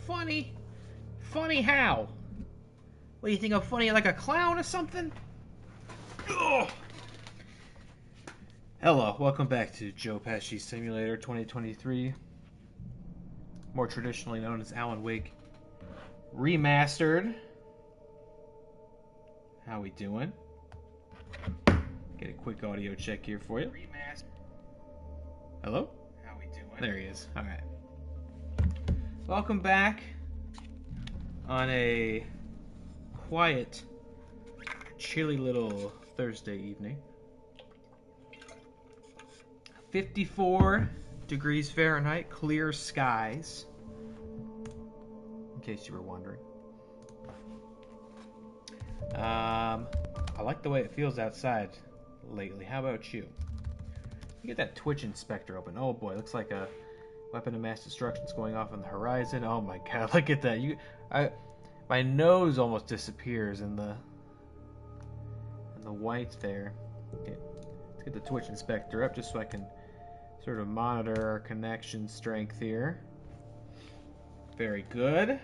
Funny? Funny how? What, do you think I'm funny like a clown or something? Ugh. Hello, welcome back to Joe Pesci Simulator 2023. More traditionally known as Alan Wake Remastered. How we doing? Get a quick audio check here for you. Hello? How we doing? There he is. Alright. Welcome back on a quiet, chilly little Thursday evening. 54 degrees Fahrenheit, clear skies. In case you were wondering. I like the way it feels outside lately. How about you? You get that Twitch inspector open. Oh boy, looks like a weapon of mass destruction's going off on the horizon. Oh my god, look at that. My nose almost disappears in the white there. Okay, let's get the Twitch inspector up just so I can sort of monitor our connection strength here. Very good.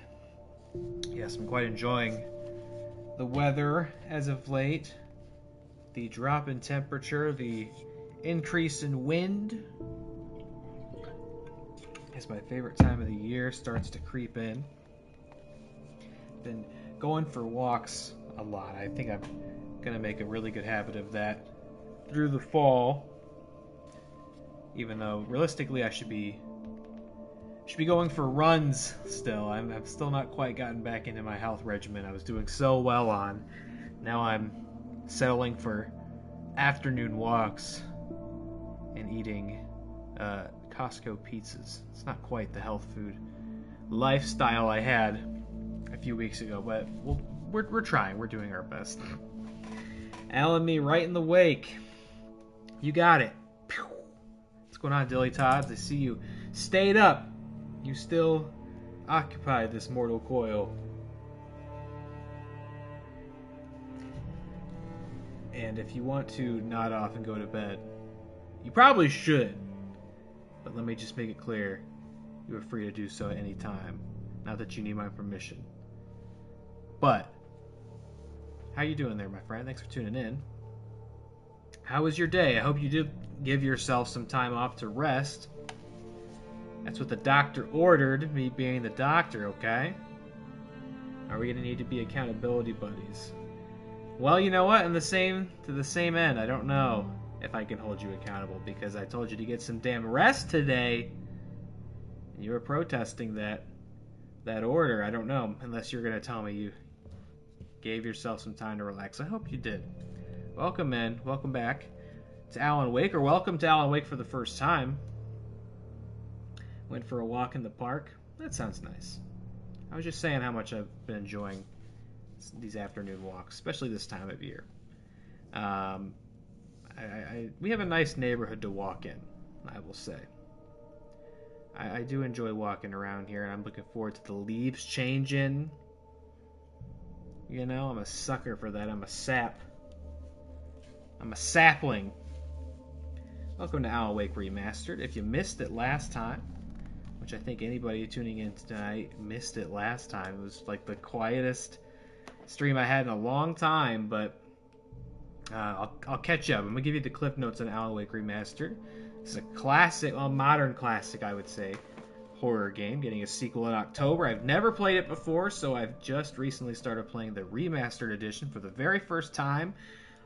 Yes, I'm quite enjoying the weather as of late. The drop in temperature, the increase in wind, as my favorite time of the year starts to creep in. Been going for walks a lot. I think I'm gonna make a really good habit of that through the fall. Even though realistically I should be going for runs still. I've still not quite gotten back into my health regimen I was doing so well on. Now I'm settling for afternoon walks and eating Costco pizzas. It's not quite the health food lifestyle I had a few weeks ago, but we're trying. We're doing our best. Alan, me right in the wake. You got it. What's going on, Dilly Tots? I see you stayed up. You still occupy this mortal coil. And if you want to nod off and go to bed, you probably should. But let me just make it clear, you are free to do so at any time. Not that you need my permission. But, how you doing there, my friend? Thanks for tuning in. How was your day? I hope you did give yourself some time off to rest. That's what the doctor ordered, me being the doctor, okay? Are we going to need to be accountability buddies? Well, you know what? To the same end, I don't know if I can hold you accountable because I told you to get some damn rest today. And you were protesting that order. I don't know, unless you're going to tell me you gave yourself some time to relax. I hope you did. Welcome in. Welcome back to Alan Wake, or welcome to Alan Wake for the first time. Went for a walk in the park. That sounds nice. I was just saying how much I've been enjoying these afternoon walks, especially this time of year. We have a nice neighborhood to walk in, I will say. I do enjoy walking around here, and I'm looking forward to the leaves changing. You know, I'm a sucker for that. I'm a sap. I'm a sapling. Welcome to Alan Wake Remastered. If you missed it last time, which I think anybody tuning in tonight missed it last time. It was like the quietest stream I had in a long time, but I'll catch up. I'm going to give you the cliff notes on Alan Wake Remastered. It's a classic, well, modern classic, I would say, horror game, getting a sequel in October. I've never played it before, so I've just recently started playing the Remastered edition for the very first time.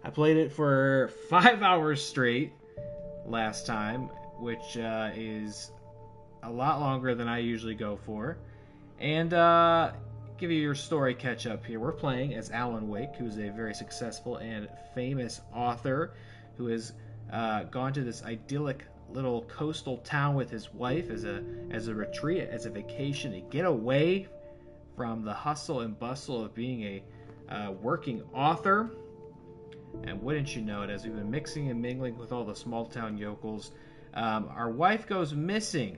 I played it for 5 hours straight last time, which is a lot longer than I usually go for. And give you your story catch up here. We're playing as Alan Wake, who's a very successful and famous author who has gone to this idyllic little coastal town with his wife as a retreat, as a vacation, to get away from the hustle and bustle of being a working author. And wouldn't you know it, as we've been mixing and mingling with all the small town yokels, our wife goes missing.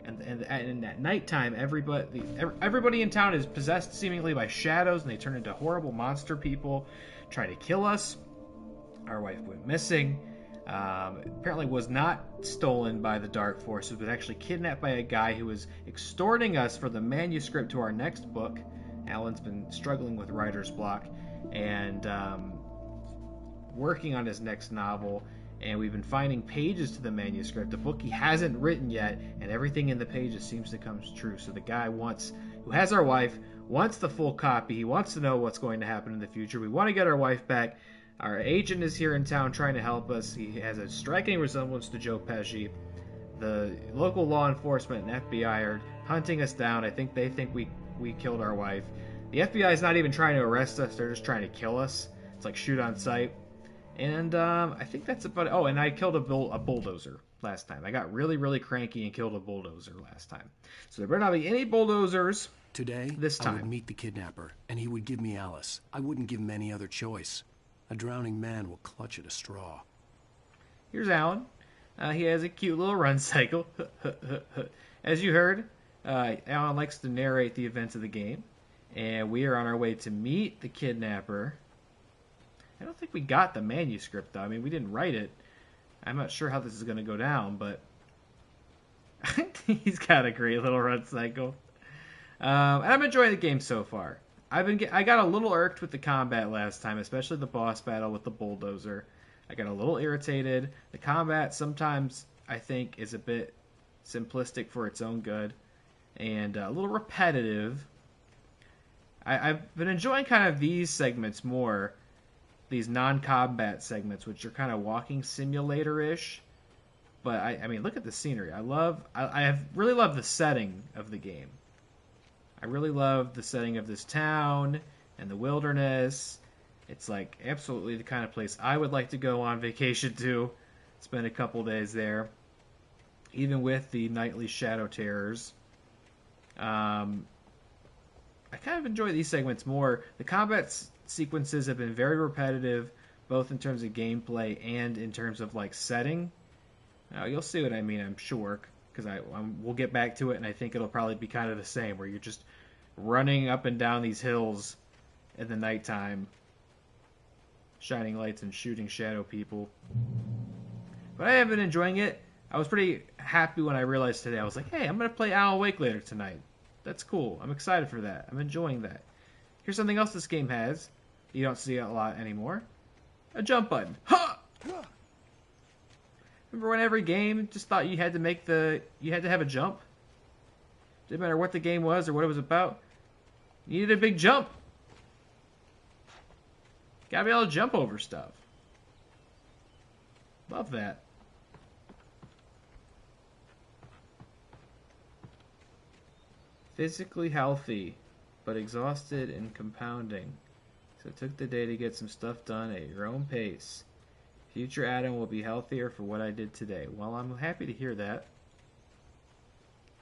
And at nighttime, everybody in town is possessed seemingly by shadows, and they turn into horrible monster people, try to kill us. Our wife went missing. Apparently was not stolen by the Dark Forces, but actually kidnapped by a guy who was extorting us for the manuscript to our next book. Alan's been struggling with writer's block and working on his next novel, and we've been finding pages to the manuscript, a book he hasn't written yet, and everything in the pages seems to come true. So the guy who has our wife, wants the full copy. He wants to know what's going to happen in the future. We want to get our wife back. Our agent is here in town trying to help us. He has a striking resemblance to Joe Pesci. The local law enforcement and FBI are hunting us down. I think they think we killed our wife. The FBI is not even trying to arrest us. They're just trying to kill us. It's like shoot on sight. And I think that's about it. Oh, and I killed a bulldozer last time. I got really, really cranky and killed a bulldozer last time. So there better not be any bulldozers today. This time I would meet the kidnapper, and he would give me Alice. I wouldn't give him any other choice. A drowning man will clutch at a straw. Here's Alan. He has a cute little run cycle. As you heard, Alan likes to narrate the events of the game. And we are on our way to meet the kidnapper. I don't think we got the manuscript, though. I mean, we didn't write it. I'm not sure how this is going to go down, but he's got a great little run cycle. And I'm enjoying the game so far. I got a little irked with the combat last time, especially the boss battle with the bulldozer. I got a little irritated. The combat sometimes, I think, is a bit simplistic for its own good and a little repetitive. I've been enjoying kind of these segments more, these non-combat segments, which are kind of walking simulator-ish. But I mean, look at the scenery. I have really loved the setting of the game. I really love the setting of this town and the wilderness. It's like absolutely the kind of place I would like to go on vacation to. Spend a couple days there. Even with the nightly shadow terrors. I kind of enjoy these segments more. The combat sequences have been very repetitive, both in terms of gameplay and in terms of like setting. You'll see what I mean, I'm sure, because we'll get back to it, and I think it'll probably be kind of the same, where you're just running up and down these hills in the nighttime, shining lights and shooting shadow people. But I have been enjoying it. I was pretty happy when I realized today, I was like, hey, I'm going to play Alan Wake later tonight. That's cool. I'm excited for that. I'm enjoying that. Here's something else this game has. You don't see it a lot anymore. A jump button. Ha! Remember when every game just thought you had to have a jump? Didn't matter what the game was or what it was about. You needed a big jump. Gotta be able to jump over stuff. Love that. Physically healthy, but exhausted and compounding. So it took the day to get some stuff done at your own pace. Future Adam will be healthier for what I did today. Well, I'm happy to hear that.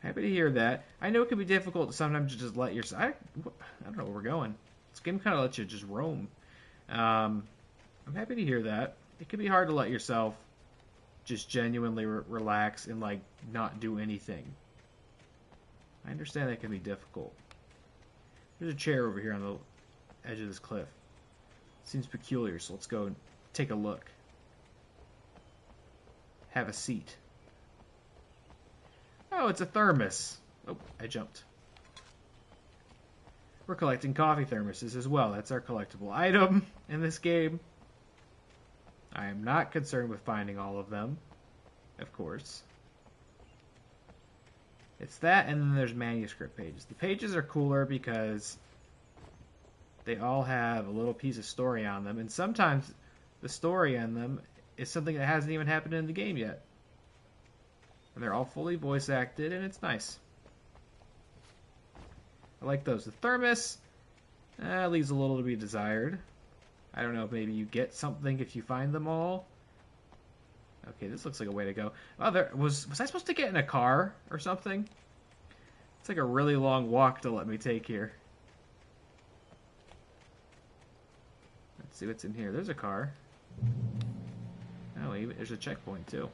Happy to hear that. I know it can be difficult to sometimes just let yourself... I don't know where we're going. This game kind of lets you just roam. I'm happy to hear that. It can be hard to let yourself just genuinely relax and like not do anything. I understand that can be difficult. There's a chair over here on the edge of this cliff. Seems peculiar, so let's go and take a look. Have a seat. Oh, it's a thermos. Oh, I jumped. We're collecting coffee thermoses as well. That's our collectible item in this game. I am not concerned with finding all of them, of course. It's that, and then there's manuscript pages. The pages are cooler because they all have a little piece of story on them, and sometimes the story on them is something that hasn't even happened in the game yet. And they're all fully voice acted, and it's nice. I like those. The thermos leaves a little to be desired. I don't know if maybe you get something if you find them all. Okay, this looks like a way to go. Oh, was I supposed to get in a car or something? It's like a really long walk to let me take here. Let's see what's in here. There's a car. Oh, there's a checkpoint too.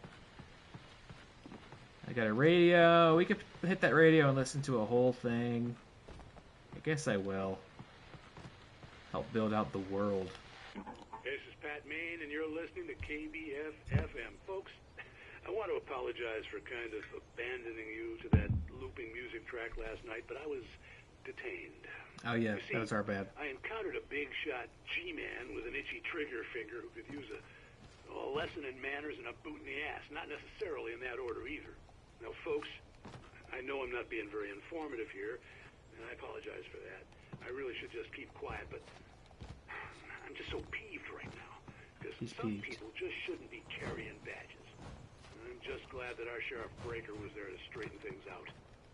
I got a radio. We could hit that radio and listen to a whole thing. I guess I will. Help build out the world. This is Pat Main, and you're listening to KBF-FM. Folks, I want to apologize for kind of abandoning you to that looping music track last night, but I was detained. Oh yeah, See, that was our bad. I encountered a big shot G-man with an itchy trigger finger who could use a lesson in manners and a boot in the ass. Not necessarily in that order either. Now, folks, I know I'm not being very informative here, and I apologize for that. I really should just keep quiet, but I'm just so peeved right now. Because some people just shouldn't be carrying badges. And I'm just glad that our Sheriff Breaker was there to straighten things out.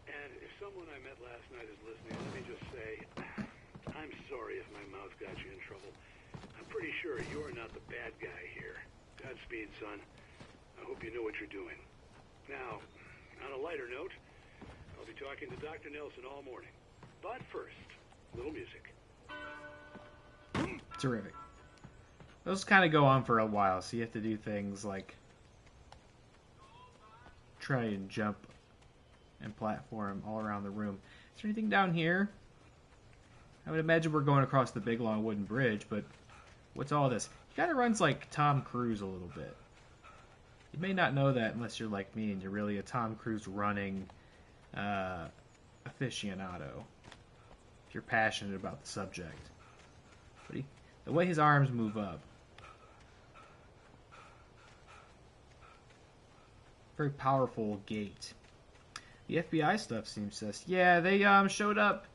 And if someone I met last night is listening, let me just say, I'm sorry if my mouth got you in trouble. I'm pretty sure you're not the bad guy here. Godspeed, son. I hope you know what you're doing. Now, on a lighter note, I'll be talking to Dr. Nelson all morning. But first, a little music. Terrific. Those kind of go on for a while, so you have to do things like try and jump and platform all around the room. Is there anything down here? I would imagine we're going across the big long wooden bridge, but what's all this? He kind of runs like Tom Cruise a little bit. You may not know that unless you're like me and you're really a Tom Cruise running aficionado. If you're passionate about the subject. But the way his arms move up. Very powerful gait. The FBI stuff seems sus. Yeah, they showed up.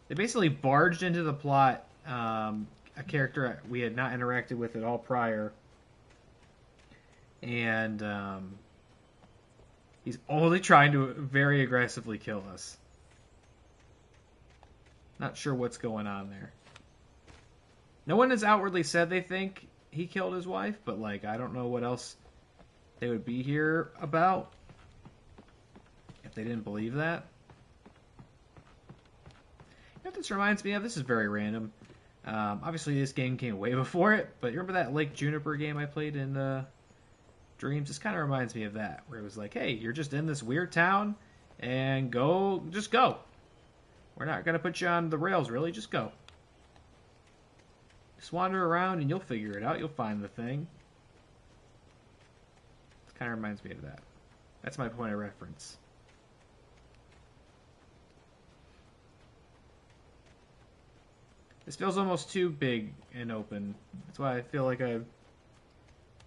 They basically barged into the plot. A character we had not interacted with at all prior. And he's only trying to very aggressively kill us. Not sure what's going on there. No one has outwardly said they think he killed his wife, but like I don't know what else they would be here about if they didn't believe that. You know what this reminds me of? This is very random. Obviously this game came way before it, but you remember that Lake Juniper game I played in Dreams? This kind of reminds me of that, where it was like, hey, you're just in this weird town, and just go. We're not going to put you on the rails, really. Just go. Just wander around and you'll figure it out. You'll find the thing. It kind of reminds me of that. That's my point of reference. This feels almost too big and open. That's why I feel like I've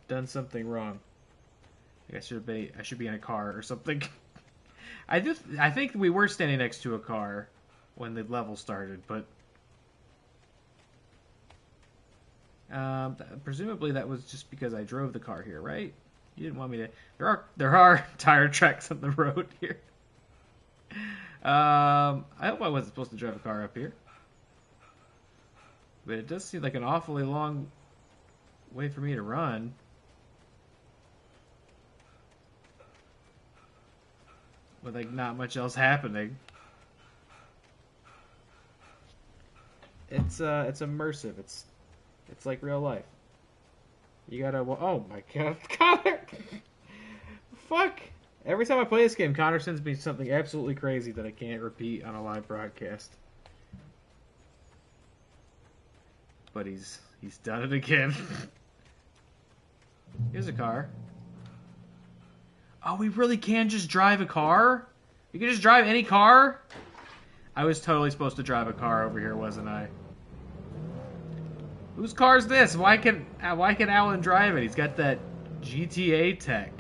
done something wrong. I should be in a car or something. I think we were standing next to a car when the level started, but presumably that was just because I drove the car here, right? You didn't want me to. There are tire tracks on the road here. I hope I wasn't supposed to drive a car up here, but it does seem like an awfully long way for me to run. With like not much else happening. It's immersive. It's like real life. You gotta. Oh my god, Connor! Fuck! Every time I play this game, Connor sends me something absolutely crazy that I can't repeat on a live broadcast. But he's done it again. Here's a car. Oh, we really can just drive a car? You can just drive any car? I was totally supposed to drive a car over here, wasn't I? Whose car is this? Why can Alan drive it? He's got that GTA tech.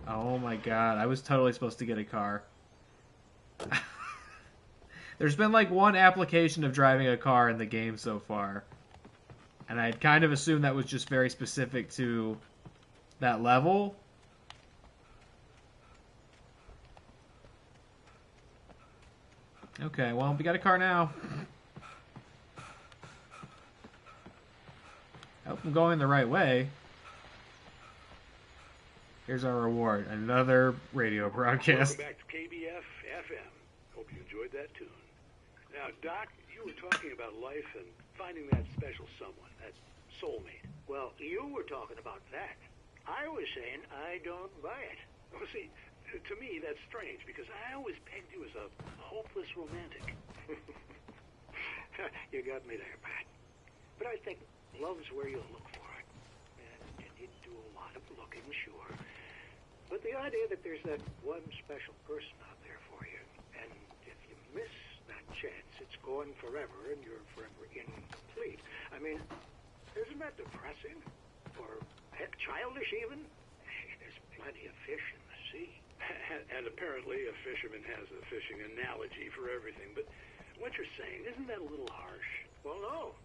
Oh my god, I was totally supposed to get a car. There's been like one application of driving a car in the game so far. And I had kind of assumed that was just very specific to that level. Okay, well, we got a car now. I hope I'm going the right way. Here's our reward. Another radio broadcast. Welcome back to KBF-FM. Hope you enjoyed that tune. Now, Doc, you were talking about life and finding that special someone, that soulmate. Well, you were talking about that. I was saying I don't buy it. Well, see, to me, that's strange, because I always pegged you as a hopeless romantic. You got me there, Pat. But I think love's where you look for it. And you do a lot of looking, sure. But the idea that there's that one special person out there for you, and if you miss that chance, it's gone forever, and you're forever incomplete. I mean, isn't that depressing? Or heck, childish even? There's plenty of fish in the sea. And apparently a fisherman has a fishing analogy for everything. But what you're saying, isn't that a little harsh? Well, no.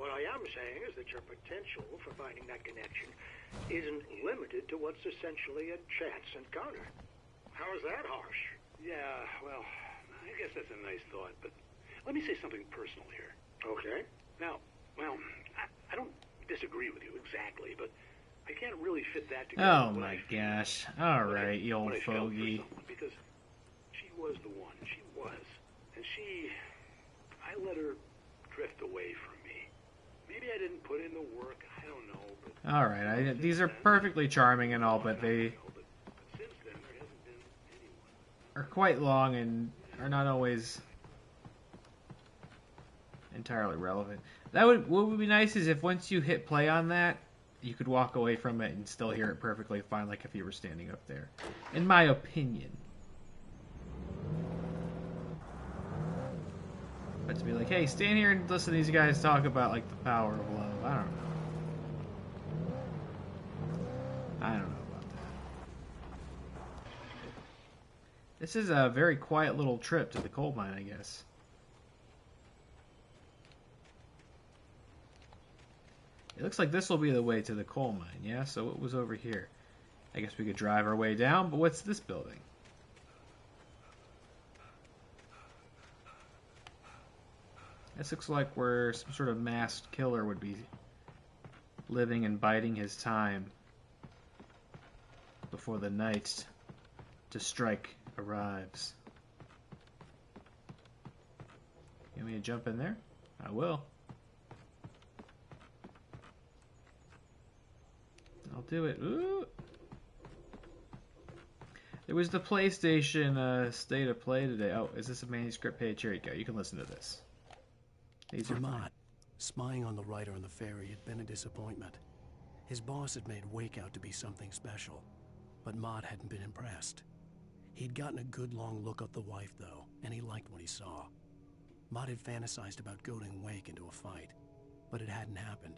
What I am saying is that your potential for finding that connection isn't limited to what's essentially a chance encounter. How is that harsh? Yeah, well, I guess that's a nice thought, but let me say something personal here. Okay. Now, well, I don't disagree with you exactly, but I can't really fit that together. Oh my gosh. Alright, you old fogey. Because she was the one. She was. And I let her drift away from me. Maybe I didn't put in the work. I don't know. Alright, these are perfectly charming and all, but they since then, there hasn't been anyone. are quite long and are not always entirely relevant. What would be nice is if once you hit play on that, you could walk away from it and still hear it perfectly fine, like if you were standing up there. In my opinion. But to be like, hey, stand here and listen to these guys talk about, like, the power of love. I don't know. I don't know about that. This is a very quiet little trip to the coal mine, I guess. It looks like this will be the way to the coal mine, yeah? So it was over here. I guess we could drive our way down, but what's this building? This looks like where some sort of masked killer would be living and biding his time before the night to strike arrives. You want me to jump in there? I will. I'll do it. Ooh. It was the PlayStation State of Play today. Oh, is this a manuscript page? Here you go. You can listen to this. These are Mott, spying on the writer on the ferry had been a disappointment. His boss had made Wake out to be something special, but Mott hadn't been impressed. He'd gotten a good long look at the wife, though, and he liked what he saw. Mott had fantasized about goading Wake into a fight, but it hadn't happened.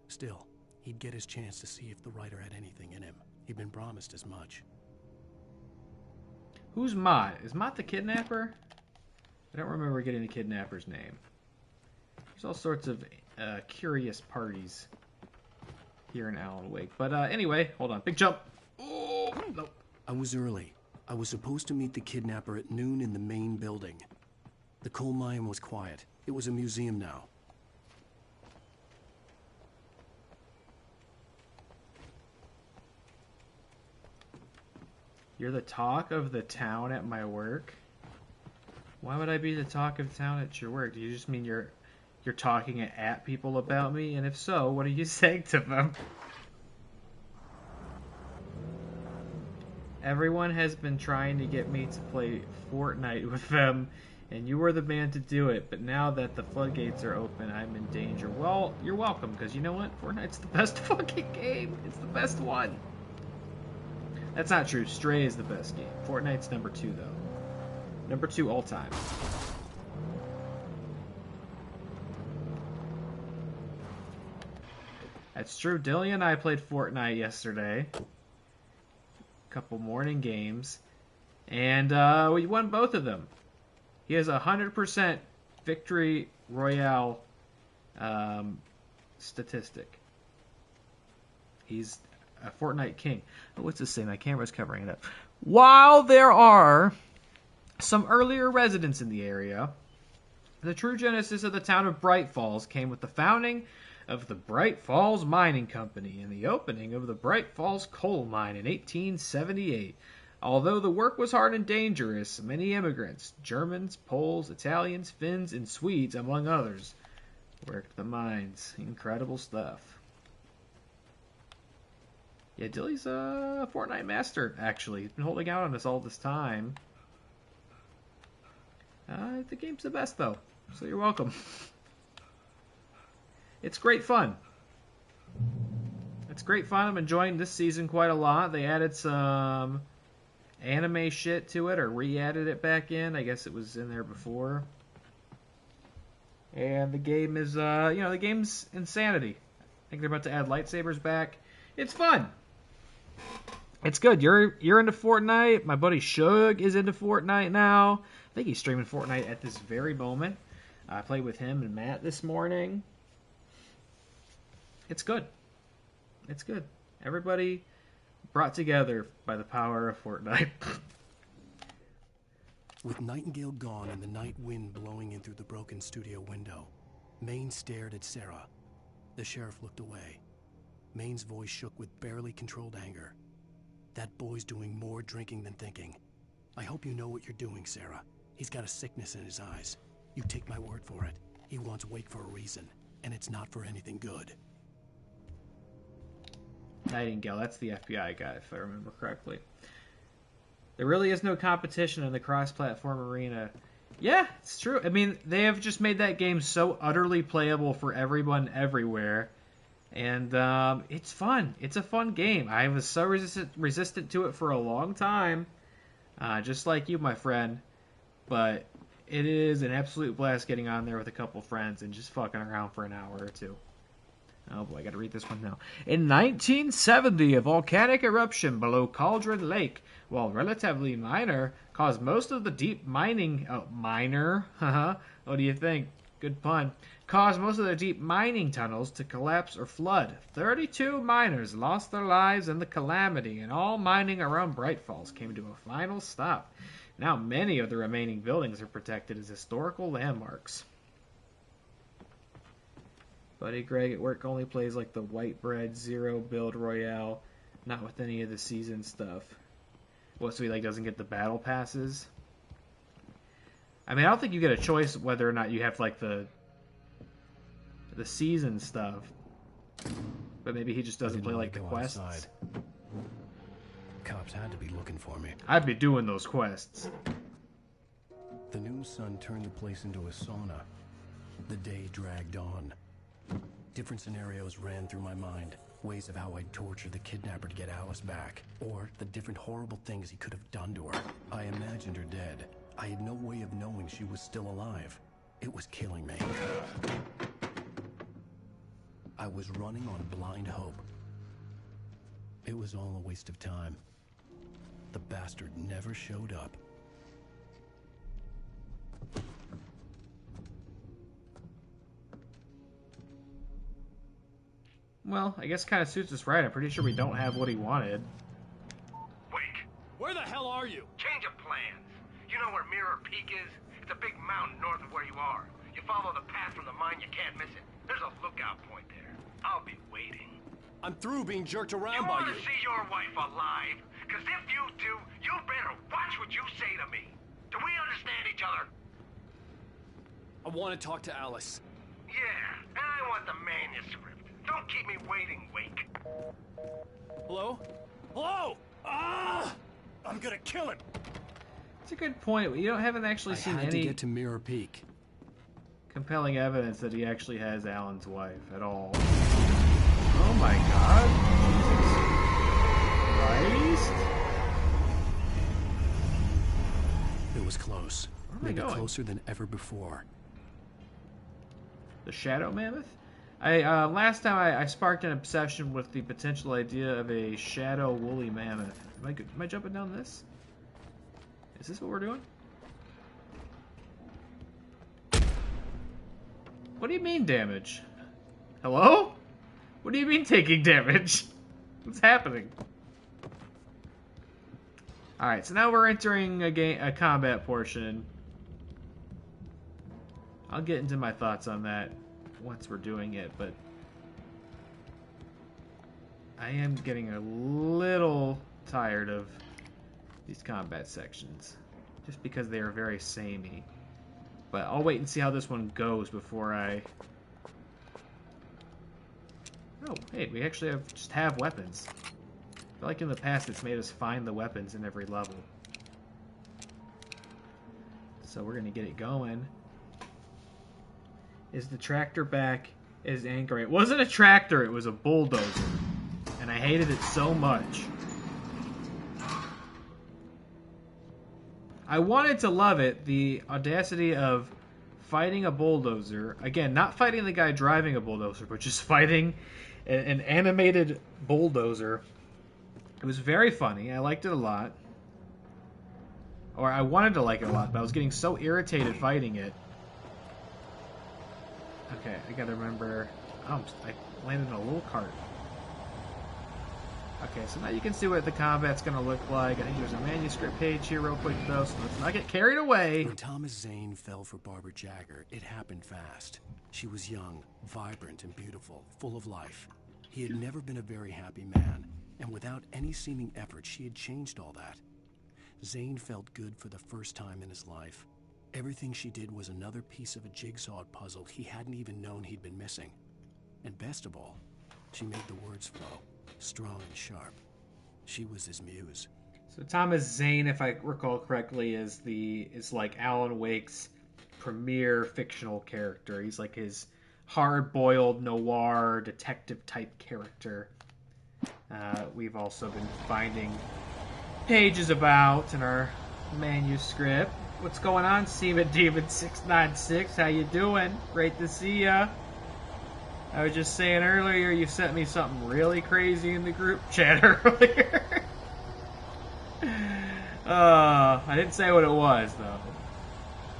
Still, he'd get his chance to see if the writer had anything in him. He'd been promised as much. Who's Mott? Is Mott the kidnapper? I don't remember getting the kidnapper's name. There's all sorts of curious parties here in Alan Wake. But anyway, hold on. Big jump. Oh, nope. I was early. I was supposed to meet the kidnapper at noon in the main building. The coal mine was quiet. It was a museum now. You're the talk of the town at my work? Why would I be the talk of town at your work? Do you just mean you're talking at people about me? And if so, what are you saying to them? Everyone has been trying to get me to play Fortnite with them, and you were the man to do it. But now that the floodgates are open, I'm in danger. Well, you're welcome, because you know what? Fortnite's the best fucking game. It's the best one. That's not true. Stray is the best game. Fortnite's number 2, though. Number 2 all time. That's true. Dilly and I played Fortnite yesterday. A couple morning games. And we won both of them. He has a 100% victory royale statistic. He's a Fortnite king. Oh, what's this saying? My camera's covering it up. While there are some earlier residents in the area, the true genesis of the town of Bright Falls came with the founding of the Bright Falls Mining Company and the opening of the Bright Falls Coal Mine in 1878. Although the work was hard and dangerous, many immigrants, Germans, Poles, Italians, Finns, and Swedes, among others, worked the mines. Incredible stuff. Yeah, Dilly's a Fortnite master, actually. He's been holding out on us all this time. The game's the best, though, so you're welcome. it's great fun. It's great fun. I'm enjoying this season quite a lot. They added some anime shit to it, or re-added it back in. I guess it was in there before. And the game is, the game's insanity. I think they're about to add lightsabers back. It's fun. It's good. You're into Fortnite. My buddy Shug is into Fortnite now. I think he's streaming Fortnite at this very moment. I played with him and Matt this morning. It's good. It's good. Everybody brought together by the power of Fortnite. With Nightingale gone and the night wind blowing in through the broken studio window, Maine stared at Sarah. The sheriff looked away. Maine's voice shook with barely controlled anger. That boy's doing more drinking than thinking. I hope you know what you're doing, Sarah. He's got a sickness in his eyes. You take my word for it. He wants Wake for a reason, and it's not for anything good. Nightingale, that's the FBI guy, if I remember correctly. There really is no competition in the cross-platform arena. Yeah, it's true. I mean, they have just made that game so utterly playable for everyone everywhere. And it's fun. It's a fun game. I was so resistant to it for a long time. Just like you, my friend. But it is an absolute blast getting on there with a couple friends and just fucking around for an hour or two. Oh boy, I gotta read this one now. In 1970, a volcanic eruption below Cauldron Lake, while relatively minor, caused most of the deep mining... Oh, minor? Haha. What do you think? Good pun. Caused most of the deep mining tunnels to collapse or flood. 32 miners lost their lives in the calamity, and all mining around Bright Falls came to a final stop. Now many of the remaining buildings are protected as historical landmarks. Buddy Greg at work only plays like the white bread zero build royale, not with any of the season stuff. What, so he like doesn't get the battle passes? I mean, I don't think you get a choice whether or not you have like the season stuff. But maybe he just doesn't play like the quests. Outside. Cops had to be looking for me. I'd be doing those quests. The new sun turned the place into a sauna. The day dragged on. Different scenarios ran through my mind. Ways of how I'd torture the kidnapper to get Alice back. Or the different horrible things he could have done to her. I imagined her dead. I had no way of knowing she was still alive. It was killing me. I was running on blind hope. It was all a waste of time. The bastard never showed up. Well, I guess kind of suits us right. I'm pretty sure we don't have what he wanted. Wake! Where the hell are you? Change of plans. You know where Mirror Peak is? It's a big mountain north of where you are. You follow the path from the mine, you can't miss it. There's a lookout point there. I'll be waiting. I'm through being jerked You around by want you. to see your wife alive? Because if you do, you better watch what you say to me. Do we understand each other? I want to talk to Alice. Yeah, and I want the manuscript. Don't keep me waiting, Wake. Hello? Hello? Ah! I'm gonna kill him. It's a good point. You haven't actually seen I had any to get to Mirror Peak. compelling evidence that he actually has Alan's wife at all. Oh my god. Jesus Christ. It was close. Where am I Maybe going? closer than ever before. The Shadow Mammoth? Last time I sparked an obsession with the potential idea of a shadow woolly mammoth. Am I jumping down this? Is this what we're doing? What do you mean damage? Hello? What do you mean taking damage? What's happening? Alright, so now we're entering a combat portion. I'll get into my thoughts on that once we're doing it, but I am getting a little tired of these combat sections just because they are very samey. But I'll wait and see how this one goes before I... Oh, hey, we actually just have weapons. I feel like in the past it's made us find the weapons in every level. So we're gonna get it going. Is the tractor back is angry. It wasn't a tractor, it was a bulldozer. And I hated it so much. I wanted to love it, the audacity of fighting a bulldozer. Again, not fighting the guy driving a bulldozer, but just fighting an animated bulldozer. It was very funny. I liked it a lot. Or I wanted to like it a lot, but I was getting so irritated fighting it. Okay, I gotta remember... Oh, I landed in a little cart. Okay, so now you can see what the combat's gonna look like. I think there's a manuscript page here real quick, though, so let's not get carried away. When Thomas Zane fell for Barbara Jagger, it happened fast. She was young, vibrant, and beautiful, full of life. He had never been a very happy man, and without any seeming effort, she had changed all that. Zane felt good for the first time in his life. Everything she did was another piece of a jigsaw puzzle he hadn't even known he'd been missing. And best of all, she made the words flow, strong and sharp. She was his muse. So Thomas Zane, if I recall correctly, is like Alan Wake's premier fictional character. He's like his hard-boiled noir detective type character. We've also been finding pages about in our manuscript. What's going on, Seaman Demon 696? How you doing? Great to see ya. I was just saying earlier, you sent me something really crazy in the group chat earlier. I didn't say what it was, though.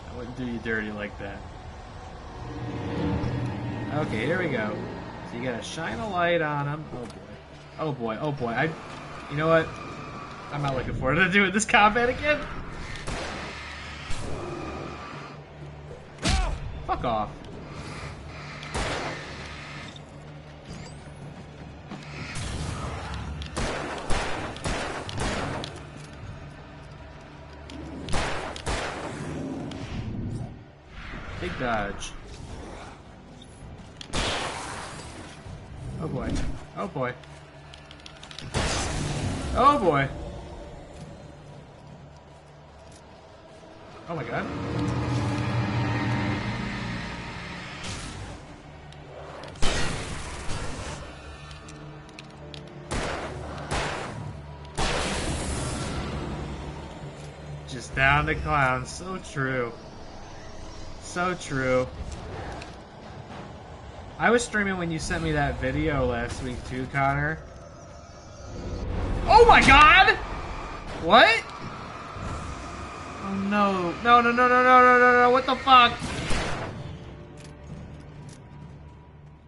I wouldn't do you dirty like that. Okay, here we go. So you gotta shine a light on him. Oh boy. Oh boy. Oh boy. You know what? I'm not looking forward to doing this combat again. Fuck off. Big dodge. Oh boy. Oh boy. Oh boy. Oh my god. Just down the clown. So true. So true. I was streaming when you sent me that video last week too, Connor. Oh my god! What? Oh no. No, no, no, no, no, no, no, no, what the fuck?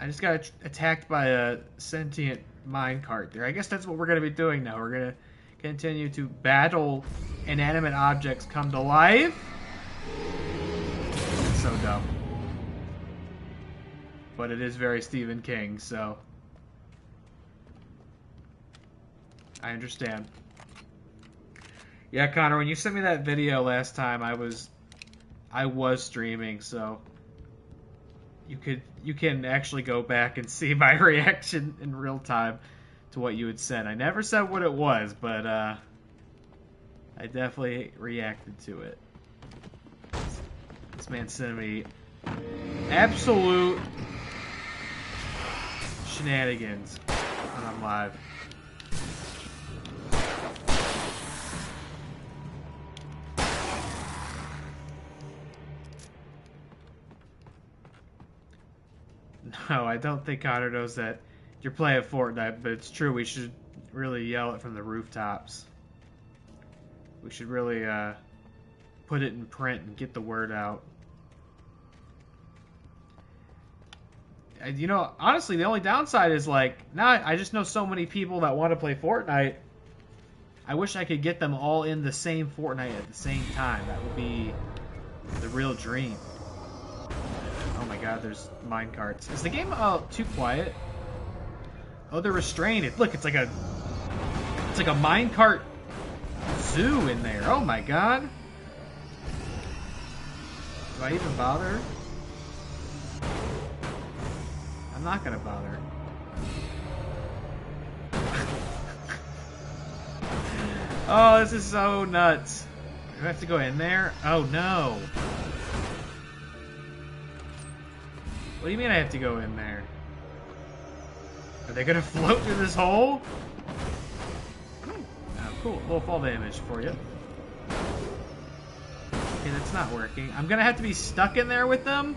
I just got attacked by a sentient minecart there. I guess that's what we're going to be doing now. We're going to continue to battle inanimate objects come to life. It's so dumb. But it is very Stephen King, so I understand. Yeah, Connor, when you sent me that video last time, I was streaming, so you can actually go back and see my reaction in real time to what you had said. I never said what it was, but I definitely reacted to it. This man sent me absolute shenanigans when I'm live. No, I don't think Connor knows that you're playing Fortnite, but it's true. We should really yell it from the rooftops. We should really put it in print and get the word out. You know, honestly, the only downside is, like, now I just know so many people that want to play Fortnite. I wish I could get them all in the same Fortnite at the same time. That would be the real dream. Oh my god, there's minecarts. Is the game too quiet? Oh, they're restrained. Look, it's like a minecart zoo in there. Oh my god. Do I even bother? I'm not gonna bother. Oh, this is so nuts. Do I have to go in there? Oh no. What do you mean I have to go in there? Are they gonna float through this hole? Oh, cool. A little fall damage for you. Okay, that's not working. I'm gonna have to be stuck in there with them?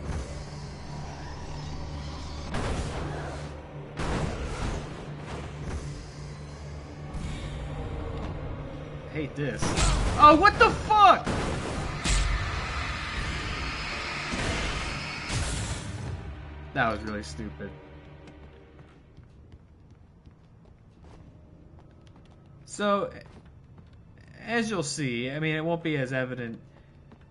I hate this. Oh, what the fuck? That was really stupid. So, as you'll see, I mean, it won't be as evident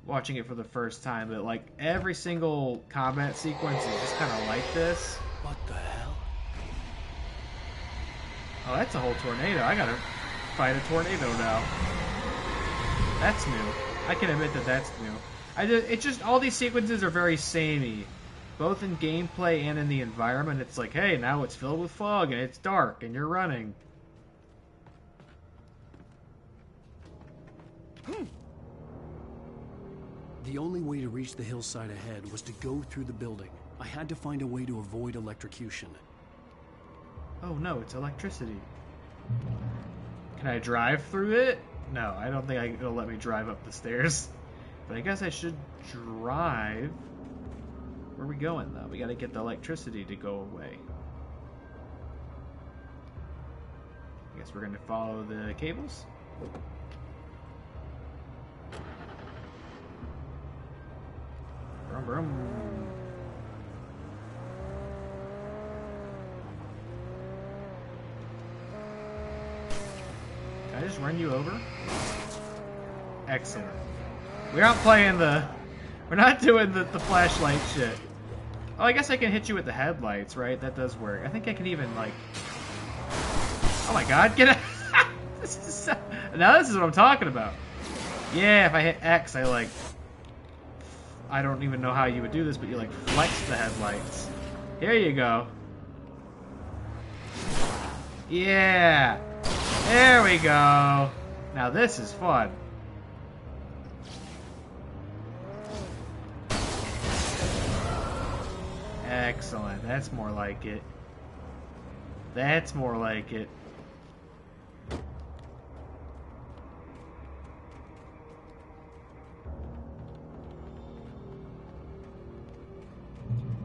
watching it for the first time, but like every single combat sequence is just kind of like this. What the hell? Oh, that's a whole tornado. I gotta fight a tornado now. That's new. I can admit that that's new. It's just all these sequences are very samey, both in gameplay and in the environment. It's like, hey, now it's filled with fog and it's dark and you're running. The only way to reach the hillside ahead was to go through the building. I had to find a way to avoid electrocution. Oh no, it's electricity. Can I drive through it? No, I don't think it'll let me drive up the stairs. But I guess I should drive. Where are we going though? We gotta get the electricity to go away. I guess we're gonna follow the cables. Brum, brum. Can I just run you over? Excellent. We aren't playing the... We're not doing the flashlight shit. Oh, I guess I can hit you with the headlights, right? That does work. I think I can even, like... Oh my god, get it! Now this is what I'm talking about. Yeah, if I hit X, I, like... I don't even know how you would do this, but you, like, flex the headlights. Here you go. Yeah! There we go! Now this is fun. Excellent. That's more like it. That's more like it.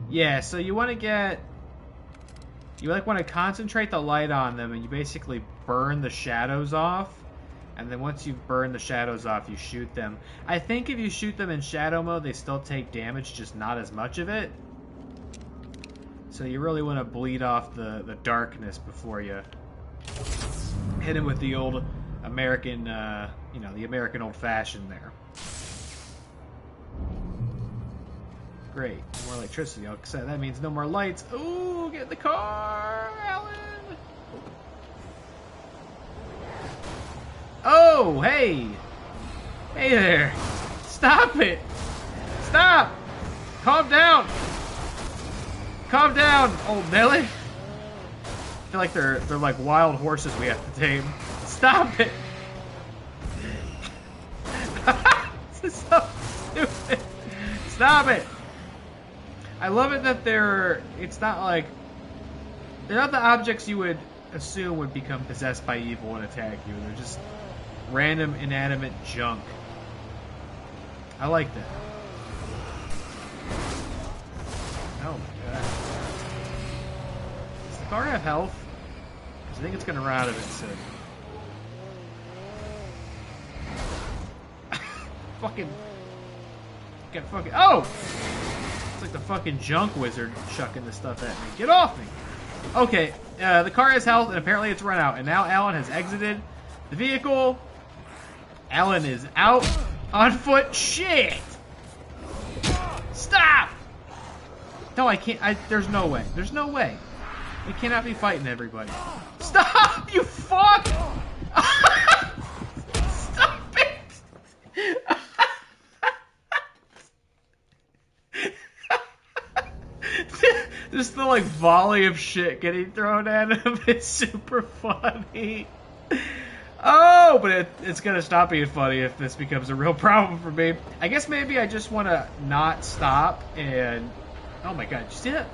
Yeah, so you want to get... You like want to concentrate the light on them and you basically burn the shadows off. And then once you've burned the shadows off, you shoot them. I think if you shoot them in shadow mode, they still take damage, just not as much of it. So you really want to bleed off the darkness before you hit them with the old American, you know, the American old-fashioned there. Great. No more electricity. So that means no more lights. Ooh, get in the car, Alan! Oh, hey! Hey there! Stop it! Stop! Calm down! Calm down, old Nelly! I feel like they're like wild horses we have to tame. Stop it! This is so stupid! Stop it! I love it that it's not like, they're not the objects you would assume would become possessed by evil and attack you. They're just random inanimate junk. I like that. Oh my god. Does the car have health? Because I think it's going to run out of it soon. Fucking... Oh! It's like the fucking junk wizard chucking this stuff at me. Get off me! Okay, the car has health, and apparently it's run out. And now Alan has exited the vehicle. Alan is out on foot. Shit! Stop! No, I can't. There's no way. There's no way. We cannot be fighting everybody. Stop, you fuck! Stop it! Just the like volley of shit getting thrown at him is super funny. Oh, but it's gonna stop being funny if this becomes a real problem for me. I guess maybe I just want to not stop and Oh my god, did you see that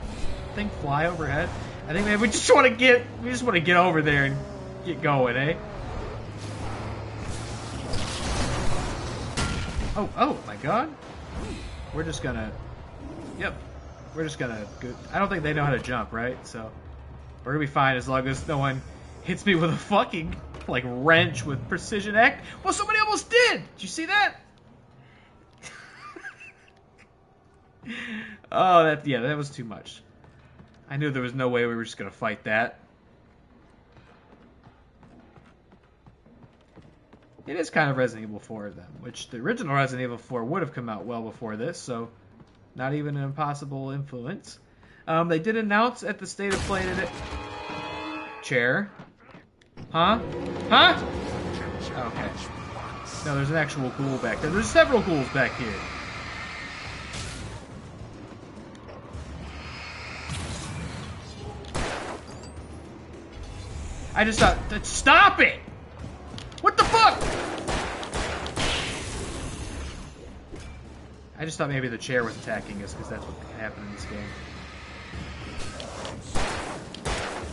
thing fly overhead? I think maybe we just want to get over there and get going, eh? Oh my god. We're just gonna... Yep. We're just gonna go... I don't think they know how to jump, right? So, we're gonna be fine as long as no one hits me with a fucking, like, wrench with precision act. Well, somebody almost did! Did you see that? Oh, that was too much. I knew there was no way we were just gonna fight that. It is kind of Resident Evil 4 of them, which the original Resident Evil 4 would have come out well before this, so not even an impossible influence. They did announce at the State of Play today... Chair? Huh? Huh? Okay. No, there's an actual ghoul back there. There's several ghouls back here. I just thought... Stop it! What the fuck? I just thought maybe the chair was attacking us, because that's what happened in this game.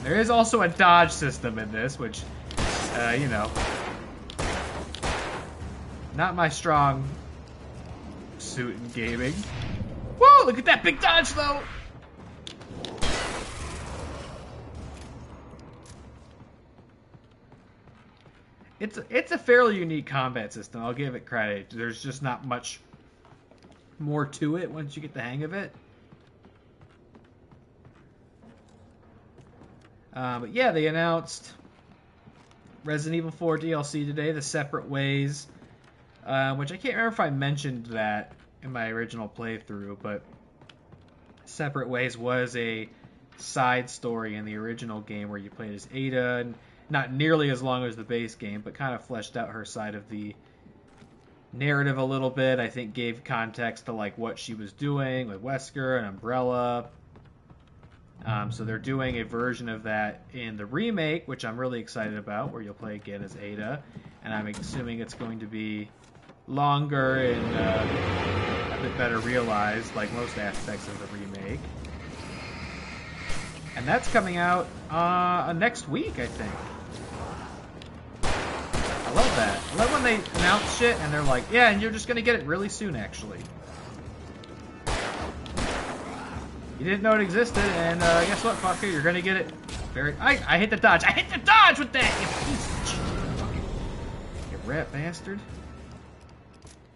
There is also a dodge system in this, which, you know, not my strong suit in gaming. Whoa, look at that big dodge, though! It's a fairly unique combat system. I'll give it credit. There's just not much more to it once you get the hang of it. But yeah, they announced Resident Evil 4 DLC today, The Separate Ways, which I can't remember if I mentioned that in my original playthrough, but Separate Ways was a side story in the original game where you played as Ada, and not nearly as long as the base game, but kind of fleshed out her side of the narrative a little bit. I think gave context to like what she was doing with Wesker and Umbrella. So they're doing a version of that in the remake, which I'm really excited about, where you'll play again as Ada, and I'm assuming it's going to be longer and a bit better realized, like most aspects of the remake. And that's coming out next week, I think. I love that. I love when they announce shit and they're like, yeah, and you're just going to get it really soon, actually. You didn't know it existed, and guess what, fucker? You're going to get it very... I hit the dodge. I hit the dodge with that, you piece of shit. You rat bastard.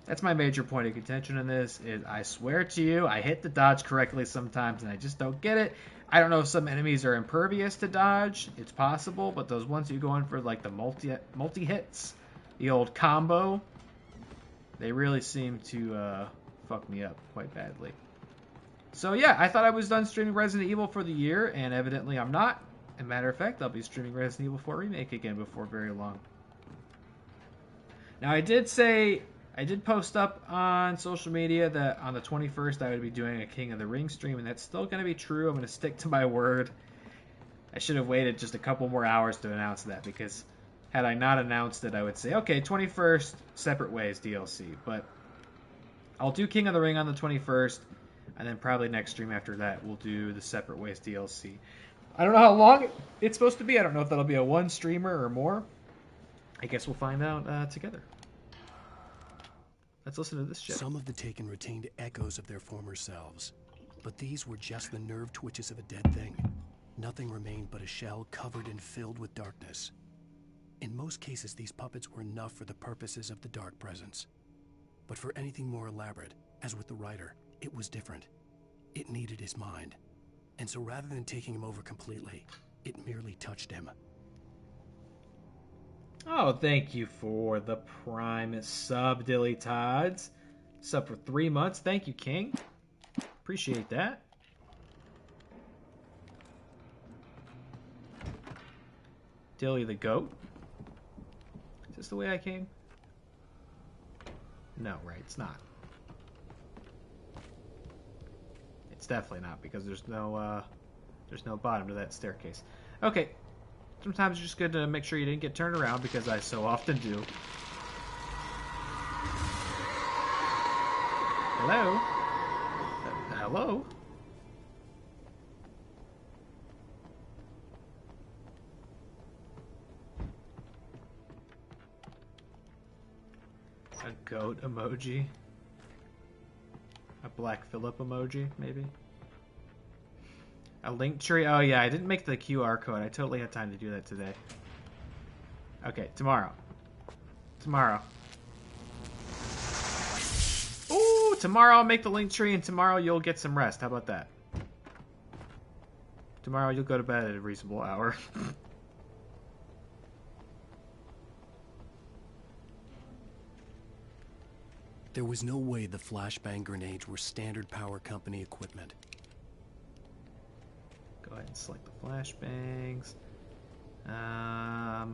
That's my major point of contention in this, is I swear to you, I hit the dodge correctly sometimes, and I just don't get it. I don't know if some enemies are impervious to dodge. It's possible, but those ones you go in for, like, the multi-hits, the old combo, they really seem to fuck me up quite badly. So, yeah, I thought I was done streaming Resident Evil for the year, and evidently I'm not. As a matter of fact, I'll be streaming Resident Evil 4 Remake again before very long. Now, I did post up on social media that on the 21st I would be doing a King of the Ring stream, and that's still going to be true. I'm going to stick to my word. I should have waited just a couple more hours to announce that, because had I not announced it, I would say, okay, 21st, Separate Ways DLC. But I'll do King of the Ring on the 21st, and then probably next stream after that we'll do the Separate Ways DLC. I don't know how long it's supposed to be. I don't know if that'll be a one streamer or more. I guess we'll find out together. Let's listen to this shit. Some of the Taken retained echoes of their former selves, but these were just the nerve twitches of a dead thing. Nothing remained but a shell covered and filled with darkness. In most cases, these puppets were enough for the purposes of the Dark Presence. But for anything more elaborate, as with the writer, it was different. It needed his mind. And so rather than taking him over completely, it merely touched him. Oh, thank you for the Prime sub, Dilly Tods. Sub for 3 months. Thank you, King. Appreciate that. Dilly the Goat. Is this the way I came? No, right, it's not. It's definitely not, because there's no bottom to that staircase. Okay. Sometimes it's just good to make sure you didn't get turned around, because I so often do. Hello? Hello? goat emoji. A Black Phillip emoji, maybe. A link tree. Oh yeah, I didn't make the QR code. I totally had time to do that today. Okay, tomorrow. Tomorrow. Ooh, tomorrow I'll make the link tree, and tomorrow you'll get some rest. How about that? Tomorrow you'll go to bed at a reasonable hour. There was no way the flashbang grenades were standard power company equipment. Go ahead and select the flashbangs. I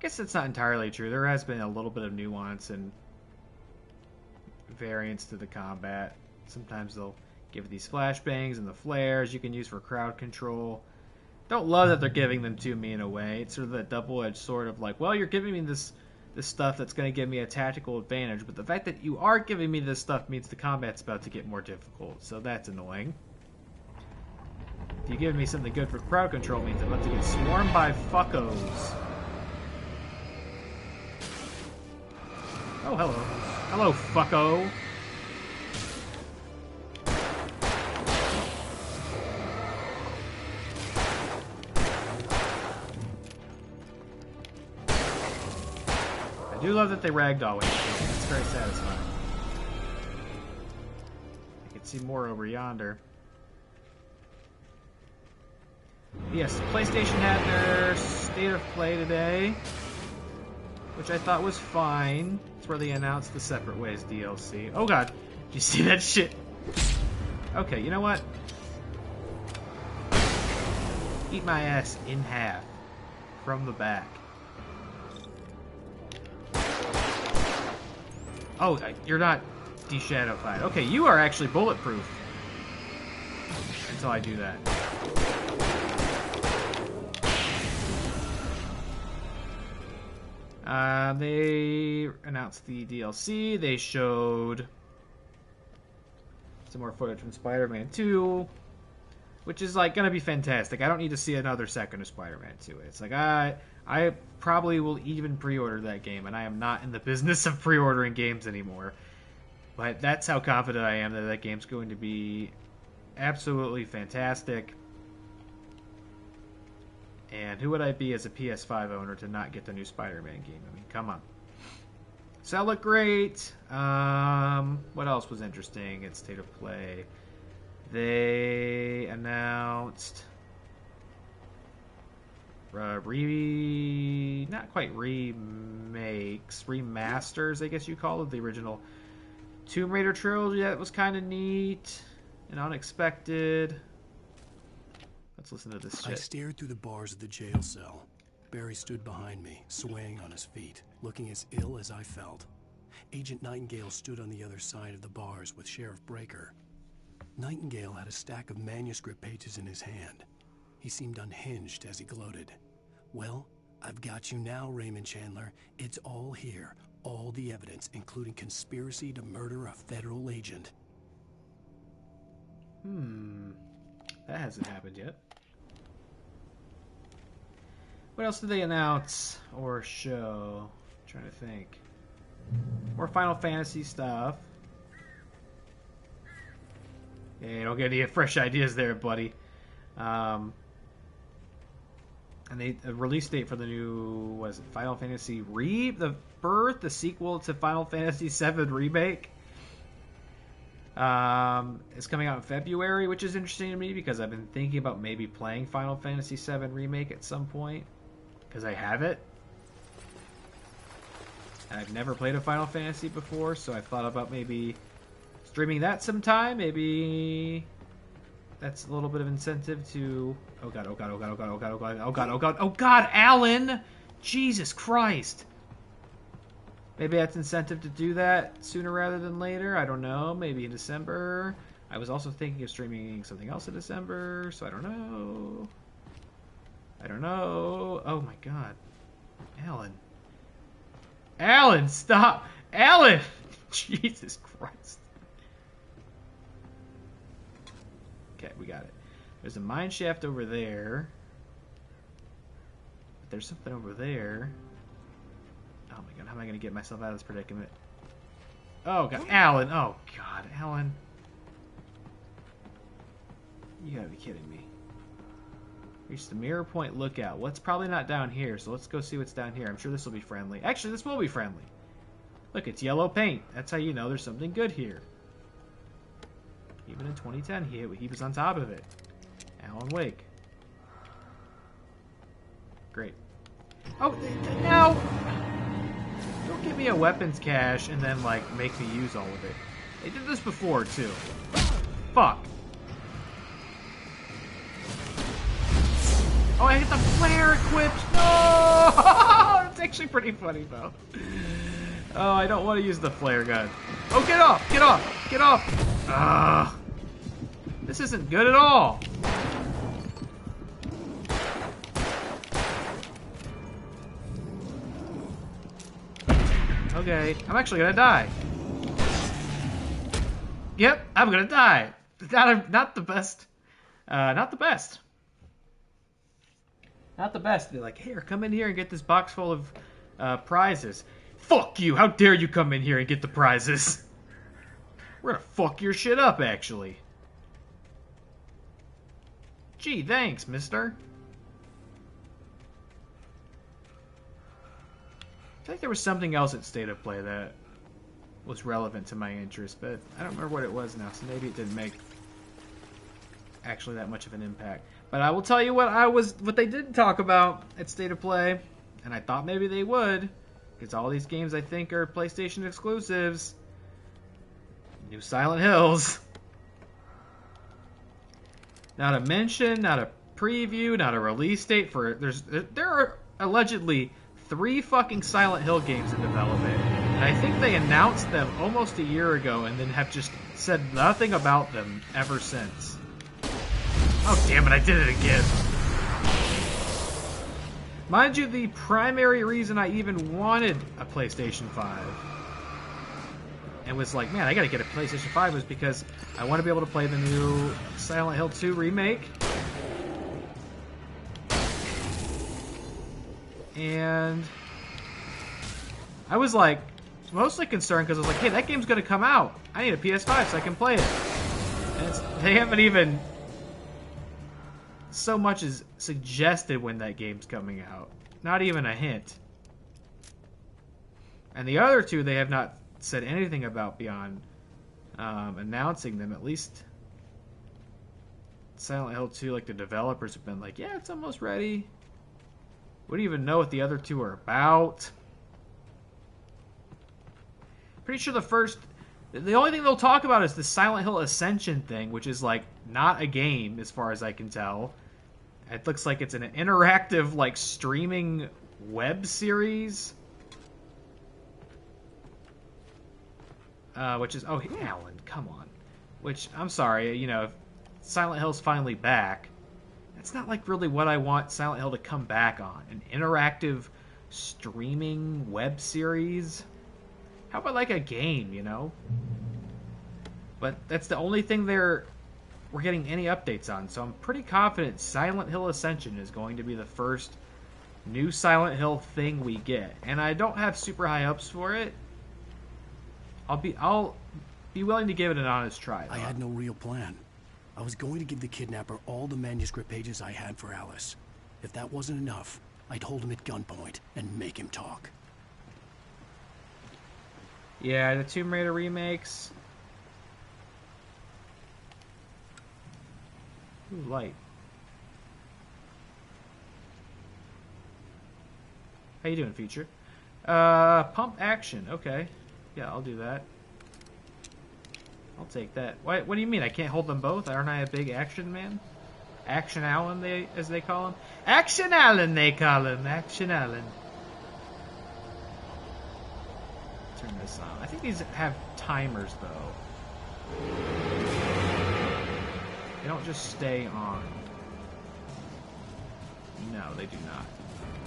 guess that's not entirely true. There has been a little bit of nuance and variance to the combat. Sometimes they'll give these flashbangs and the flares you can use for crowd control. Don't love that they're giving them to me in a way. It's sort of that double-edged sword of like, well, you're giving me this stuff that's going to give me a tactical advantage, but the fact that you are giving me this stuff means the combat's about to get more difficult, so that's annoying. If you give me something good for crowd control, it means I'm about to get swarmed by fuckos. Oh, hello. Hello, fucko. I do love that they ragdoll with it. It's very satisfying. I can see more over yonder. Yes, PlayStation had their State of Play today, which I thought was fine. It's where they announced the Separate Ways DLC. Oh god, did you see that shit? Okay, you know what? Eat my ass in half. From the back. Oh, you're not de-shadowfied. Okay, you are actually bulletproof. Until I do that. They announced the DLC. They showed some more footage from Spider-Man 2, which is like gonna be fantastic. I don't need to see another second of Spider-Man 2. It's like I probably will even pre-order that game, and I am not in the business of pre-ordering games anymore. But that's how confident I am that that game's going to be absolutely fantastic. And who would I be as a PS5 owner to not get the new Spider-Man game? I mean, come on. So that looked great. What else was interesting at State of Play? They announced not quite remakes, remasters, I guess you call it, the original Tomb Raider trilogy. That was kind of neat and unexpected. Let's listen to this shit. I stared through the bars of the jail cell. Barry stood behind me, swaying on his feet, looking as ill as I felt. Agent Nightingale stood on the other side of the bars with Sheriff Breaker. Nightingale had a stack of manuscript pages in his hand. He seemed unhinged as he gloated. Well, I've got you now, Raymond Chandler. It's all here. All the evidence, including conspiracy to murder a federal agent. That hasn't happened yet. What else did they announce or show? I'm trying to think. More Final Fantasy stuff. Yeah, don't get any fresh ideas there, buddy. And a release date for the new, what is it, Final Fantasy the sequel to Final Fantasy VII Remake. It's coming out in February, which is interesting to me because I've been thinking about maybe playing Final Fantasy VII Remake at some point. Because I have it. And I've never played a Final Fantasy before, so I've thought about maybe streaming that sometime. Maybe that's a little bit of incentive to... Oh god, oh god, oh god, oh god, oh god, oh god, oh god, oh god, oh god, Alan! Jesus Christ! Maybe that's incentive to do that sooner rather than later. I don't know. Maybe in December. I was also thinking of streaming something else in December, so I don't know. I don't know. Oh my god. Alan. Alan, stop! Alan! Jesus Christ. Okay, we got it. There's a mine shaft over there. But there's something over there. Oh, Oh my god, how am I gonna get myself out of this predicament? Oh god, Alan! Oh god, Alan. You gotta be kidding me. Reach the mirror point lookout. What's probably not down here, so let's go see what's down here. I'm sure this will be friendly. Actually, this will be friendly. Look, it's yellow paint. That's how you know there's something good here. Even in 2010, he was on top of it. Alan Wake. Great. Oh, now! Don't give me a weapons cache and then, like, make me use all of it. They did this before, too. Fuck. Oh, I hit the flare equipped! No! It's actually pretty funny, though. Oh, I don't want to use the flare gun. Oh, get off! Get off! Get off! Ugh. This isn't good at all. Okay, I'm actually gonna die. Yep, I'm gonna die. Not the best. Not the best. Not the best. They're like, here, come in here and get this box full of prizes. Fuck you! How dare you come in here and get the prizes? We're gonna fuck your shit up, actually. Gee, thanks, mister. I think there was something else at State of Play that was relevant to my interest, but I don't remember what it was now, so maybe it didn't make actually that much of an impact. But I will tell you what they did talk about at State of Play, and I thought maybe they would, because all these games I think are PlayStation exclusives. New Silent Hills. Not a mention, not a preview, not a release date for there are allegedly 3 fucking Silent Hill games in development, and I think they announced them almost a year ago and then have just said nothing about them ever since. Oh damn it, I did it again. Mind you, the primary reason I even wanted a PlayStation 5 and was like, man, I gotta get a PlayStation 5 was because I want to be able to play the new Silent Hill 2 remake. And I was like, mostly concerned because I was like, hey, that game's gonna come out. I need a PS5 so I can play it. And they haven't even so much as suggested when that game's coming out. Not even a hint. And the other 2 they have not said anything about beyond announcing them. At least Silent Hill 2, like the developers have been like, yeah, it's almost ready. We don't even know what the other 2 are about. Pretty sure the only thing they'll talk about is the Silent Hill Ascension thing, which is like not a game as far as I can tell. It looks like it's an interactive, like, streaming web series. Which is, oh, Alan, come on. Which, I'm sorry, you know, Silent Hill's finally back. It's not like really what I want Silent Hill to come back on. An interactive streaming web series? How about like a game, you know? But that's the only thing we're getting any updates on, so I'm pretty confident Silent Hill Ascension is going to be the first new Silent Hill thing we get. And I don't have super high hopes for it. I'll be willing to give it an honest try, though. I had no real plan. I was going to give the kidnapper all the manuscript pages I had for Alice. If that wasn't enough, I'd hold him at gunpoint and make him talk. Yeah, the Tomb Raider remakes. Ooh, light. How you doing, feature? Pump action. Okay. Yeah, I'll do that. I'll take that. What do you mean? I can't hold them both? Aren't I a big action man? Action Allen, as they call him? Action Allen, they call him. Action Allen. Turn this on. I think these have timers, though. They don't just stay on. No, they do not.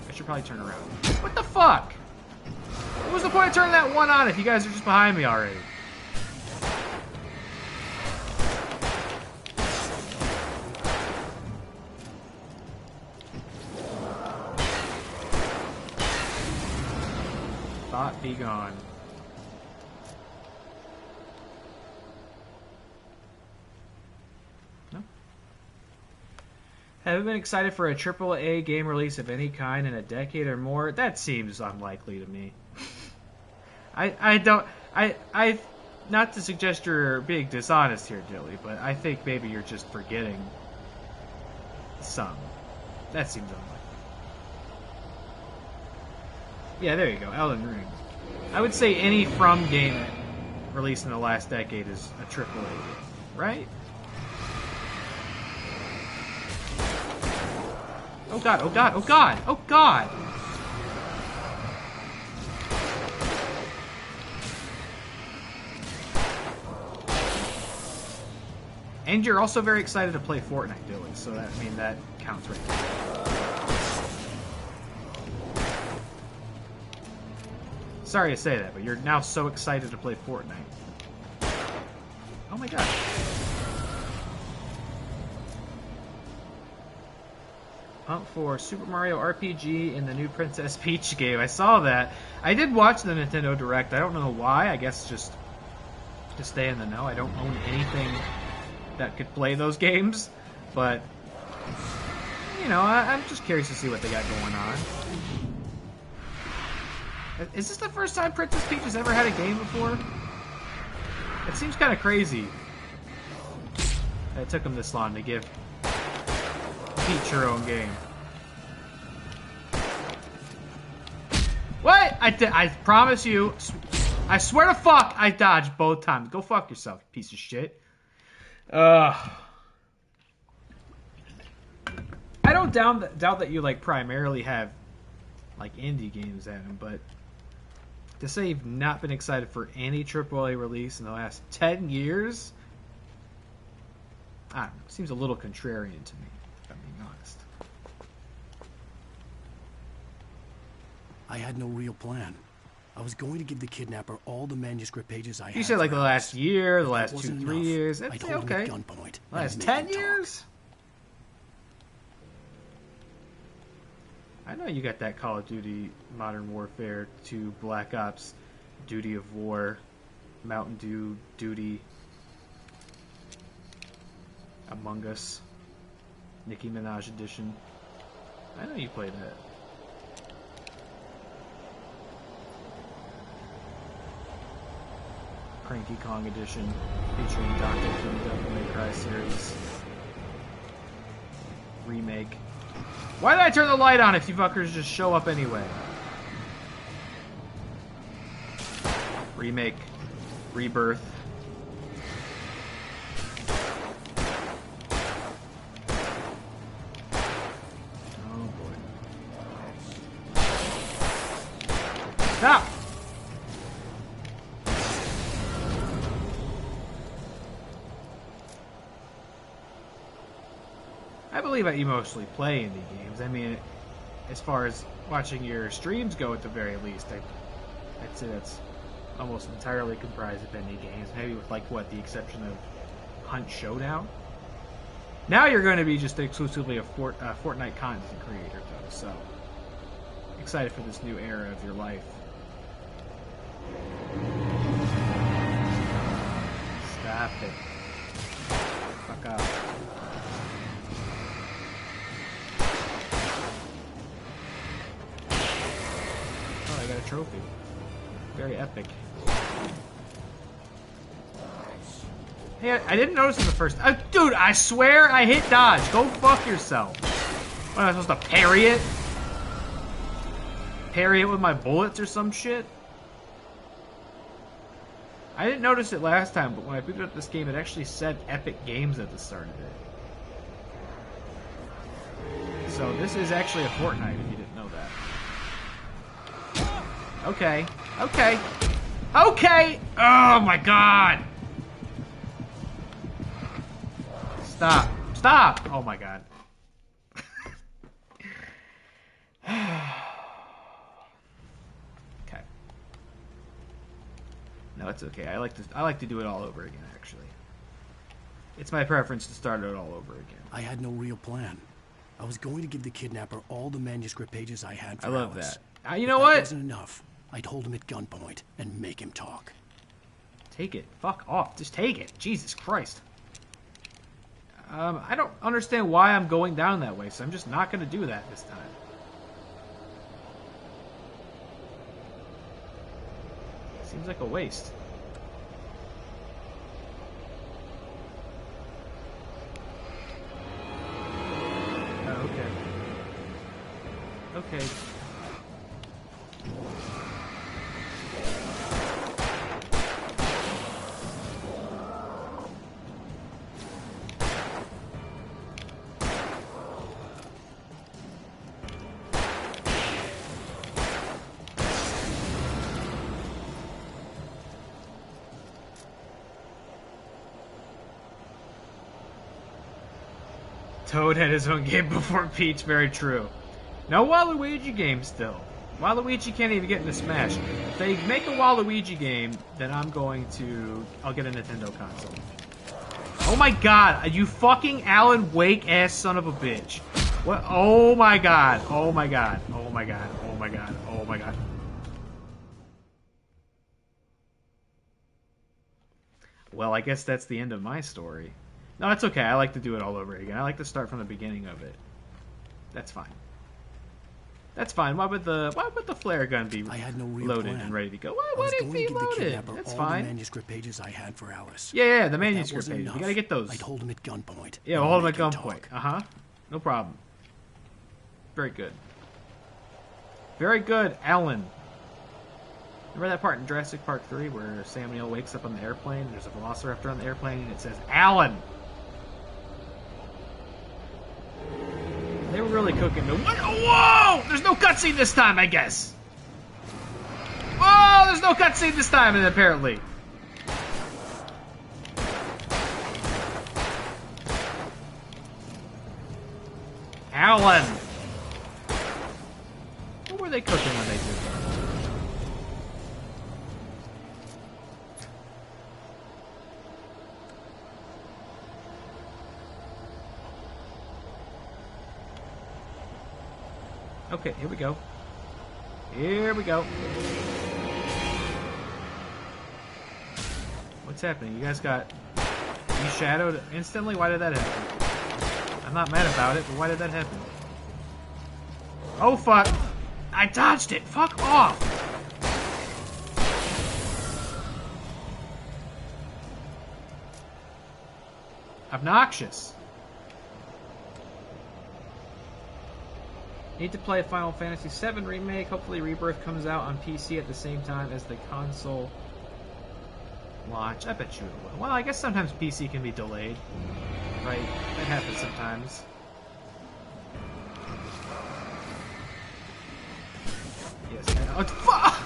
I should probably turn around. What the fuck? What was the point of turning that one on if you guys are just behind me already? Thought be gone. No. Have you been excited for a AAA game release of any kind in a decade or more? That seems unlikely to me. I not to suggest you're being dishonest here, Dilly, but I think maybe you're just forgetting some. That seems unlikely. Yeah, there you go, Elden Ring. I would say any From game released in the last decade is a AAA game, right? Oh god, oh god, oh god, oh god! And you're also very excited to play Fortnite, Dilly, so that, I mean, that counts right there. Sorry to say that, but you're now so excited to play Fortnite. Oh my god. Pump for Super Mario RPG in the new Princess Peach game. I saw that. I did watch the Nintendo Direct. I don't know why. I guess just to stay in the know. I don't own anything that could play those games. But, you know, I'm just curious to see what they got going on. Is this the first time Princess Peach has ever had a game before? It seems kind of crazy that it took them this long to give Peach her own game. What? I promise you, I swear to fuck, I dodged both times. Go fuck yourself, piece of shit. I don't doubt that you like primarily have like indie games at them, but to say you've not been excited for any AAA release in the last 10 years, I don't know, seems a little contrarian to me, if I'm being honest. I had no real plan. I was going to give the kidnapper all the manuscript pages I had. You said like the last year, the last 2-3 years. I That's told okay. him at gunpoint. Last 10 years? I know you got that Call of Duty Modern Warfare 2 Black Ops Duty of War Mountain Dew Duty Among Us Nicki Minaj Edition. I know you played that. Cranky Kong Edition featuring Dante from the Devil May Cry series. Remake. Why did I turn the light on if you fuckers just show up anyway? Remake. Rebirth. Oh boy. Stop! I believe that you mostly play indie games. I mean, as far as watching your streams go, at the very least, I'd say that's almost entirely comprised of indie games. Maybe with, like, what, the exception of Hunt Showdown? Now you're going to be just exclusively a Fortnite content creator, though, so excited for this new era of your life. Stop it. Fuck off. Oh, I got a trophy. Very epic. Hey, I didn't notice in the first... dude, I swear I hit dodge. Go fuck yourself. What, am I supposed to parry it? Parry it with my bullets or some shit? I didn't notice it last time, but when I booted up this game, it actually said Epic Games at the start of it. So this is actually a Fortnite, if you didn't know that. Okay. Okay. Okay! Oh my god! Stop. Stop! Oh my god. Okay. No, it's okay. I like to do it all over again, actually. It's my preference to start it all over again. I had no real plan. I was going to give the kidnapper all the manuscript pages I had for I love Alice. that. You know what? Wasn't enough. I'd hold him at gunpoint and make him talk. Take it. Fuck off. Just take it. Jesus Christ. I don't understand why I'm going down that way, so I'm just not going to do that this time. Seems like a waste. Oh, okay. Okay. Toad had his own game before Peach, very true. No Waluigi game still. Waluigi can't even get into Smash. If they make a Waluigi game, then I'll get a Nintendo console. Oh my god, you fucking Alan Wake ass son of a bitch. What? Oh my god, oh my god, oh my god, oh my god, oh my god. Well, I guess that's the end of my story. No, it's okay. I like to do it all over again. I like to start from the beginning of it. That's fine. That's fine. Why would the flare gun be loaded and ready to go? Why didn't it be loaded? That's fine. The manuscript pages I had for Alice. Yeah, the manuscript pages. We gotta get those. I'd hold him at gunpoint. Yeah, we'll hold him at gunpoint. No problem. Very good. Very good, Alan. Remember that part in Jurassic Park 3 where Sam Neill wakes up on the airplane and there's a velociraptor on the airplane and it says, Alan! They were really cooking the... Whoa! There's no cutscene this time, I guess. Whoa! There's no cutscene this time, and apparently. Alan! What were they cooking when they did that? Okay, here we go. Here we go. What's happening? You guys got de-shadowed instantly? Why did that happen? I'm not mad about it, but why did that happen? Oh, fuck! I dodged it! Fuck off! Obnoxious. Need to play Final Fantasy VII Remake. Hopefully Rebirth comes out on PC at the same time as the console launch. I bet you it will. Well, I guess sometimes PC can be delayed. Right? That happens sometimes. Yes, I know. Oh, fuck!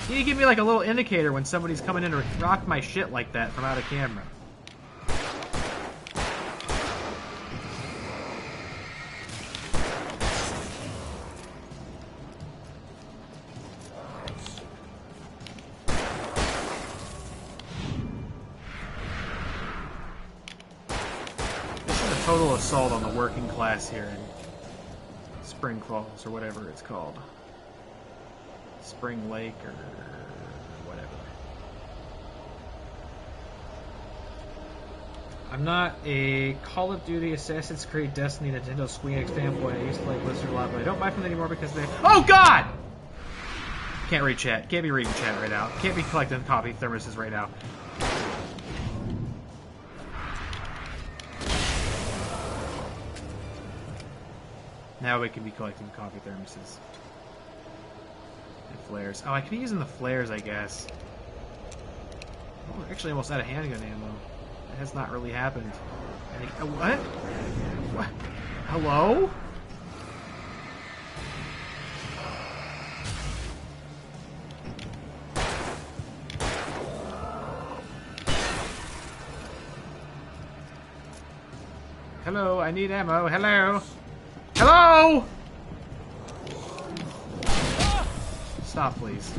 You need to give me like a little indicator when somebody's coming in to rock my shit like that from out of camera. Total assault on the working class here in Spring Falls, or whatever it's called. Spring Lake, or whatever. I'm not a Call of Duty, Assassin's Creed, Destiny, Nintendo, Square Enix fanboy. I used to like Blizzard a lot, but I don't buy from them anymore because they... Oh, God! Can't read chat. Can't be reading chat right now. Can't be collecting coffee thermoses right now. Now we can be collecting coffee thermoses. And flares. Oh, I could be using the flares, I guess. Oh, we're actually almost out of handgun ammo. That has not really happened. I think, what? What? Hello? Hello, I need ammo. Hello? Hello? Stop, please.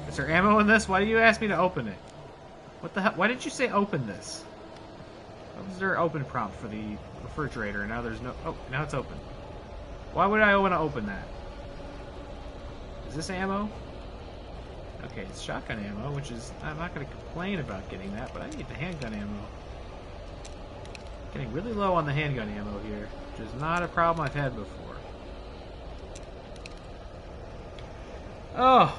Is there ammo in this? Why do you ask me to open it? What the hell? Why did you say open this? What was there open prompt for the refrigerator? Now there's no... Oh, now it's open. Why would I want to open that? Is this ammo? Okay, it's shotgun ammo, which is... I'm not going to complain about getting that, but I need the handgun ammo. Getting really low on the handgun ammo here, which is not a problem I've had before. Oh!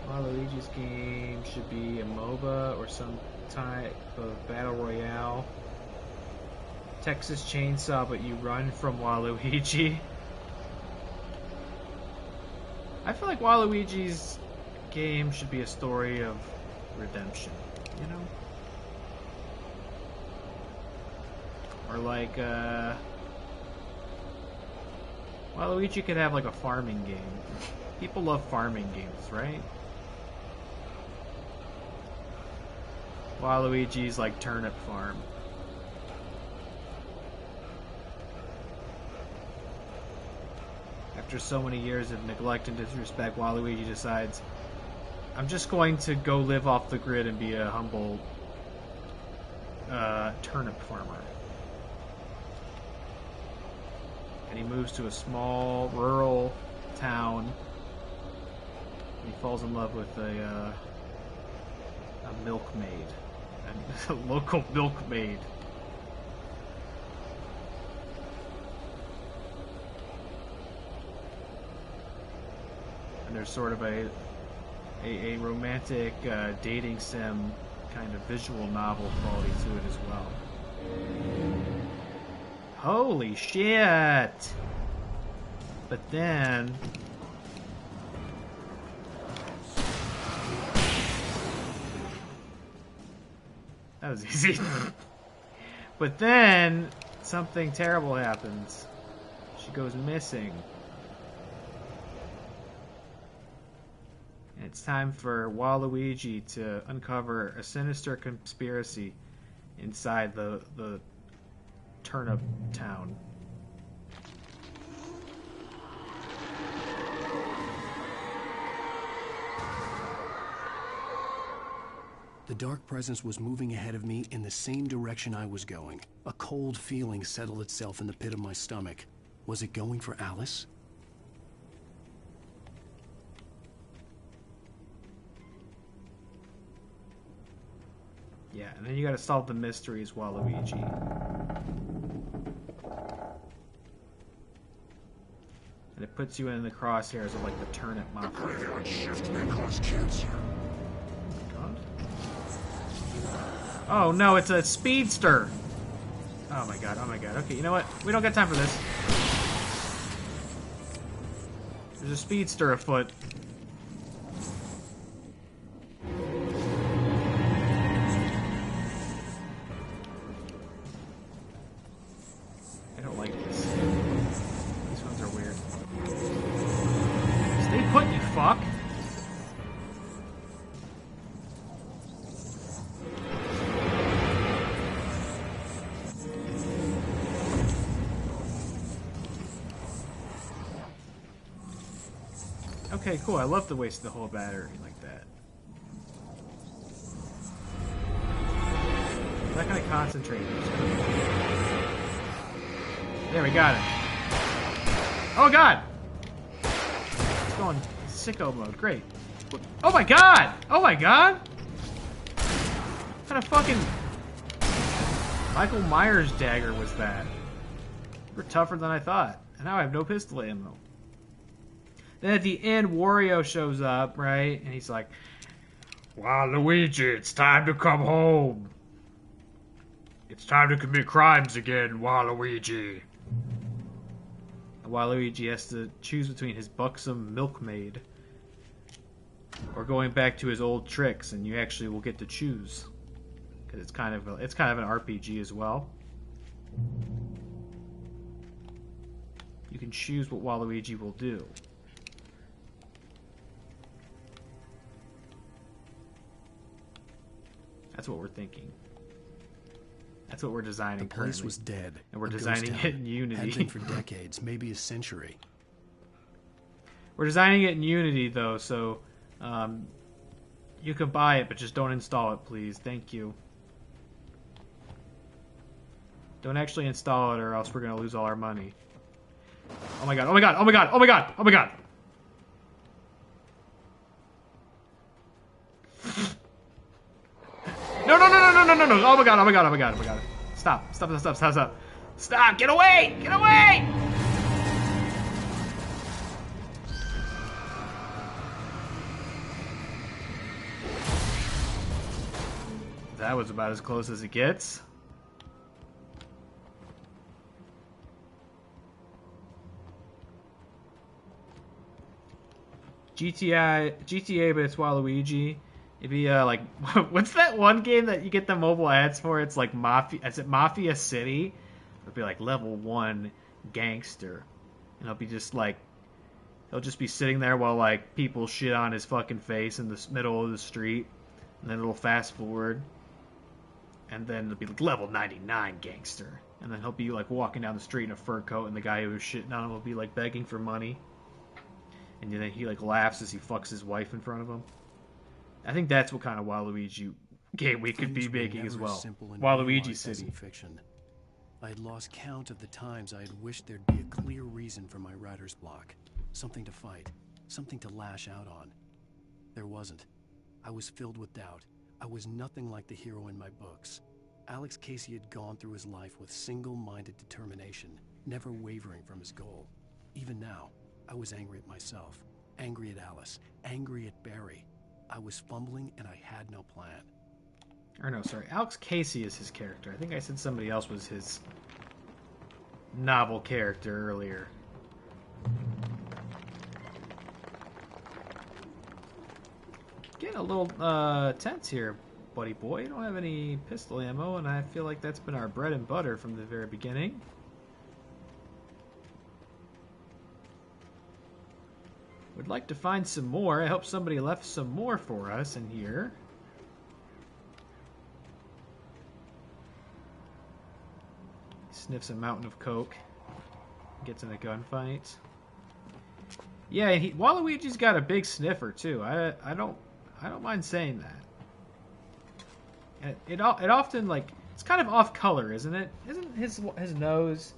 Waluigi's game should be a MOBA or some type of battle royale. Texas Chainsaw, but you run from Waluigi. I feel like Waluigi's game should be a story of redemption, you know? Or like, Waluigi could have like a farming game. People love farming games, right? Waluigi's like turnip farm. After so many years of neglect and disrespect, Waluigi decides, I'm just going to go live off the grid and be a humble turnip farmer. And he moves to a small rural town. And he falls in love with a milkmaid, a local milkmaid. And there's sort of a romantic dating sim kind of visual novel quality to it as well. Holy shit! But then... That was easy. But then something terrible happens. She goes missing. And it's time for Waluigi to uncover a sinister conspiracy inside the turnip town. The dark presence was moving ahead of me in the same direction I was going. A cold feeling settled itself in the pit of my stomach. Was it going for Alice? Yeah, and then you gotta solve the mysteries, Waluigi. And it puts you in the crosshairs of like the turnip mafia. Shift may cause cancer. Oh no, it's a speedster! Oh my god, oh my god. Okay, you know what? We don't got time for this. There's a speedster afoot. I don't like this. These ones are weird. Stay put, you fuck! Okay, cool. I love to waste the whole battery like that. I'm not gonna concentrate. There, we got it. Oh god! It's going sicko mode. Great. Oh my god! Oh my god! What kind of fucking Michael Myers dagger was that? We're tougher than I thought. And now I have no pistol ammo. Then at the end, Wario shows up, right? And he's like, Waluigi, it's time to come home. It's time to commit crimes again, Waluigi. And Waluigi has to choose between his buxom milkmaid or going back to his old tricks, and you actually will get to choose. Because it's kind of an RPG as well. You can choose what Waluigi will do. That's what we're thinking. That's what we're designing. The place currently. was dead. And we're A ghost designing town. it in Unity. Had been for decades, maybe a century. We're designing it in Unity, though, so You can buy it, but just don't install it, please. Thank you. Don't actually install it, or else we're gonna lose all our money. Oh my god, oh my god, oh my god, oh my god, oh my god! No, no, no, no, no, no, no, no! Oh my god, oh my god, oh my god, oh my god. Stop, stop, stop, stop, stop. Stop, get away! Get away! That was about as close as it gets. GTA, but it's Waluigi. It'd be like, what's that one game that you get the mobile ads for? It's like Mafia. Is it Mafia City? It'd be like level 1 gangster, and it'll be just like, he'll just be sitting there while like people shit on his fucking face in the middle of the street, and then it'll fast forward, and then it'll be like level 99 gangster, and then he'll be like walking down the street in a fur coat, and the guy who was shitting on him will be like begging for money. And then he like laughs as he fucks his wife in front of him. I think that's what kind of Waluigi game we could be making as well. Waluigi City. Fiction. I had lost count of the times I had wished there'd be a clear reason for my writer's block. Something to fight. Something to lash out on. There wasn't. I was filled with doubt. I was nothing like the hero in my books. Alex Casey had gone through his life with single-minded determination, never wavering from his goal. Even now, I was angry at myself, angry at Alice, angry at Barry. I was fumbling and I had no plan. Or no, sorry, Alex Casey is his character. I think I said somebody else was his novel character earlier. Getting a little tense here, buddy boy. You don't have any pistol ammo, and I feel like that's been our bread and butter from the very beginning. Would like to find some more. I hope somebody left some more for us in here. Sniffs a mountain of coke. Gets in a gunfight. Yeah, and Waluigi's got a big sniffer too. I don't mind saying that. It often, like, it's kind of off color, isn't it? Isn't his nose?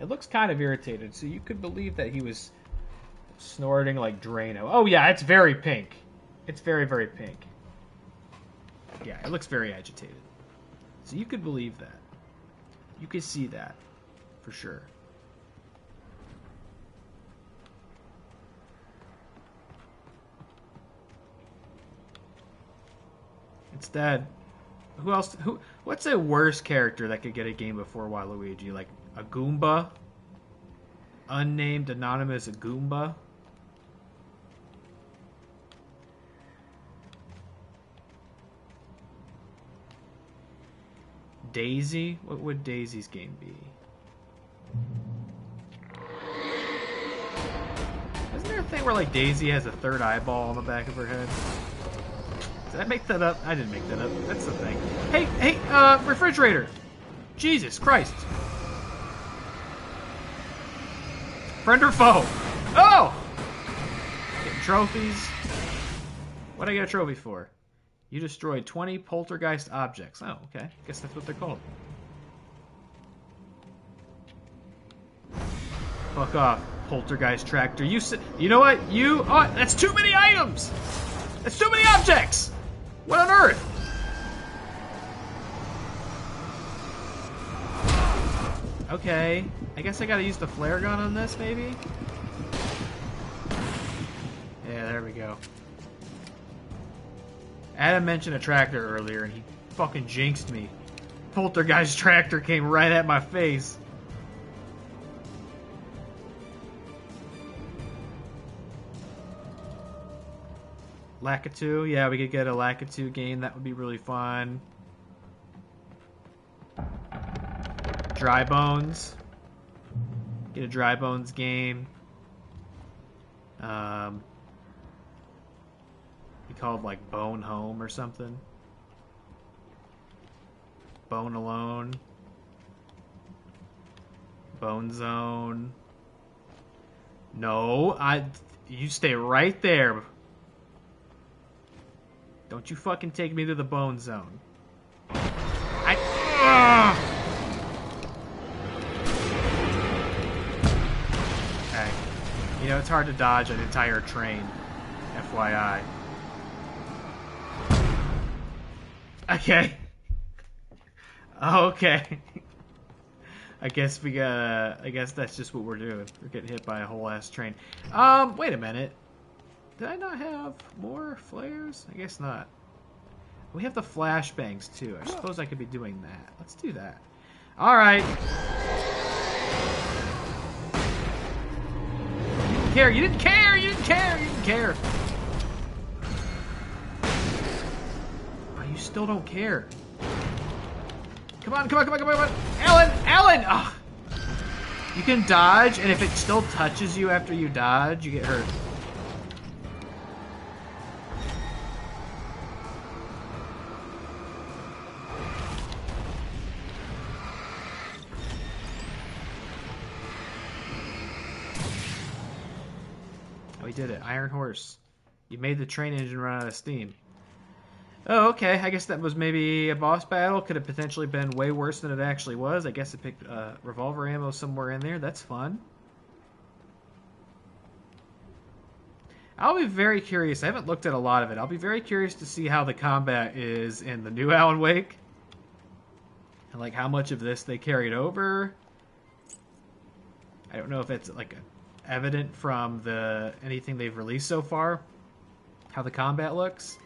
It looks kind of irritated, so you could believe that he was snorting like Drano. Oh yeah, it's very pink. It's very, very pink. Yeah, it looks very agitated. So you could believe that. You could see that, for sure. Instead, who else? What's a worse character that could get a game before Waluigi? Like a Goomba? Unnamed, anonymous Goomba? Daisy? What would Daisy's game be? Isn't there a thing where like Daisy has a third eyeball on the back of her head? Did I make that up? I didn't make that up. That's the thing. Hey, refrigerator! Jesus Christ! Friend or foe? Oh! Getting trophies. What'd I get a trophy for? You destroyed 20 poltergeist objects. Oh, okay. Guess that's what they're called. Fuck off, poltergeist tractor. You know what? Oh, that's too many items! That's too many objects! What on earth? Okay. I guess I gotta use the flare gun on this, maybe? Yeah, there we go. Adam mentioned a tractor earlier, and he fucking jinxed me. Poltergeist tractor came right at my face. Lakitu, yeah, we could get a Lakitu game. That would be really fun. Dry Bones. Get a Dry Bones game. Be called like Bone Home or something. Bone Alone. Bone Zone. No, you stay right there. Don't you fucking take me to the bone zone. Okay. You know, it's hard to dodge an entire train. FYI. Okay. Okay. I guess that's just what we're doing. We're getting hit by a whole ass train. Wait a minute. Did I not have more flares? I guess not. We have the flashbangs too. I suppose I could be doing that. Let's do that. Alright. You didn't care! You didn't care! You didn't care! Oh, you still don't care. Come on, come on, come on, come on, come on! Alan! Alan! Ugh. You can dodge, and if it still touches you after you dodge, you get hurt. We did it. Iron Horse. You made the train engine run out of steam. Oh, okay. I guess that was maybe a boss battle. Could have potentially been way worse than it actually was. I guess it picked revolver ammo somewhere in there. That's fun. I'll be very curious. I haven't looked at a lot of it. I'll be very curious to see how the combat is in the new Alan Wake. And like how much of this they carried over. I don't know if it's like evident from anything they've released so far, how the combat looks.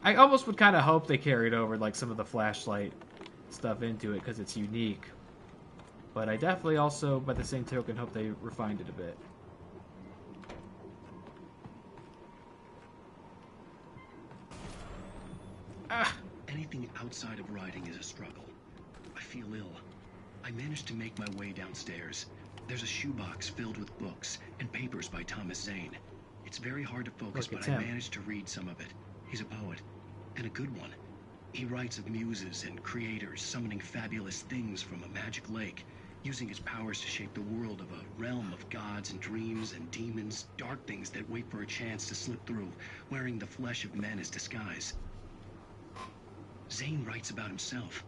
I almost would kind of hope they carried over like some of the flashlight stuff into it because it's unique. But I definitely also, by the same token, hope they refined it a bit. Anything outside of riding is a struggle. I feel ill. I managed to make my way downstairs. There's a shoebox filled with books and papers by Thomas Zane. It's very hard to focus, but I managed to read some of it. He's a poet, and a good one. He writes of muses and creators summoning fabulous things from a magic lake, using his powers to shape the world of a realm of gods and dreams and demons, dark things that wait for a chance to slip through, wearing the flesh of men as disguise. Zane writes about himself,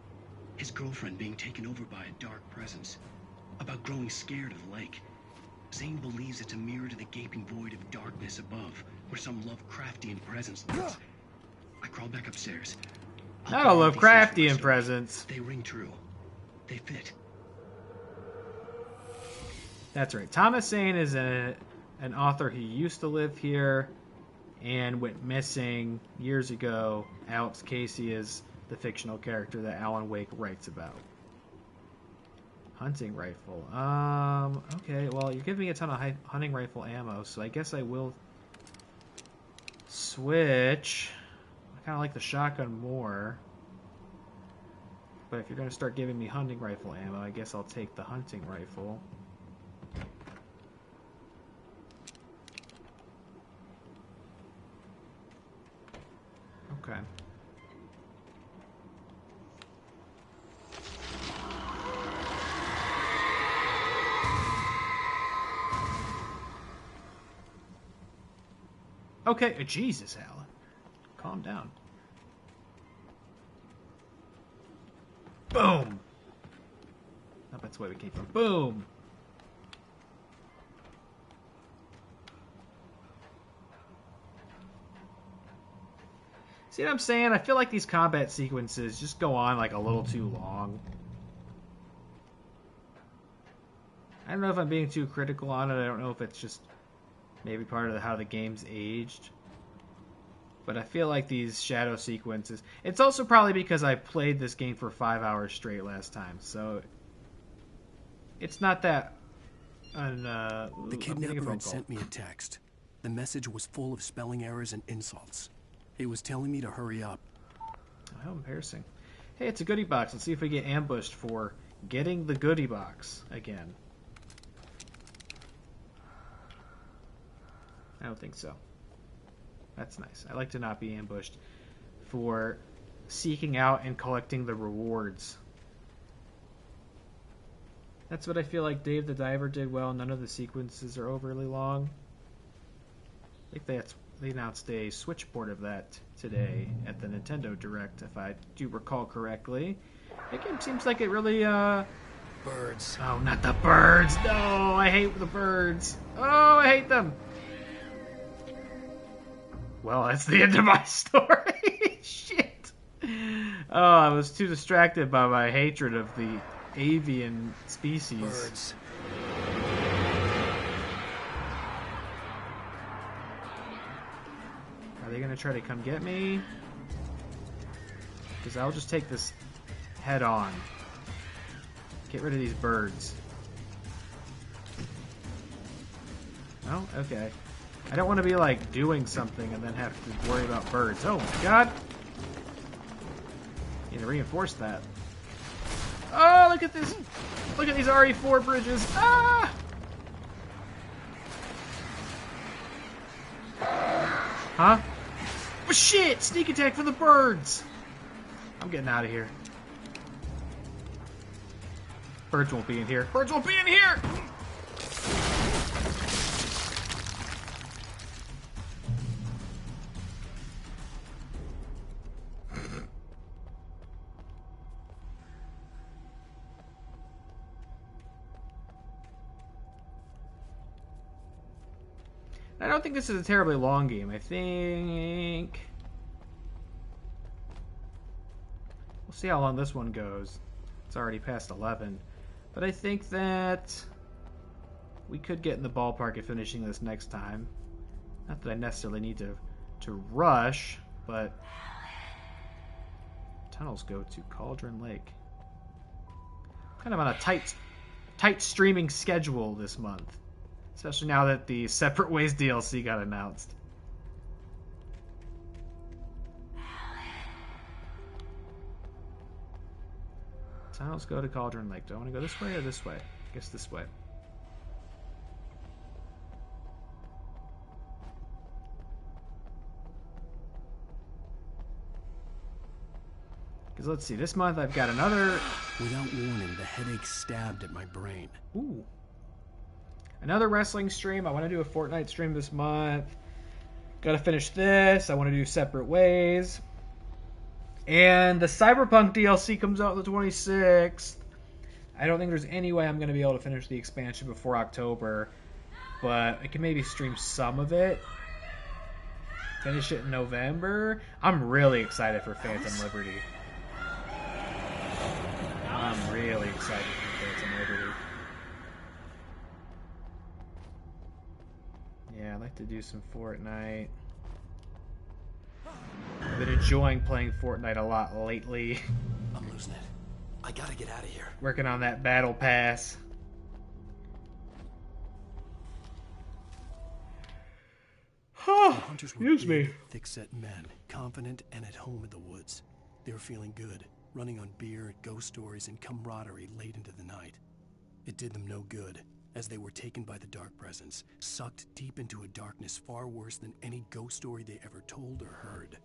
his girlfriend being taken over by a dark presence, about growing scared of the lake. Zane believes it's a mirror to the gaping void of darkness above, where some Lovecraftian presence lives. I crawl back upstairs. Not a Lovecraftian presence. They ring true. They fit. That's right. Thomas Zane is an author who used to live here and went missing years ago. Alex Casey is the fictional character that Alan Wake writes about. Hunting rifle. Okay, well, you're giving me a ton of hunting rifle ammo, so I guess I will switch. I kind of like the shotgun more. But if you're going to start giving me hunting rifle ammo, I guess I'll take the hunting rifle. Okay. Okay, Jesus, Alan. Calm down. Boom! Oh, that's where we came from. Boom! See what I'm saying? I feel like these combat sequences just go on like a little too long. I don't know if I'm being too critical on it. I don't know if it's just maybe part of how the game's aged. But I feel like these shadow sequences... It's also probably because I played this game for 5 hours straight last time, so... It's not that... The kidnapper had sent me a text. The message was full of spelling errors and insults. It was telling me to hurry up. Oh, how embarrassing. Hey, it's a goodie box. Let's see if we get ambushed for getting the goodie box again. I don't think so. That's nice. I like to not be ambushed for seeking out and collecting the rewards. That's what I feel like Dave the Diver did well. None of the sequences are overly long. I think that's they announced a Switch port of that today at the Nintendo Direct, if I do recall correctly. The game seems like it really, Birds. Oh, not the birds! No, I hate the birds. Oh, I hate them. Well, that's the end of my story. Shit. Oh, I was too distracted by my hatred of the avian species. Birds. Are they gonna try to come get me? Because I'll just take this head on. Get rid of these birds. Oh, okay. I don't want to be like doing something and then have to worry about birds. Oh my god! Need to reinforce that. Oh, look at this! Look at these RE4 bridges! Ah! Huh? Oh, shit! Sneak attack for the birds! I'm getting out of here. Birds won't be in here. Birds won't be in here! I don't think this is a terribly long game. I think... We'll see how long this one goes. It's already past 11. But I think that we could get in the ballpark of finishing this next time. Not that I necessarily need to rush, but... Tunnels go to Cauldron Lake. Kind of on a tight streaming schedule this month. Especially now that the Separate Ways DLC got announced. Tunnels go to Cauldron Lake. Do I want to go this way or this way? I guess this way. Because let's see, this month I've got another... Without warning, the headache stabbed at my brain. Ooh. Another wrestling stream. I want to do a Fortnite stream this month. Gotta finish this. I want to do Separate Ways. And the Cyberpunk DLC comes out on the 26th. I don't think there's any way I'm going to be able to finish the expansion before October. But I can maybe stream some of it. Finish it in November. I'm really excited for Phantom Liberty. I'm really excited for Phantom Liberty. Yeah, I'd like to do some Fortnite. I've been enjoying playing Fortnite a lot lately. I'm losing it. I gotta get out of here. Working on that battle pass. The hunters were Excuse me. big, thick-set men, confident and at home in the woods. They were feeling good, running on beer, ghost stories, and camaraderie late into the night. It did them no good, as they were taken by the dark presence, sucked deep into a darkness far worse than any ghost story they ever told or heard.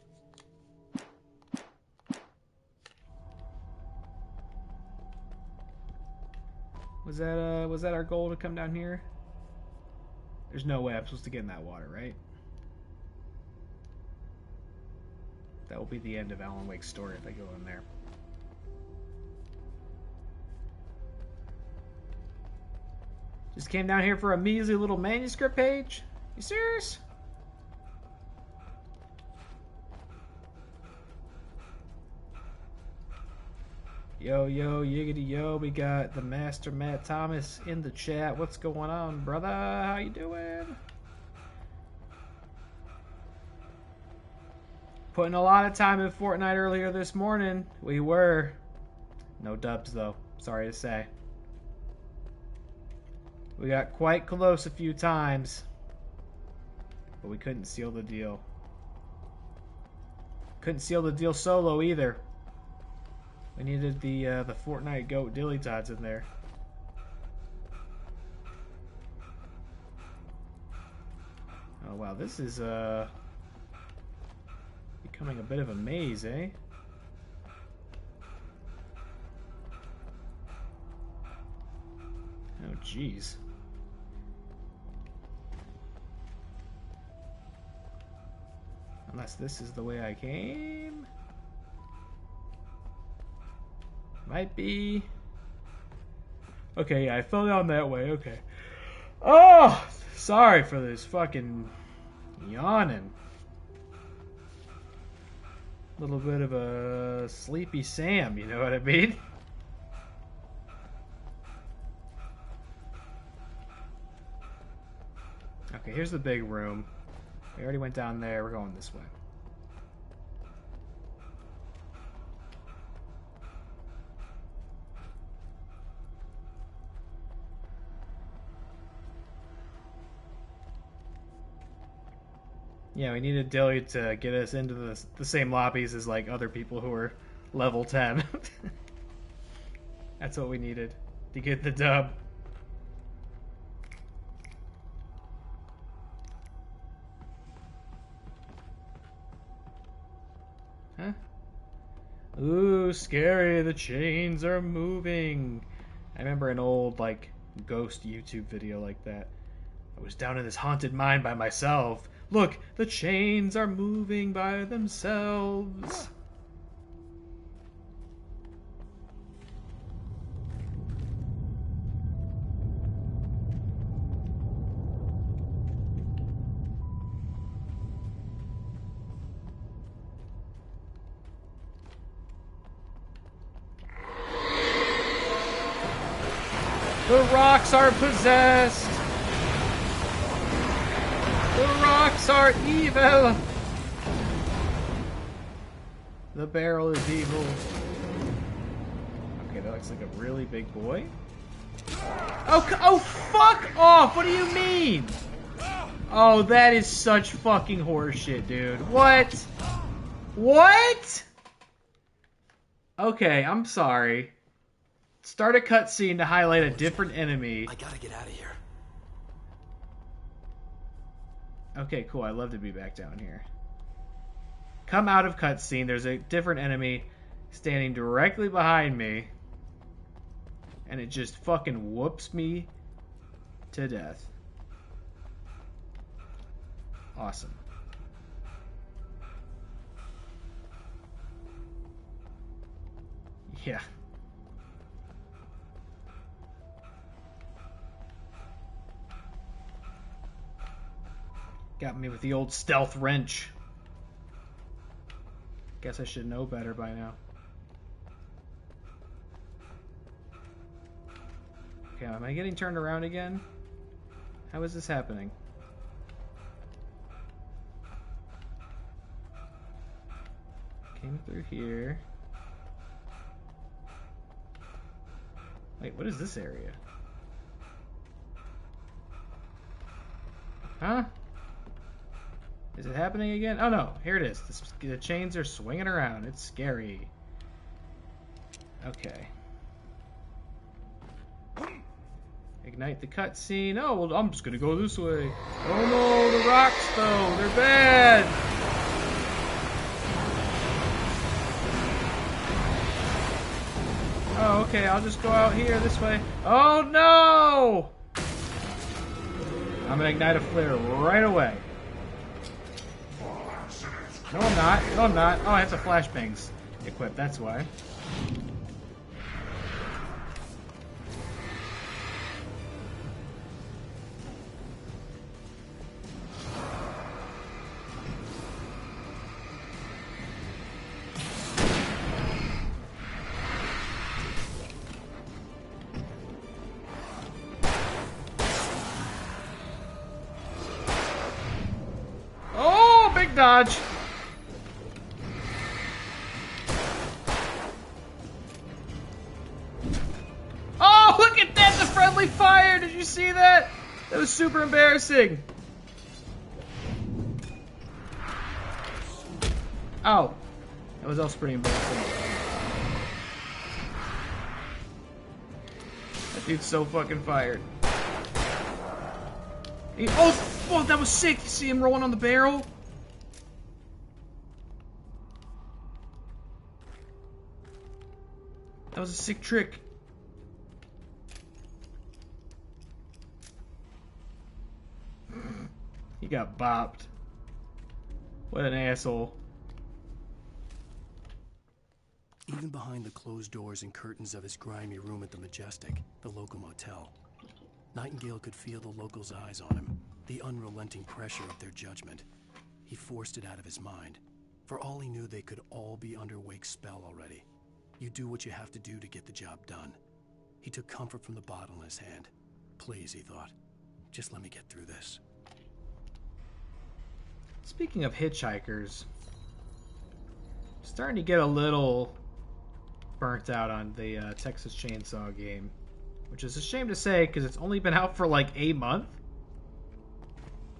Was that our goal to come down here? There's no way I'm supposed to get in that water, right? That will be the end of Alan Wake's story if I go in there. Just came down here for a measly little manuscript page? You serious? Yo, yiggity yo, we got the Master Matt Thomas in the chat. What's going on, brother? How you doing? Putting a lot of time in Fortnite earlier this morning. We were. No dubs, though. Sorry to say. We got quite close a few times. But we couldn't seal the deal. Couldn't seal the deal solo, either. We needed the Fortnite GOAT Dilly Tots in there. Oh wow, this is becoming a bit of a maze, eh? Oh jeez. Unless this is the way I came. Might be. Okay, yeah, I fell down that way. Okay. Oh! Sorry for this fucking yawning. A little bit of a sleepy Sam, you know what I mean? Okay, here's the big room. We already went down there. We're going this way. Yeah, we needed Dilly to get us into the same lobbies as like other people who are level 10. That's what we needed to get the dub. Huh? Ooh, scary. The chains are moving. I remember an old like ghost YouTube video like that. I was down in this haunted mine by myself. Look, the chains are moving by themselves. The rocks are possessed. The rocks are evil. The barrel is evil. Okay, that looks like a really big boy. Oh, fuck off! What do you mean? Oh, that is such fucking horseshit, dude. What? What? Okay, I'm sorry. Start a cutscene to highlight a different enemy. I gotta get out of here. Okay, cool. I'd love to be back down here. Come out of cutscene. There's a different enemy standing directly behind me. And it just fucking whoops me to death. Awesome. Yeah. Got me with the old stealth wrench. Guess I should know better by now. Okay, am I getting turned around again? How is this happening? Came through here. Wait, what is this area? Huh? Is it happening again? Oh no, here it is. The chains are swinging around. It's scary. Okay. Ignite the cutscene. Oh, well, I'm just gonna go this way. Oh no, the rocks though. They're bad. Oh, okay, I'll just go out here this way. Oh no! I'm gonna ignite a flare right away. No, I'm not. No, I'm not. Oh, I have the flashbangs equipped. That's why. Oh, big dodge. Oh, look at that! The friendly fire! Did you see that? That was super embarrassing. Oh. That was also pretty embarrassing. That dude's so fucking fired. Oh, that was sick! You see him rolling on the barrel? That was a sick trick. He got bopped. What an asshole. Even behind the closed doors and curtains of his grimy room at the Majestic, the local motel, Nightingale could feel the locals' eyes on him, the unrelenting pressure of their judgment. He forced it out of his mind. For all he knew, they could all be under Wake's spell already. You do what you have to do to get the job done. He took comfort from the bottle in his hand. Please, he thought, just let me get through this. Speaking of hitchhikers, starting to get a little burnt out on the Texas Chainsaw game, which is a shame to say because it's only been out for like a month.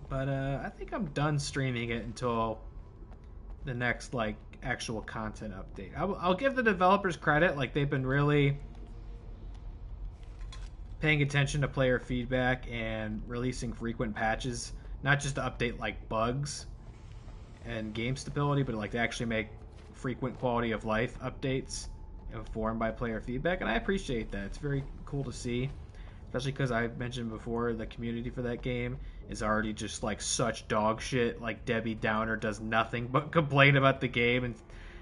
But I think I'm done streaming it until the next like actual content update. I'll give the developers credit, like they've been really paying attention to player feedback and releasing frequent patches, not just to update like bugs and game stability, but like to actually make frequent quality of life updates informed by player feedback, and I appreciate that. It's very cool to see, especially because I've mentioned before the community for that game is already just like such dog shit. Like Debbie Downer does nothing but complain about the game and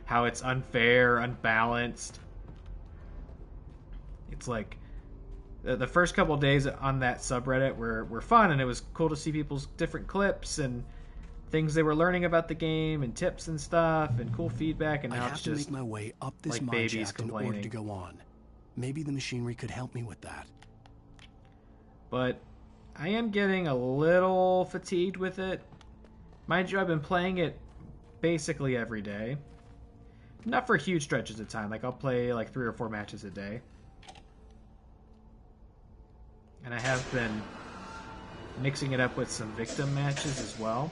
how it's unfair, unbalanced. It's like the first couple of days on that subreddit were fun, and it was cool to see people's different clips and things they were learning about the game and tips and stuff and cool feedback, and now it's just I have to make my way up this like mine babies shaft in complaining. order to go on. Maybe the machinery could help me with that. But I am getting a little fatigued with it. Mind you, I've been playing it basically every day. Not for huge stretches of time. Like I'll play like 3 or 4 matches a day. And I have been mixing it up with some victim matches as well.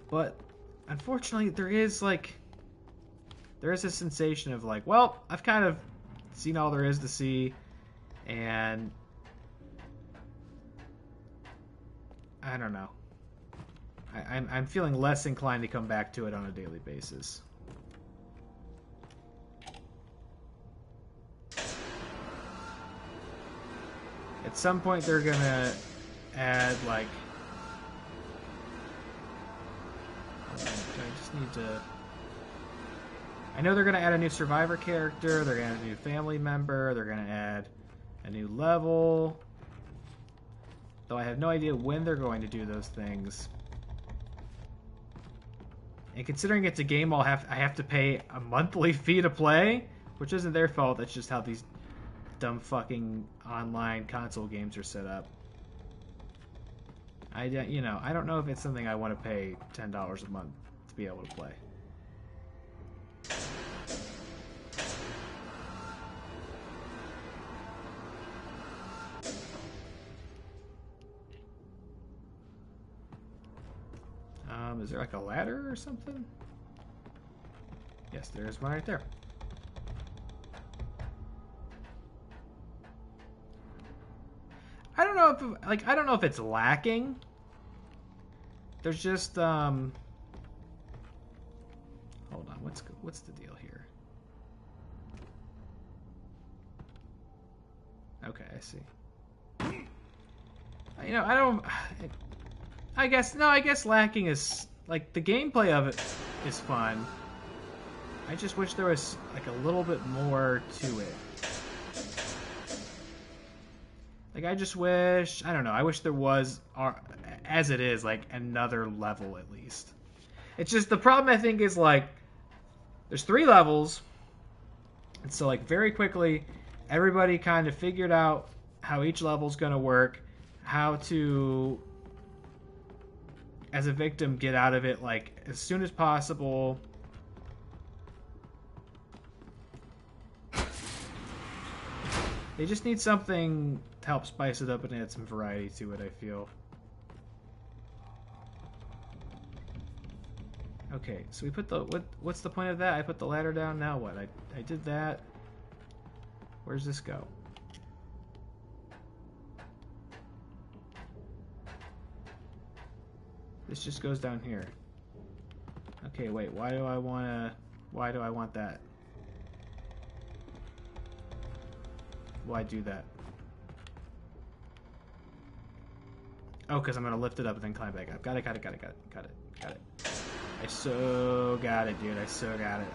But unfortunately, there is a sensation of like, well, I've kind of seen all there is to see, and I don't know. I'm feeling less inclined to come back to it on a daily basis. At some point, they're gonna add like. I just need to. I know they're going to add a new survivor character, they're going to add a new family member, they're going to add a new level. Though I have no idea when they're going to do those things. And considering it's a game I have to pay a monthly fee to play, which isn't their fault, that's just how these dumb fucking online console games are set up. I don't know if it's something I want to pay $10 a month to be able to play. Is there like a ladder or something? Yes, there is one right there. I don't know if it's lacking. There's just hold on, what's the deal here? Okay, I see. I guess lacking is like the gameplay of it is fun. I just wish there was like a little bit more to it. Like I wish there was, as it is, like another level at least. It's just the problem I think is like there's 3 levels, and so like very quickly everybody kind of figured out how each level's gonna work, how to, as a victim, get out of it like as soon as possible. They just need something to help spice it up and add some variety to it, I feel. Okay, so we put the what's the point of that? I put the ladder down, now what? I did that. Where's this go? This just goes down here. Okay, wait, why do I want that? Why do that? Oh, because I'm going to lift it up and then climb back up. Got it. I so got it, dude. I so got it.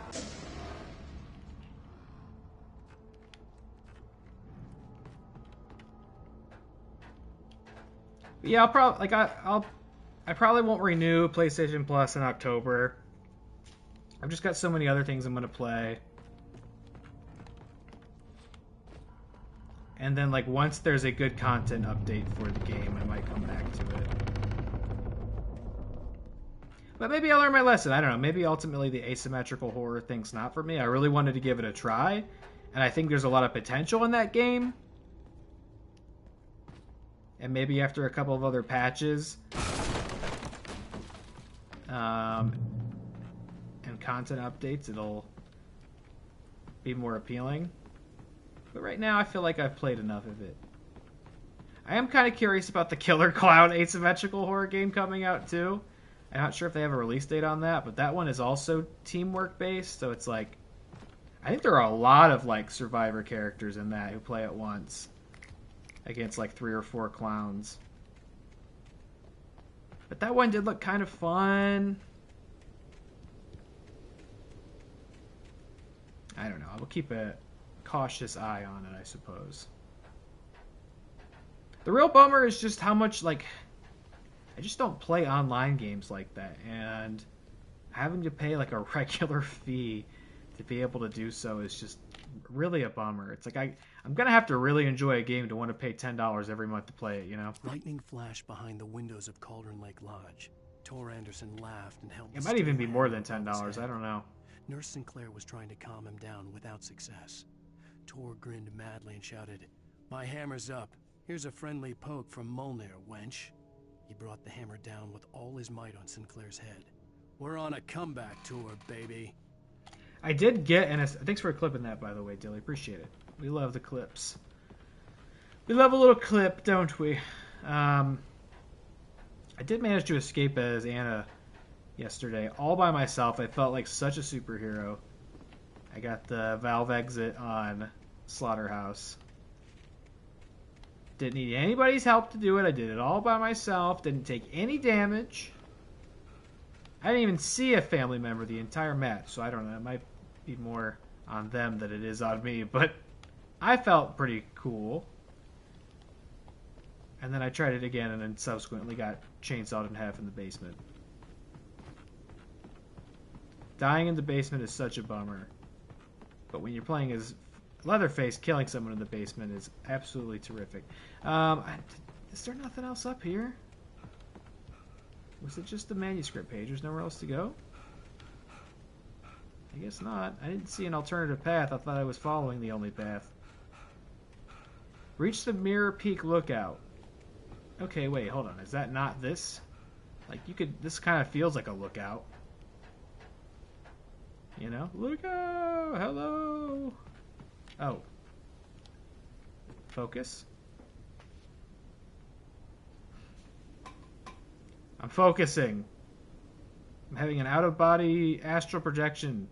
Yeah, I'll probably I probably won't renew PlayStation Plus in October. I've just got so many other things I'm gonna play. And then like once there's a good content update for the game, I might come back to it. But maybe I'll learn my lesson. I don't know. Maybe ultimately the asymmetrical horror thing's not for me. I really wanted to give it a try, and I think there's a lot of potential in that game. And maybe after a couple of other patches and content updates, it'll be more appealing. But right now, I feel like I've played enough of it. I am kind of curious about the Killer Clown asymmetrical horror game coming out, too. I'm not sure if they have a release date on that, but that one is also teamwork based, so it's like... I think there are a lot of, like, survivor characters in that who play at once. Against, like, 3 or 4 clowns. But that one did look kind of fun. I don't know. I will keep a cautious eye on it, I suppose. The real bummer is just how much, like... I just don't play online games like that, and having to pay, like, a regular fee to be able to do so is just really a bummer. It's like I'm going to have to really enjoy a game to want to pay $10 every month to play it, you know? Lightning flashed behind the windows of Cauldron Lake Lodge. Tor Anderson laughed and held... It might even be more than $10, I don't know. Nurse Sinclair was trying to calm him down without success. Tor grinned madly and shouted, "My hammer's up. Here's a friendly poke from Molnir, wench." He brought the hammer down with all his might on Sinclair's head. "We're on a comeback tour, baby." I did get, and thanks for clipping that, by the way, Dilly. Appreciate it. We love the clips. We love a little clip, don't we? I did manage to escape as Anna yesterday, all by myself. I felt like such a superhero. I got the valve exit on Slaughterhouse. Didn't need anybody's help to do it. I did it all by myself. Didn't take any damage. I didn't even see a family member the entire match, so I don't know. It might be more on them than it is on me, but I felt pretty cool. And then I tried it again and then subsequently got chainsawed in half in the basement. Dying in the basement is such a bummer. But when you're playing as Leatherface, killing someone in the basement is absolutely terrific. Is there nothing else up here? Was it just the manuscript page? There's nowhere else to go? I guess not. I didn't see an alternative path. I thought I was following the only path. Reach the Mirror Peak Lookout. Okay, wait, hold on. Is that not this? Like, you could... This kind of feels like a lookout. You know? Lookout! Hello! Oh. Focus. I'm focusing. I'm having an out-of-body astral projection.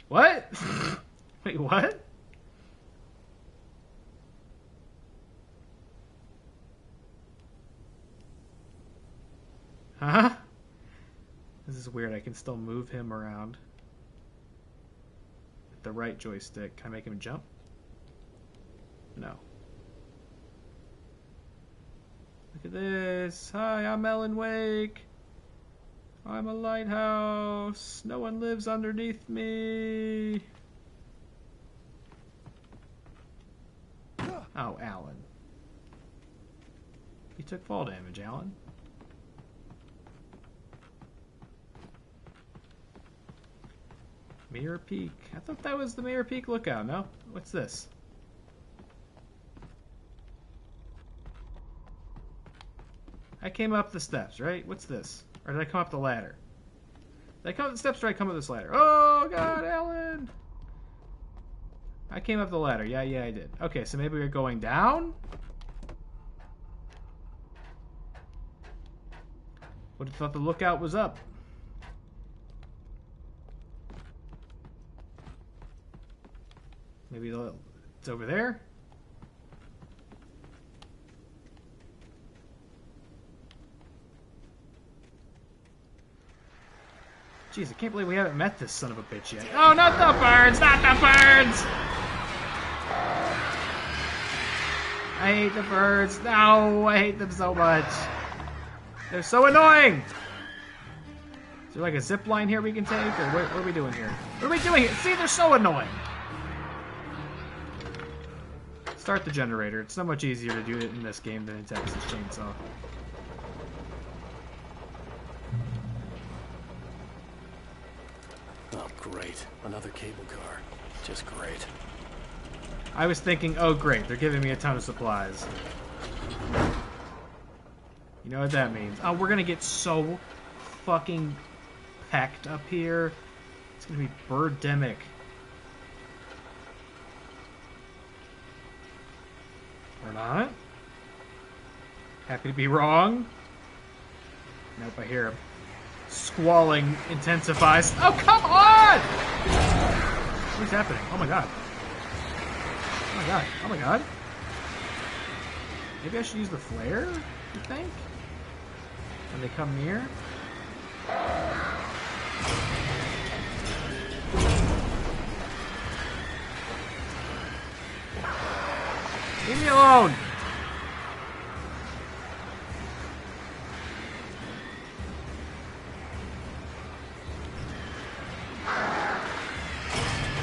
What? Wait, what? Huh? This is weird. I can still move him around. With the right joystick. Can I make him jump? No. Look at this. Hi, I'm Ellen Wake. I'm a lighthouse. No one lives underneath me. Oh, Alan. You took fall damage, Alan. Mirror Peak. I thought that was the Mirror Peak Lookout, no? What's this? I came up the steps, right? What's this? Or did I come up the ladder? Did I come up the steps or did I come up this ladder? Oh, God, Ellen! I came up the ladder. Yeah, I did. Okay, so maybe we're going down? Would have thought the lookout was up. Maybe it's over there? Jeez, I can't believe we haven't met this son of a bitch yet. Oh, not the birds! Not the birds! I hate the birds. No, I hate them so much. They're so annoying! Is there like a zip line here we can take? Or what are we doing here? What are we doing here? See, they're so annoying! Start the generator. It's so much easier to do it in this game than in Texas Chainsaw. Oh, great. Another cable car. Just great. I was thinking, oh great, they're giving me a ton of supplies. You know what that means. Oh, we're gonna get so fucking packed up here. It's gonna be birdemic. Or not. Happy to be wrong. Nope, I hear him. Squalling intensifies. Oh, come on! What's happening? Oh my god. Oh my god. Oh my god. Maybe I should use the flare, you think? When they come near? Leave me alone!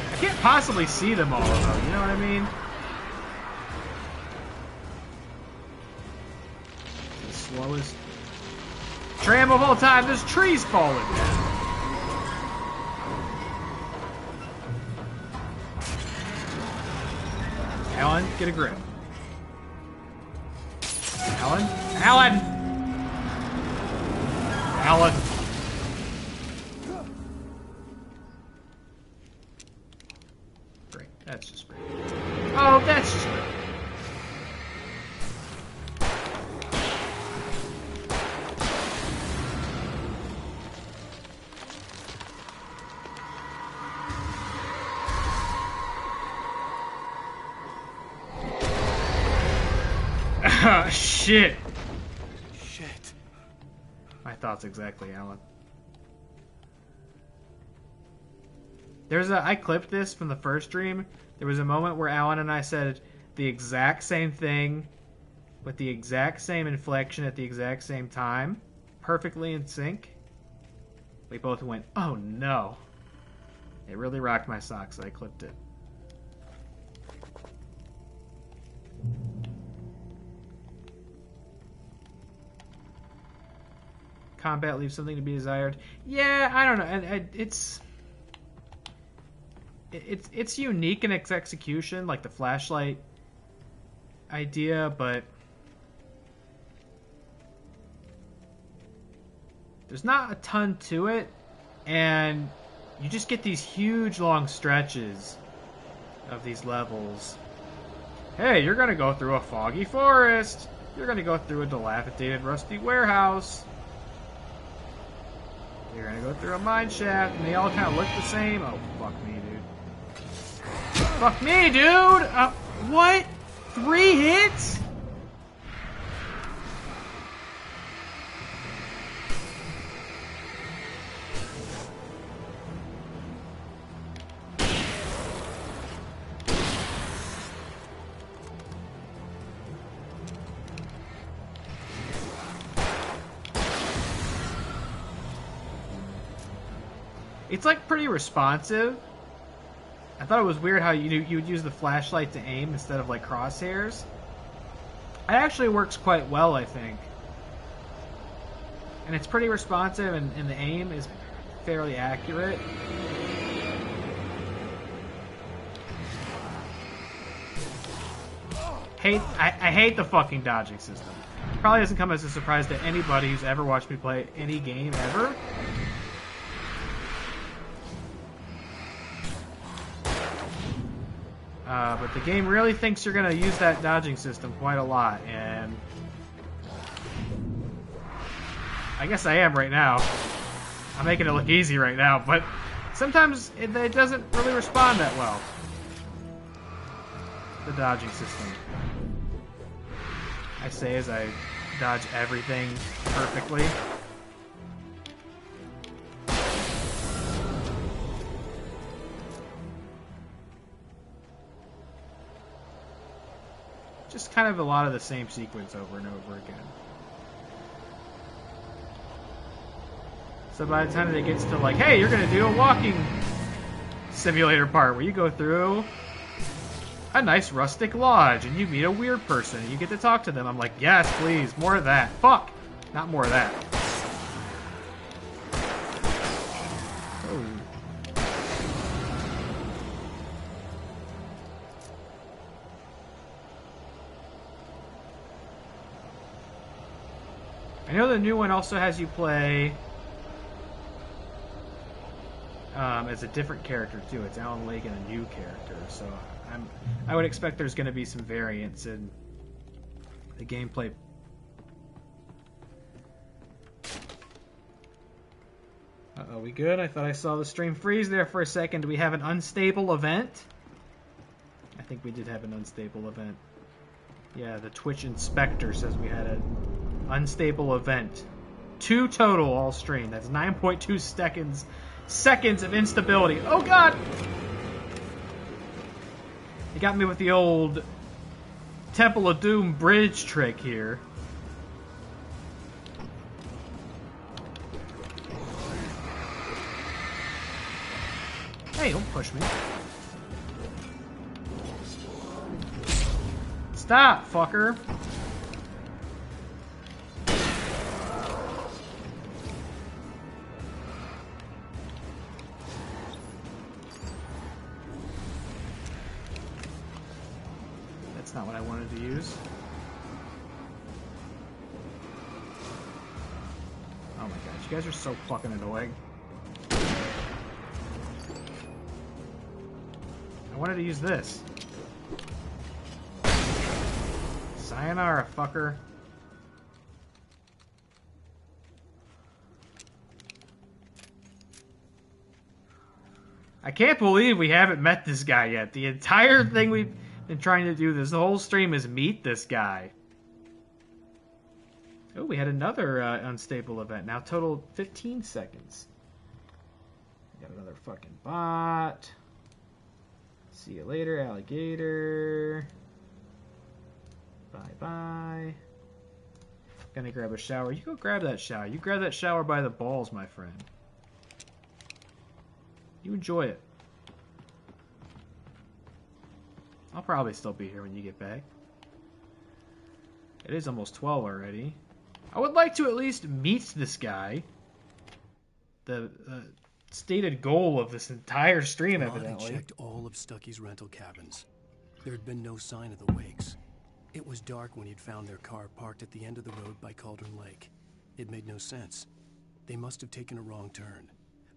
I can't possibly see them all, though, you know what I mean? The slowest tram of all time, there's trees falling down. Alan, get a grip. Alan? Alan! Alan! Great. That's just great. Oh, that's just great. Shit! Shit. My thoughts exactly, Alan. I clipped this from the first stream. There was a moment where Alan and I said the exact same thing with the exact same inflection at the exact same time. Perfectly in sync. We both went, oh no. It really rocked my socks, so I clipped it. Combat leaves something to be desired. Yeah, I don't know. And it's unique in its execution, like the flashlight idea, but there's not a ton to it, and you just get these huge long stretches of these levels. Hey, you're gonna go through a foggy forest. You're gonna go through a dilapidated, rusty warehouse. You're gonna go through a mine shaft, and they all kind of look the same. Oh, fuck me, dude. Fuck me, dude! What? 3 hits? It's like pretty responsive. I thought it was weird how you would use the flashlight to aim instead of like crosshairs. It actually works quite well, I think. And it's pretty responsive, and the aim is fairly accurate. I hate the fucking dodging system. Probably doesn't come as a surprise to anybody who's ever watched me play any game ever. But the game really thinks you're going to use that dodging system quite a lot, and I guess I am right now. I'm making it look easy right now, but sometimes it doesn't really respond that well. The dodging system. I say as I dodge everything perfectly. Just kind of a lot of the same sequence over and over again. So by the time that it gets to like, hey, you're going to do a walking simulator part where you go through a nice rustic lodge and you meet a weird person and you get to talk to them. I'm like, yes, please, more of that. Fuck! Not more of that. Oh. I know the new one also has you play as a different character too. It's Alan Lake and a new character, so I would expect there's going to be some variance in the gameplay. Uh-oh, we good? I thought I saw the stream freeze there for a second. Do we have an unstable event? I think we did have an unstable event. Yeah, the Twitch inspector says we had an unstable event. 2 total all stream. That's 9.2 seconds of instability. Oh god! He got me with the old Temple of Doom bridge trick here. Hey, don't push me. Stop, fucker. That's not what I wanted to use. Oh my gosh, you guys are so fucking annoying. I wanted to use this. Sayonara, fucker. I can't believe we haven't met this guy yet. The entire thing we've been trying to do this whole stream is meet this guy. Oh, we had another unstable event. Now total 15 seconds. We got another fucking bot. See you later, alligator. Bye-bye. Gonna grab a shower. You go grab that shower. You grab that shower by the balls, my friend. You enjoy it. I'll probably still be here when you get back. It is almost 12 already. I would like to at least meet this guy. The stated goal of this entire stream, evidently. I checked all of Stucky's rental cabins. There had been no sign of the Wakes. It was dark when he'd found their car parked at the end of the road by Cauldron Lake. It made no sense. They must have taken a wrong turn,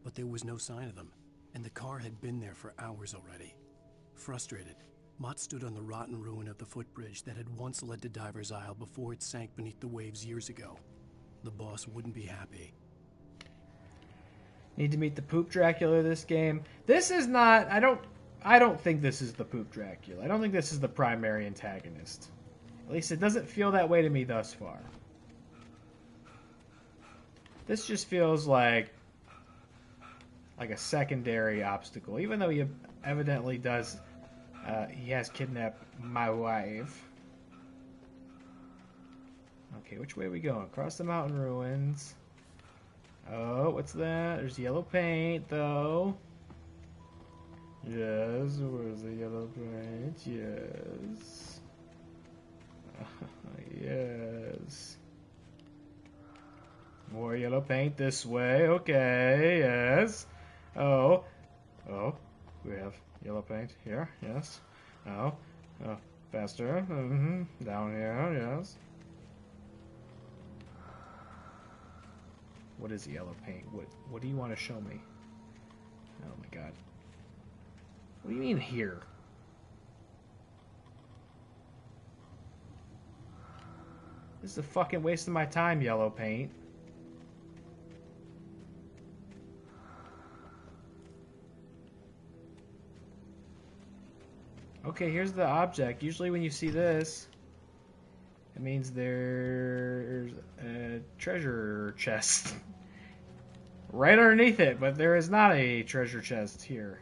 but there was no sign of them, and the car had been there for hours already. Frustrated, Mott stood on the rotten ruin of the footbridge that had once led to Diver's Isle before it sank beneath the waves years ago. The boss wouldn't be happy. Need to meet the Poop Dracula this game. This is not... I don't think this is the Poop Dracula. I don't think this is the primary antagonist. At least it doesn't feel that way to me thus far. This just feels like a secondary obstacle. Even though he evidently does... he has kidnapped my wife. Okay, which way are we going? Across the mountain ruins. Oh, what's that? There's yellow paint, though. Yes, where's the yellow paint? Yes. Yes. More yellow paint this way. Okay, yes. Oh. Oh, we have yellow paint here. Yes. Oh. Oh, faster. Down here, yes. What is yellow paint? What do you want to show me? Oh my god. What do you mean here? This is a fucking waste of my time, yellow paint. Okay, here's the object. Usually when you see this, it means there's a treasure chest right underneath it, but there is not a treasure chest here.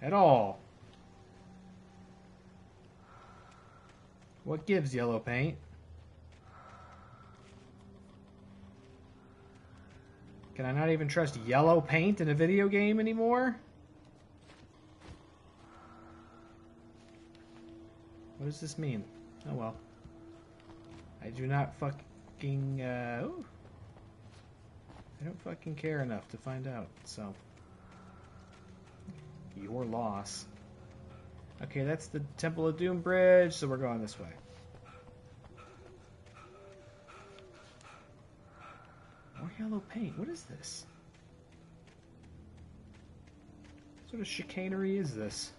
At all. What gives, yellow paint? Can I not even trust yellow paint in a video game anymore? What does this mean? Oh well. I do not fucking, I don't fucking care enough to find out, so. Your loss. Okay, that's the Temple of Doom bridge, so we're going this way. More yellow paint. What is this? What sort of chicanery is this?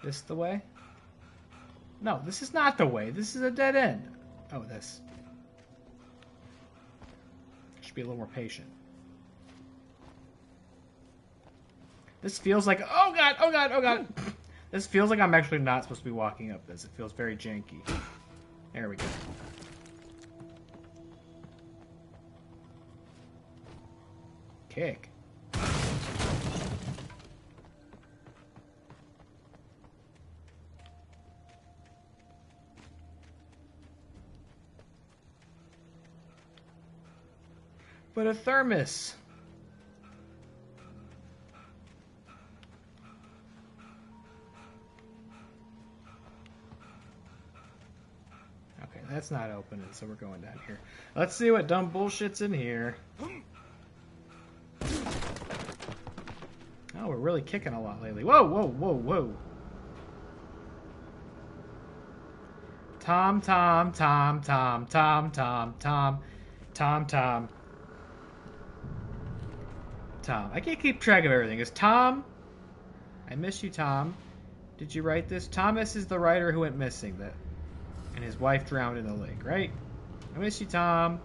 This the way? No, this is not the way. This is a dead end. Oh, this. Should be a little more patient. This feels like... Oh god, oh god, oh god! This feels like I'm actually not supposed to be walking up this. It feels very janky. There we go. Kick. But a thermos. Okay, that's not opening, so we're going down here. Let's see what dumb bullshit's in here. Oh, we're really kicking a lot lately. Whoa, whoa, whoa, whoa. Tom, Tom, Tom, Tom, Tom, Tom, Tom, Tom, Tom. Tom. I can't keep track of everything. Is Tom? I miss you, Tom. Did you write this? Thomas is the writer who went missing, and his wife drowned in the lake, right? I miss you, Tom.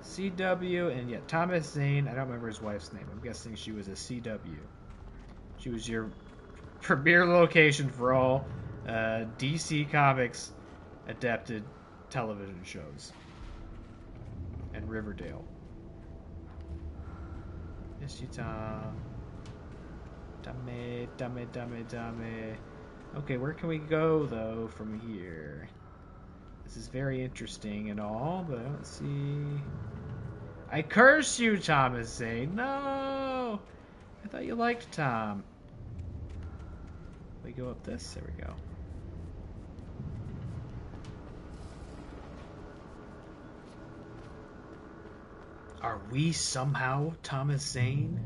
CW, and yet Thomas Zane. I don't remember his wife's name. I'm guessing she was a CW. She was your premier location for all DC Comics adapted television shows. And Riverdale. Miss you, Tom. Dame, dame, dame, dame. Okay, where can we go, though, from here? This is very interesting and all, but I don't see... I curse you, Thomas Zane. No! I thought you liked Tom. We go up this? There we go. Are we somehow Thomas Zane?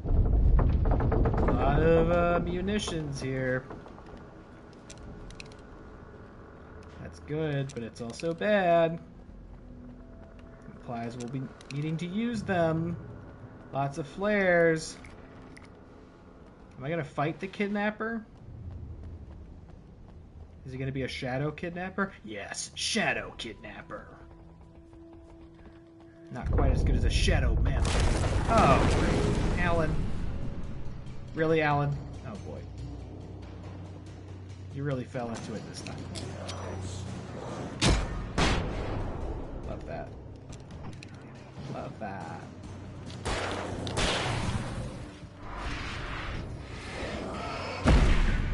A lot of munitions here. That's good, but it's also bad. Implies we'll be needing to use them. Lots of flares. Am I going to fight the kidnapper? Is he going to be a shadow kidnapper? Yes, shadow kidnapper. Not quite as good as a shadow man. Oh, Alan. Really, Alan? Oh, boy. You really fell into it this time. Love that. Love that.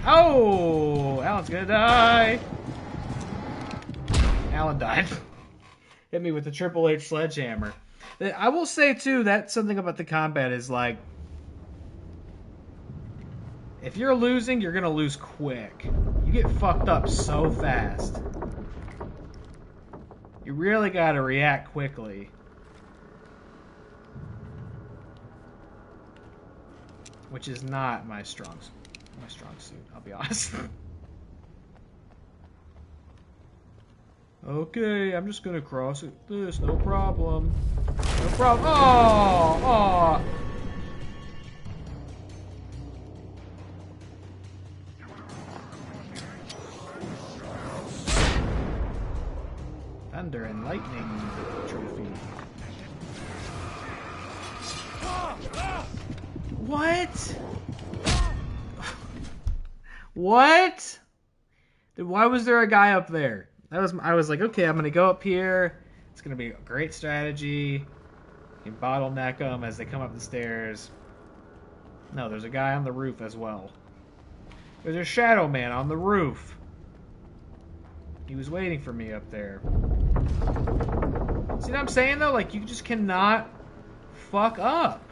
Oh! Alan's gonna die! Alan died. Hit me with the Triple H sledgehammer. I will say, too, that something about the combat is like... If you're losing, you're gonna lose quick. You get fucked up so fast. You really gotta react quickly. Which is not my strong suit, I'll be honest. Okay, I'm just gonna cross this, no problem. No problem. Oh! Oh! What? What? Then why was there a guy up there? I was like, okay, I'm gonna go up here. It's gonna be a great strategy. You can bottleneck them as they come up the stairs. No, there's a guy on the roof as well. There's a shadow man on the roof. He was waiting for me up there. See what I'm saying though? Like, you just cannot fuck up.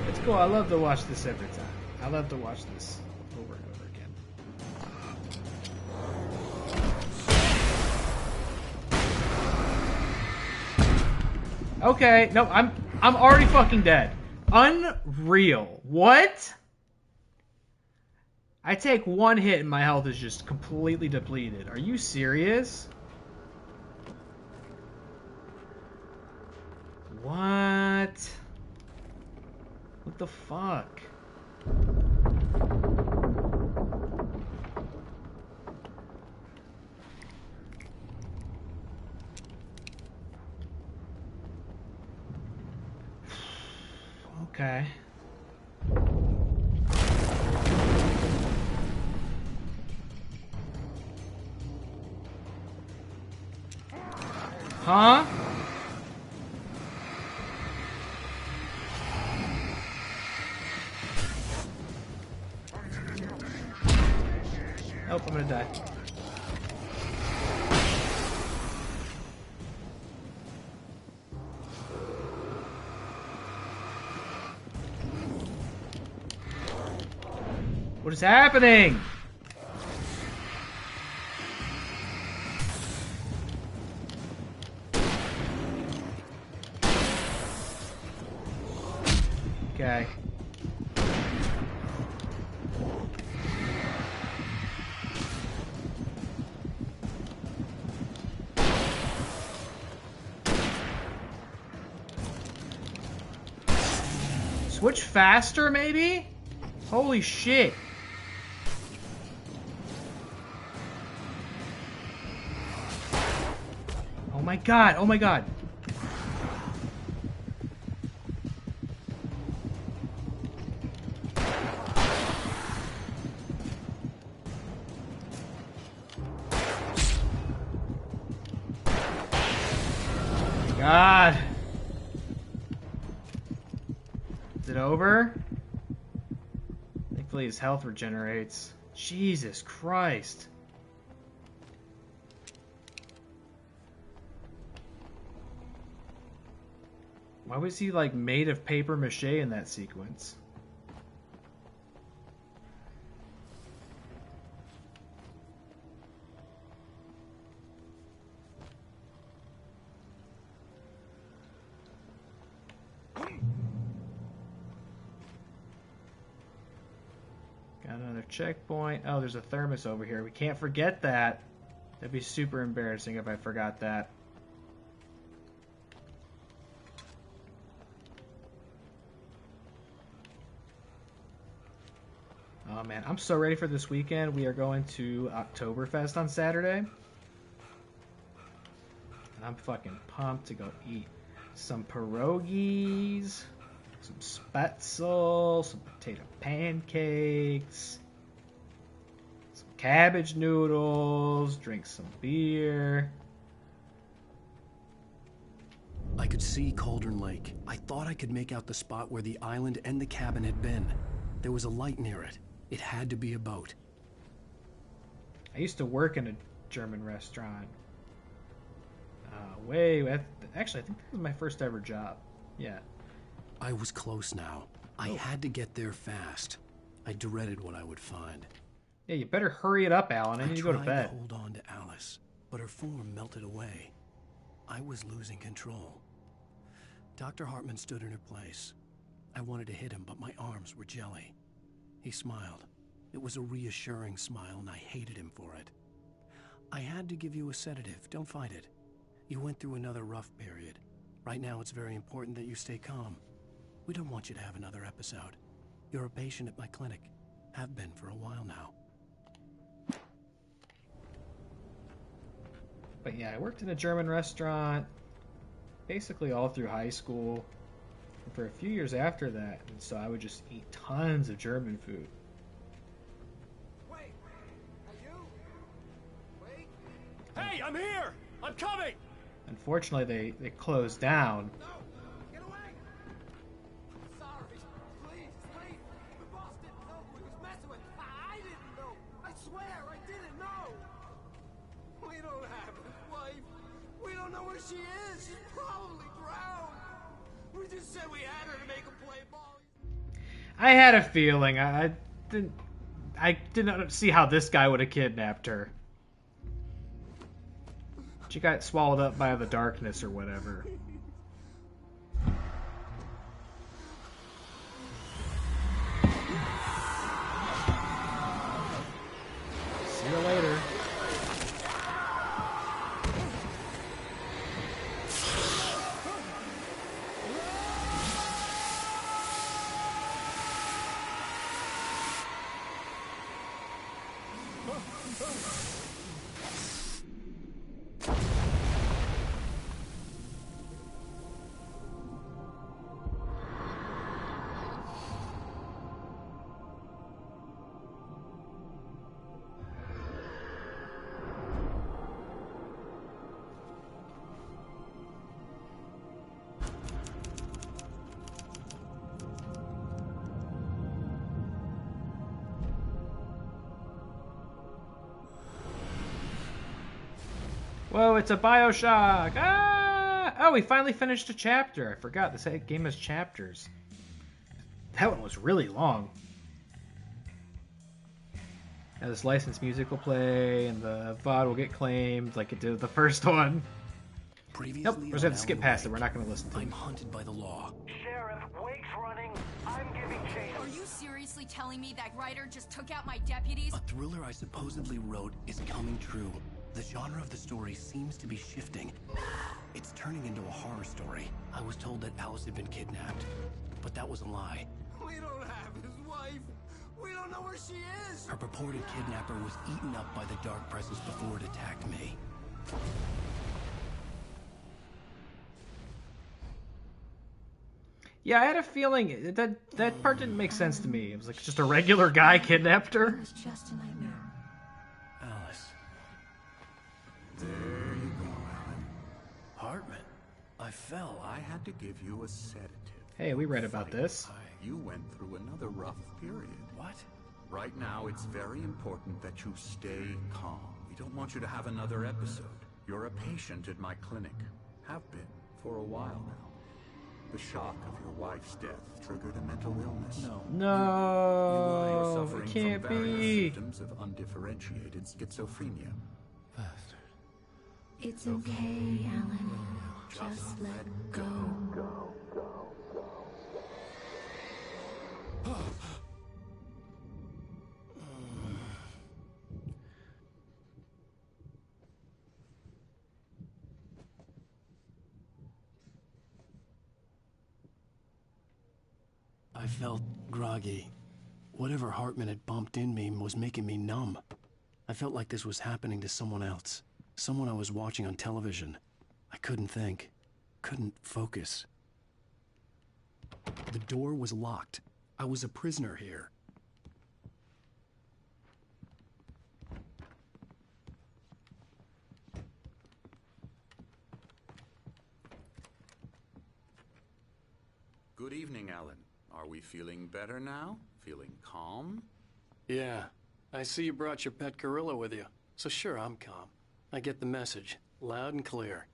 It's cool. I love to watch this every time. I love to watch this over and over again. Okay, no, I'm already fucking dead. Unreal. What? I take one hit and my health is just completely depleted. Are you serious? What? What the fuck? Okay. Huh? Nope, I'm gonna die. What is happening? Okay. Switch faster, maybe? Holy shit. Oh my god, oh my god. God. Is it over? Thankfully his health regenerates. Jesus Christ. Why was he like made of paper mache in that sequence? Got another checkpoint. Oh, there's a thermos over here. We can't forget that. That'd be super embarrassing if I forgot that. Oh man, I'm so ready for this weekend. We are going to Oktoberfest on Saturday. And I'm fucking pumped to go eat some pierogies, some spetzel, some potato pancakes, some cabbage noodles, drink some beer. I could see Cauldron Lake. I thought I could make out the spot where the island and the cabin had been. There was a light near it. It had to be a boat. I used to work in a German restaurant. Actually, I think that was my first ever job. Yeah. I was close now. I had to get there fast. I dreaded what I would find. Yeah, you better hurry it up, Alan. I need to go to tried bed. to hold on to Alice, but her form melted away. I was losing control. Dr. Hartman stood in her place. I wanted to hit him, but my arms were jelly. He smiled. It was a reassuring smile, and I hated him for it. I had to give you a sedative. Don't fight it. You went through another rough period. Right now, it's very important that you stay calm. We don't want you to have another episode. You're a patient at my clinic. Have been for a while now. But yeah, I worked in a German restaurant basically all through high school and for a few years after that, and so I would just eat tons of German food. Wait! Are you? Wait! Hey, I'm here! I'm coming! Unfortunately, they closed down. No! Get away! Sorry. Please, please. The boss didn't know who he was messing with. I didn't know. I swear, I didn't know. We don't have his wife. We don't know where she is. She's probably drowned. We just said we had her to make him play ball. I had a feeling. I didn't see how this guy would have kidnapped her. She got swallowed up by the darkness or whatever. See you later. Whoa, it's a Bioshock! Ah! Oh, we finally finished a chapter. I forgot this game has chapters. That one was really long. Now this licensed music will play, and the VOD will get claimed like it did the first one. Previously Nope, we're just going to skip on past it. Alan We're not going to listen to I'm it. hunted by the law. Sheriff, Wake's running. I'm giving chase. Are you seriously telling me that writer just took out my deputies? A thriller I supposedly wrote is coming true. The genre of the story seems to be shifting. It's turning into a horror story. I was told that Alice had been kidnapped, but that was a lie. We don't have his wife. We don't know where she is. Her purported kidnapper was eaten up by the dark presence before it attacked me. Yeah, I had a feeling that part didn't make sense to me. It was like just a regular guy kidnapped her. It was just a nightmare. Alice. There you go, Alan. Hartman. I fell. I had to give you a sedative. Hey, we read about this. You went through another rough period. What? Right now, it's very important that you stay calm. We don't want you to have another episode. You're a patient at my clinic. Have been for a while now. The shock of your wife's death triggered a mental illness. No. You're No, suffering it can't from various be. symptoms of undifferentiated schizophrenia. Bastard. It's okay, Alan. Just let go. I felt groggy. Whatever Hartman had bumped in me was making me numb. I felt like this was happening to someone else. Someone I was watching on television. I couldn't think. Couldn't focus. The door was locked. I was a prisoner here. Good evening, Alan. Are we feeling better now? Feeling calm? Yeah. I see you brought your pet gorilla with you. So sure, I'm calm. I get the message. Loud and clear.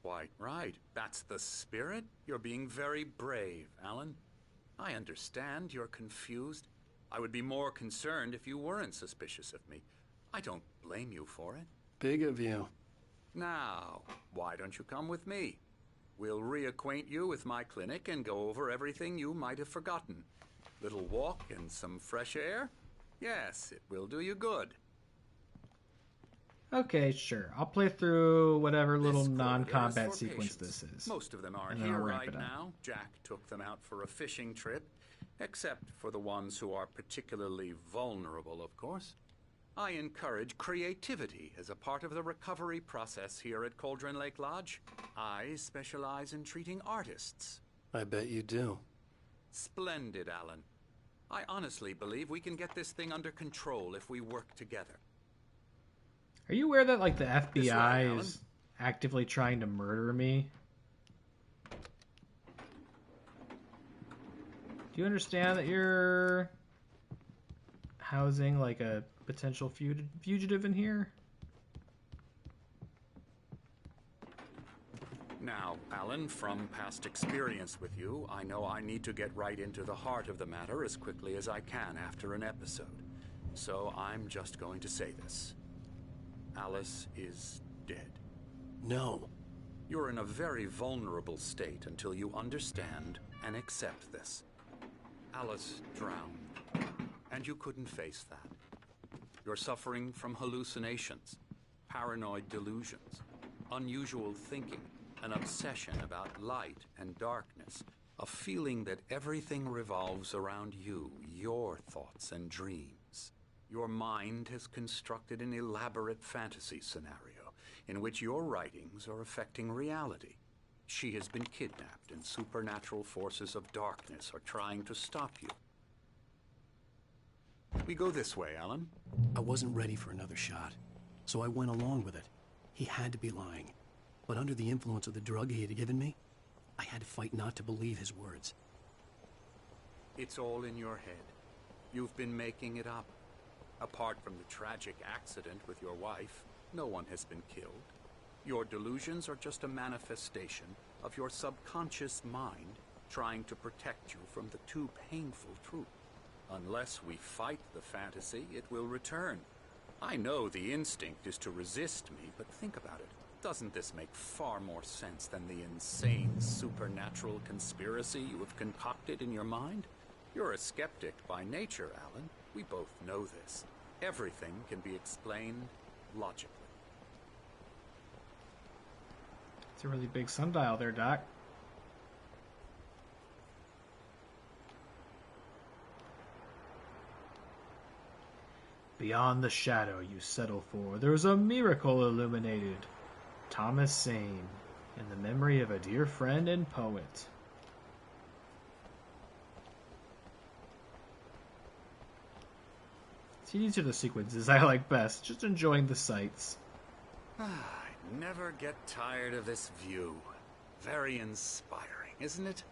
Quite right. That's the spirit. You're being very brave, Alan. I understand you're confused. I would be more concerned if you weren't suspicious of me. I don't blame you for it. Big of you. Now, why don't you come with me? We'll reacquaint you with my clinic and go over everything you might have forgotten. Little walk and some fresh air? Yes, it will do you good. Okay, sure. I'll play through whatever little This corridor non-combat is for sequence patients. this is. Most of them aren't And then here I'll wrap right it up. now. Jack took them out for a fishing trip, Except for the ones who are particularly vulnerable, of course. I encourage creativity as a part of the recovery process here at Cauldron Lake Lodge. I specialize in treating artists. I bet you do. Splendid, Alan. I honestly believe we can get this thing under control if we work together. Are you aware that, like, the This way, FBI Alan. is actively trying to murder me? Do you understand that you're housing, like, a potential fugitive in here? Now, Alan, from past experience with you, I know I need to get right into the heart of the matter as quickly as I can after an episode. So I'm just going to say this. Alice is dead. No. You're in a very vulnerable state until you understand and accept this. Alice drowned, and you couldn't face that. You're suffering from hallucinations, paranoid delusions, unusual thinking, an obsession about light and darkness, a feeling that everything revolves around you, your thoughts and dreams. Your mind has constructed an elaborate fantasy scenario in which your writings are affecting reality. She has been kidnapped, and supernatural forces of darkness are trying to stop you. We go this way, Alan. I wasn't ready for another shot, so I went along with it. He had to be lying. But under the influence of the drug he had given me, I had to fight not to believe his words. It's all in your head. You've been making it up. Apart from the tragic accident with your wife, no one has been killed. Your delusions are just a manifestation of your subconscious mind trying to protect you from the too painful truth. Unless we fight the fantasy, it will return. I know the instinct is to resist me, but think about it. Doesn't this make far more sense than the insane supernatural conspiracy you have concocted in your mind? You're a skeptic by nature, Alan. We both know this. Everything can be explained logically. It's a really big sundial there, Doc. Beyond the shadow you settle for, there's a miracle illuminated. Thomas Sane, in the memory of a dear friend and poet. See, these are the sequences I like best, just enjoying the sights. I never get tired of this view. Very inspiring, isn't it?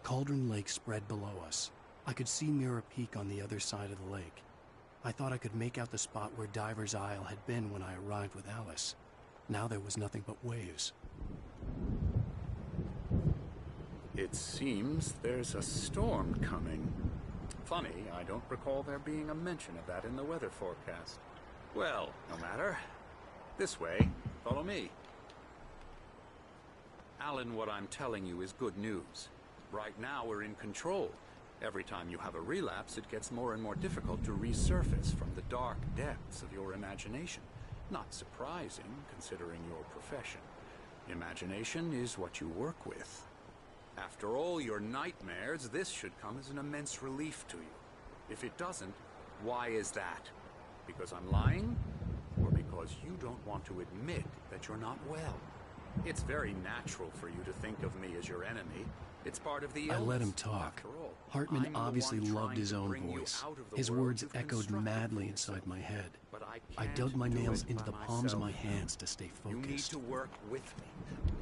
Cauldron Lake spread below us. I could see Mirror Peak on the other side of the lake. I thought I could make out the spot where Diver's Isle had been when I arrived with Alice. Now there was nothing but waves. It seems there's a storm coming. Funny, I don't recall there being a mention of that in the weather forecast. Well, no matter. This way. Follow me. Alan, what I'm telling you is good news. Right now we're in control. Every time you have a relapse, it gets more and more difficult to resurface from the dark depths of your imagination. Not surprising, considering your profession. Imagination is what you work with. After all your nightmares, this should come as an immense relief to you. If it doesn't, why is that? Because I'm lying? Or because you don't want to admit that you're not well? It's very natural for you to think of me as your enemy. It's part of the illness. I let him talk. After all, Hartman I'm the obviously one loved trying his to own bring you voice. out of the His world words you've echoed constructed madly for inside yourself. my head. But I can't dug my do nails it into by the palms of my myself. hands to stay You need focused. to work with me.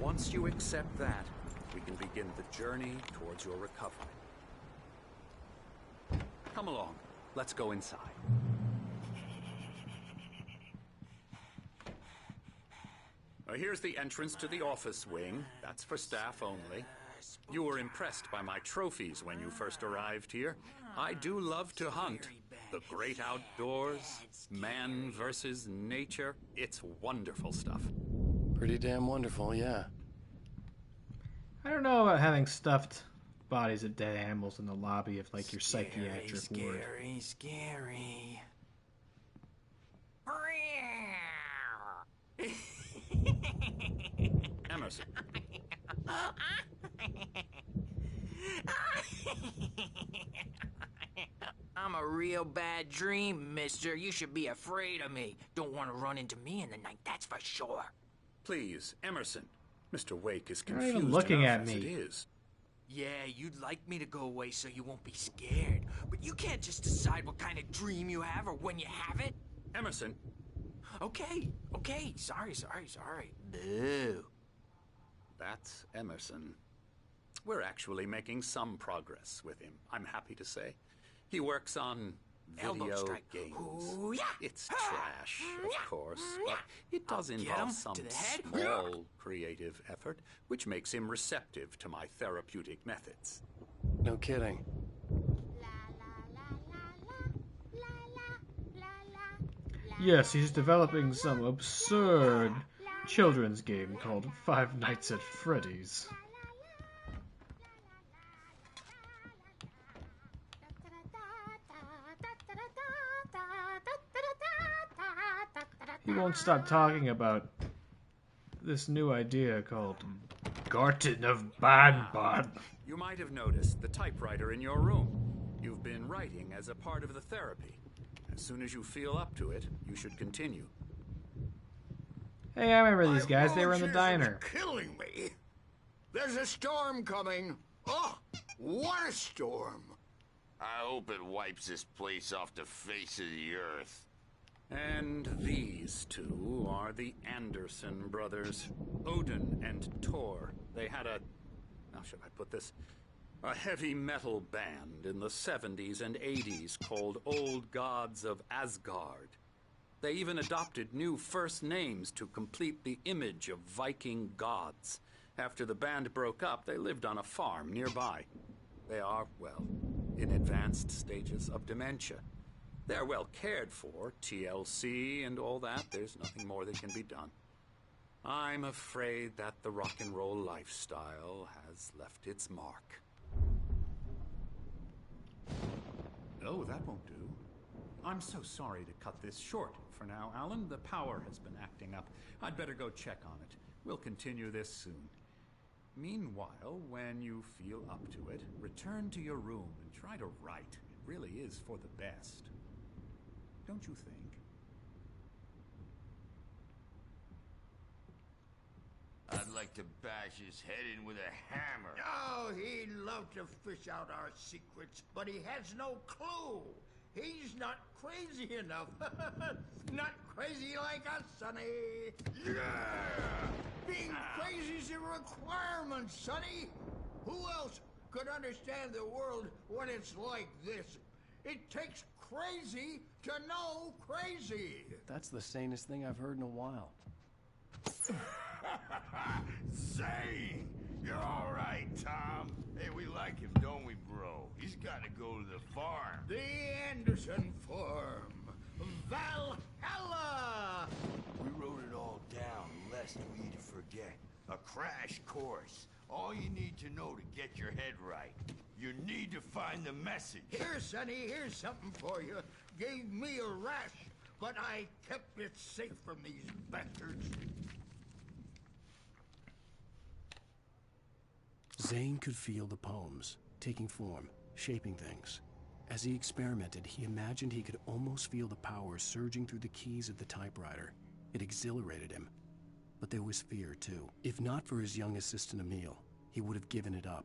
Once you accept that, we can begin the journey towards your recovery. Come along. Let's go inside. Here's the entrance to the office wing. That's for staff only. You were impressed by my trophies when you first arrived here. I do love to hunt. The great outdoors, man versus nature. It's wonderful stuff. Pretty damn wonderful, yeah. I don't know about having stuffed bodies of dead animals in the lobby of, like, your psychiatric ward. Scary. Emerson. I'm a real bad dream, mister. You should be afraid of me. Don't want to run into me in the night, that's for sure. Please, Emerson. Mr. Wake is You're not confused even looking enough at as me. it is. Yeah, you'd like me to go away so you won't be scared. But you can't just decide what kind of dream you have or when you have it. Emerson. Okay. Sorry. Boo. That's Emerson. We're actually making some progress with him, I'm happy to say. He works on Elbow video strike. games. Ooh, yeah. It's trash, of course, but it does Get involve him some to the head. small creative effort, which makes him receptive to my therapeutic methods. No kidding. Yes, he's developing some absurd children's game called Five Nights at Freddy's. He won't stop talking about this new idea called Garten of Banban. You might have noticed the typewriter in your room. You've been writing as a part of the therapy. As soon as you feel up to it, you should continue. Hey, I remember these guys. They were in the diner. Killing me. There's a storm coming. Oh, what a storm. I hope it wipes this place off the face of the earth. And these two are the Anderson brothers, Odin and Tor. They had a, how should I put this? A heavy metal band in the 70s and 80s called Old Gods of Asgard. They even adopted new first names to complete the image of Viking gods. After the band broke up, they lived on a farm nearby. They are, well, in advanced stages of dementia. They're well cared for, TLC and all that. There's nothing more that can be done. I'm afraid that the rock and roll lifestyle has left its mark. Oh, that won't do. I'm so sorry to cut this short for now, Alan. The power has been acting up. I'd better go check on it. We'll continue this soon. Meanwhile, when you feel up to it, return to your room and try to write. It really is for the best. Don't you think? I'd like to bash his head in with a hammer. Oh, he'd love to fish out our secrets, but he has no clue. He's not crazy enough. Not crazy like us, Sonny. Yeah! Being crazy's a requirement, Sonny. Who else could understand the world when it's like this? It takes crazy to know crazy. That's the sanest thing I've heard in a while. Say, you're all right, Tom. Hey, we like him, don't we, bro? He's got to go to the farm. The Anderson Farm. Valhalla! We wrote it all down, lest we forget. A crash course. All you need to know to get your head right. You need to find the message. Here, Sonny, here's something for you. Gave me a rash, but I kept it safe from these bastards. Zane could feel the poems, taking form, shaping things. As he experimented, he imagined he could almost feel the power surging through the keys of the typewriter. It exhilarated him. But there was fear, too. If not for his young assistant Emil, he would have given it up.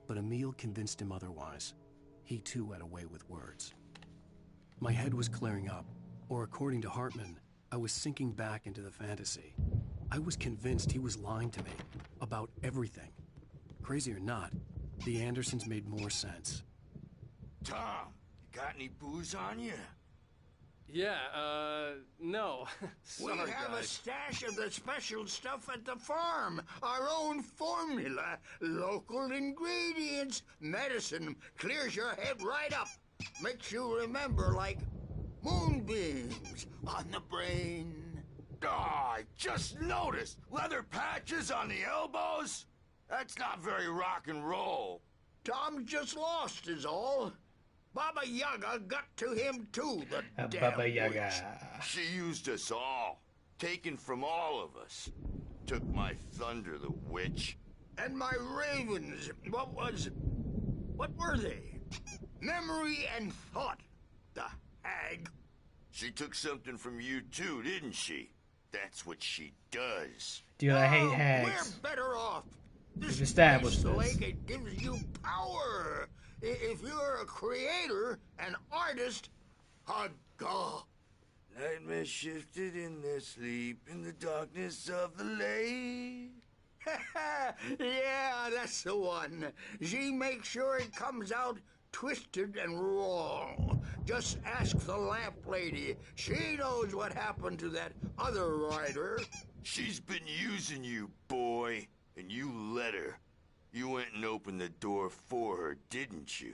But Emil convinced him otherwise. He too had a way with words. My head was clearing up, or according to Hartman, I was sinking back into the fantasy. I was convinced he was lying to me about everything. Crazy or not, the Andersons made more sense. Tom, you got any booze on you? Yeah, no. We Sorry, have a guys. stash of the special stuff at the farm. Our own formula. Local ingredients. Medicine clears your head right up. Makes you remember like moonbeams on the brain. Oh, I just noticed. Leather patches on the elbows? That's not very rock and roll. Tom just lost is all. Baba Yaga got to him too, the damn Baba Yaga. witch. She used us all. Taken from all of us. Took my thunder, the witch. And my ravens, what were they? Memory and thought. the hag. She took something from you too, didn't she? That's what she does. Dude, I hate hags. We're better off. We've established this. Like it gives you power. If you're a creator, an artist, a god. Nightmare shifted in their sleep in the darkness of the lake. Yeah, that's the one. She makes sure it comes out twisted and wrong. Just ask the lamp lady. She knows what happened to that other writer. She's been using you, boy, and you let her. You went and opened the door for her, didn't you?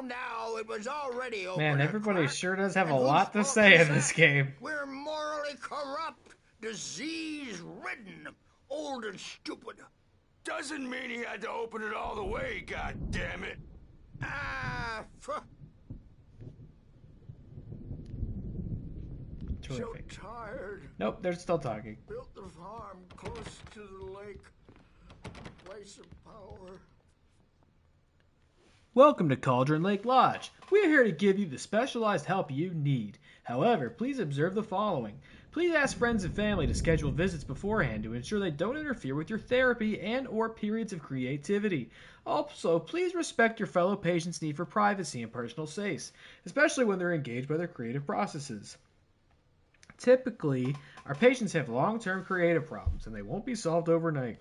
Now, it was already open. Man, everybody sure does have a lot to say in this game. We're morally corrupt, disease-ridden, old and stupid. Doesn't mean he had to open it all the way, goddammit. Terrific. So tired. Nope, they're still talking. Built the farm close to the lake. Place of power. Welcome to Cauldron Lake Lodge. We are here to give you the specialized help you need. However, please observe the following. Please ask friends and family to schedule visits beforehand to ensure they don't interfere with your therapy and or periods of creativity. Also, please respect your fellow patients' need for privacy and personal space, especially when they're engaged by their creative processes. Typically, our patients have long-term creative problems and they won't be solved overnight.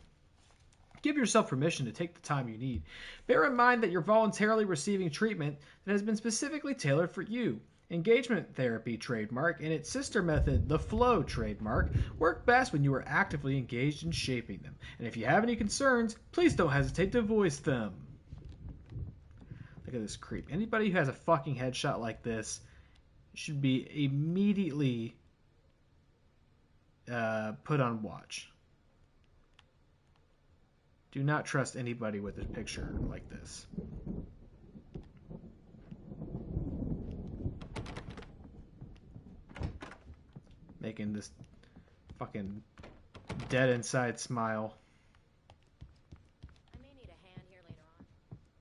Give yourself permission to take the time you need. Bear in mind that you're voluntarily receiving treatment that has been specifically tailored for you. Engagement therapy trademark and its sister method, the flow trademark, work best when you are actively engaged in shaping them. And if you have any concerns, please don't hesitate to voice them. Look at this creep. Anybody who has a fucking headshot like this should be immediately put on watch. Do not trust anybody with a picture like this. Making this fucking dead inside smile. I may need a hand here later on.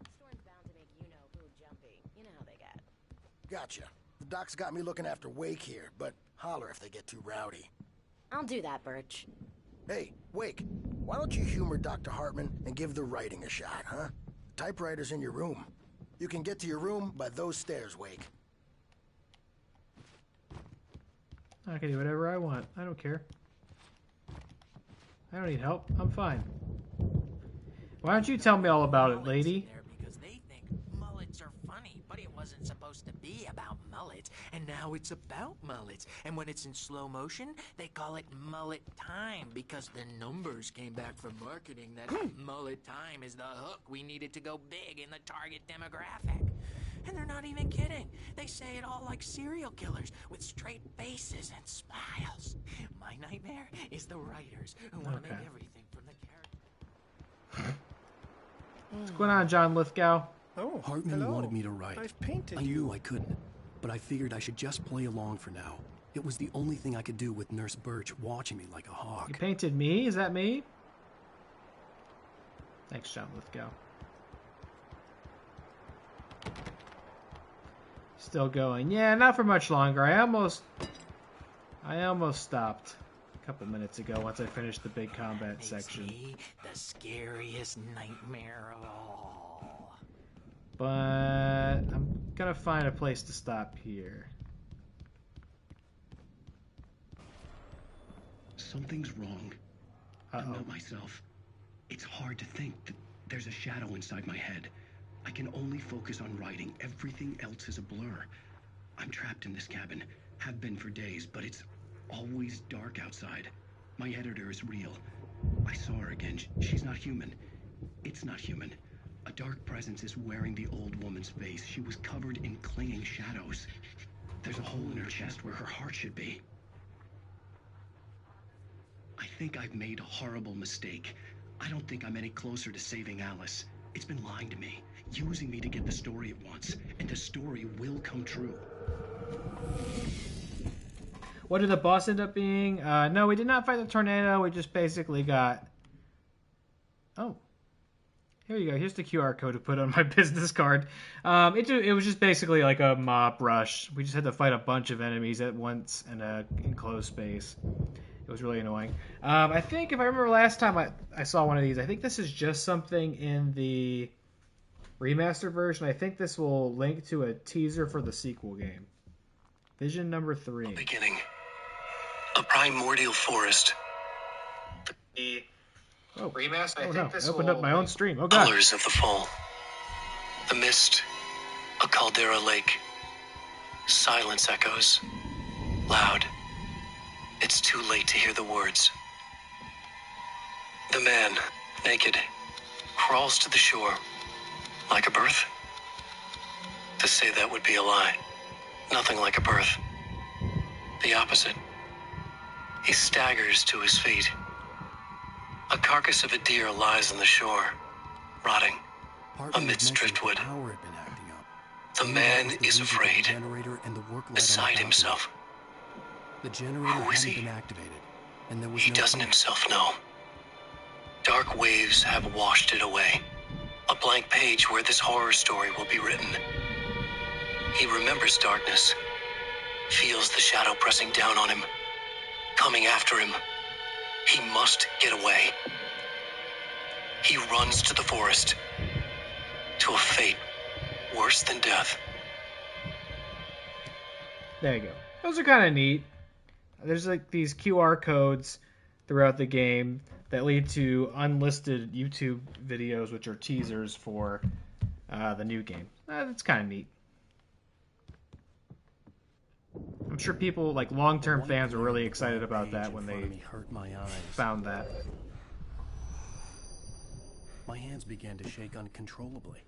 The storm's bound to make you-know-who jumpy. You know how they get. Gotcha. The doc's got me looking after Wake here, but holler if they get too rowdy. I'll do that, Birch. Hey, Wake, why don't you humor Dr. Hartman and give the writing a shot, huh? Typewriter's in your room. You can get to your room by those stairs, Wake. I can do whatever I want. I don't care. I don't need help. I'm fine. Why don't you tell me all about it, lady? Because they think mullets are funny, but it wasn't supposed to be about mullets, and now it's about mullets. And when it's in slow motion, they call it mullet time because the numbers came back from marketing that mullet time is the hook we needed to go big in the target demographic. And they're not even kidding. They say it all like serial killers with straight faces and smiles. My nightmare is the writers who want to make everything from the character. What's going on, John Lithgow? Oh, Hartman wanted me to write. I've painted I knew I couldn't, but I figured I should just play along for now. It was the only thing I could do with Nurse Birch watching me like a hawk. You painted me? Is that me? Thanks, John Lithgow. Still going. Yeah, not for much longer. I almost stopped a couple minutes ago once I finished the big combat section. Me the scariest nightmare of all. But I'm gonna find a place to stop here. Something's wrong. I'm not myself. It's hard to think that there's a shadow inside my head. I can only focus on writing. Everything else is a blur. I'm trapped in this cabin. Have been for days, but it's always dark outside. My editor is real. I saw her again. She's not human. It's not human. A dark presence is wearing the old woman's face. She was covered in clinging shadows. There's a hole in her chest where her heart should be. I think I've made a horrible mistake. I don't think I'm any closer to saving Alice. It's been lying to me, using me to get the story it wants, and the story will come true. What did the boss end up being? No, we did not fight the tornado. We just basically got... Oh. Here you go. Here's the QR code to put on my business card. It was just basically like a mob rush. We just had to fight a bunch of enemies at once in a enclosed space. It was really annoying. I think if I remember last time I saw one of these, I think this is just something in the remastered version. I think this will link to a teaser for the sequel game. Vision number 3. Beginning. A primordial forest. Remastered. Oh no! I opened up my own stream. Oh god! Colors of the fall. The mist. A caldera lake. Silence echoes. Loud. It's too late to hear the words. The man, naked, crawls to the shore. Like a birth? To say that would be a lie. Nothing like a birth. The opposite. He staggers to his feet. A carcass of a deer lies on the shore, rotting amidst driftwood. The man is afraid, beside himself. The generator Who is hadn't he? been activated, and there was He no doesn't power. himself know. Dark waves have washed it away. A blank page where this horror story will be written. He remembers darkness, feels the shadow pressing down on him, coming after him. He must get away. He runs to the forest, to a fate worse than death. There you go. Those are kind of neat. There's like these QR codes throughout the game that lead to unlisted YouTube videos, which are teasers for the new game. That's kind of neat. I'm sure people, like long-term fans, were really excited about that when they found that. My hands began to shake uncontrollably.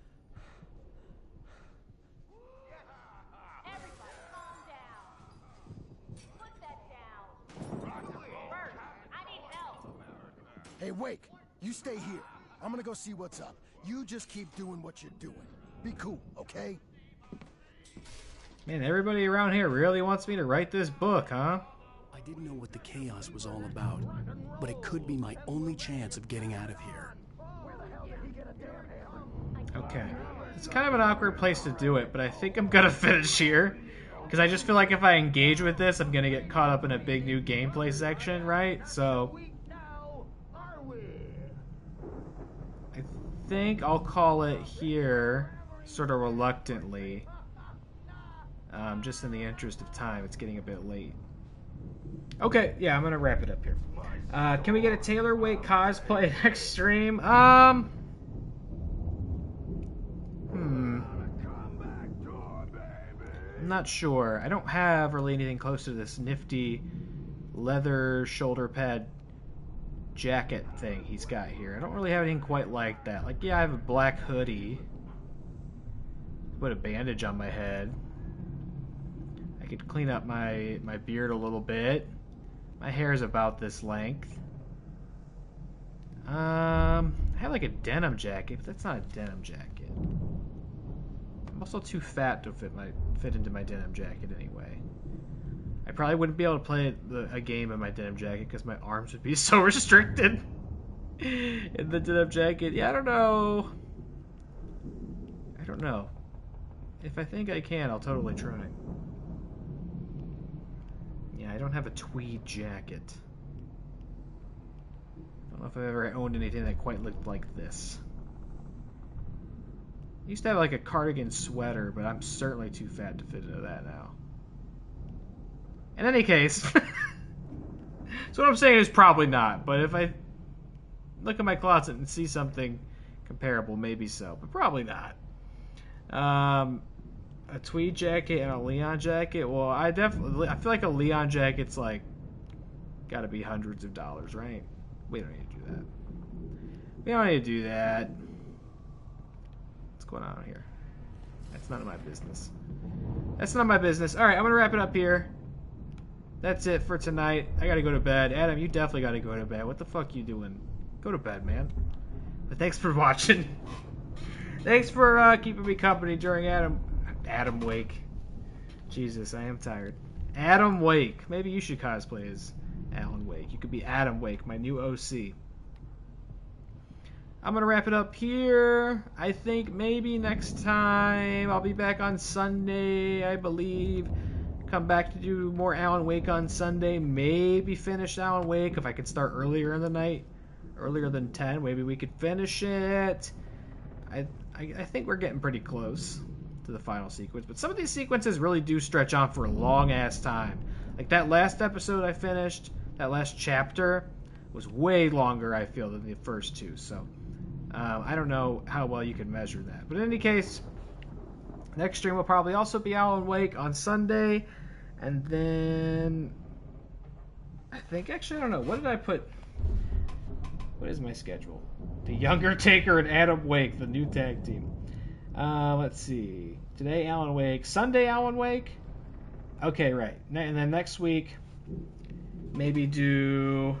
Everybody calm down. Put that down. Bert, I need help. Hey, Wake, you stay here. I'm gonna go see what's up. You just keep doing what you're doing. Be cool, okay? Man, everybody around here really wants me to write this book, huh? I didn't know what the chaos was all about, but it could be my only chance of getting out of here. Okay. It's kind of an awkward place to do it, but I think I'm gonna finish here. Because I just feel like if I engage with this, I'm gonna get caught up in a big new gameplay section, right? So I think I'll call it here, sort of reluctantly. Just in the interest of time, it's getting a bit late. Okay, yeah, I'm gonna wrap it up here. Can we get a Taylor Wake cosplay next stream? I'm not sure. I don't have really anything close to this nifty leather shoulder pad jacket thing he's got here. I don't really have anything quite like that. Like, yeah, I have a black hoodie. Put a bandage on my head. I could clean up my beard a little bit. My hair is about this length. I have like a denim jacket, but that's not a denim jacket. I'm also too fat to fit into my denim jacket anyway. I probably wouldn't be able to play a game in my denim jacket because my arms would be so restricted in the denim jacket. Yeah, I don't know. If I think I can, I'll totally try. Yeah, I don't have a tweed jacket. I don't know if I've ever owned anything that quite looked like this. I used to have like a cardigan sweater, but I'm certainly too fat to fit into that now. In any case, so what I'm saying is probably not, but if I look at my closet and see something comparable, maybe so, but probably not. A tweed jacket and a Leon jacket. Well, I feel like a Leon jacket's like gotta be hundreds of dollars, right? We don't need to do that. We don't need to do that. What's going on here? That's none of my business. That's none of my business. All right, I'm gonna wrap it up here. That's it for tonight. I gotta go to bed. Adam, you definitely gotta go to bed. What the fuck you doing? Go to bed, man. But thanks for watching. Thanks for keeping me company during Adam Wake. Jesus, I am tired. Adam Wake. Maybe you should cosplay as Alan Wake. You could be Adam Wake, my new OC. I'm going to wrap it up here. I think maybe next time I'll be back on Sunday, I believe. Come back to do more Alan Wake on Sunday. Maybe finish Alan Wake if I could start earlier in the night. Earlier than 10. Maybe we could finish it. I think we're getting pretty close to the final sequence. But some of these sequences really do stretch on for a long-ass time. Like that last episode I finished, that last chapter, was way longer, I feel, than the first two. So I don't know how well you can measure that. But in any case, next stream will probably also be Alan Wake on Sunday. And then I think, actually, I don't know. What did I put? What is my schedule? The Younger Taker and Adam Wake, the new tag team. Let's see. Today, Alan Wake. Sunday, Alan Wake? Okay, right. And then next week, maybe do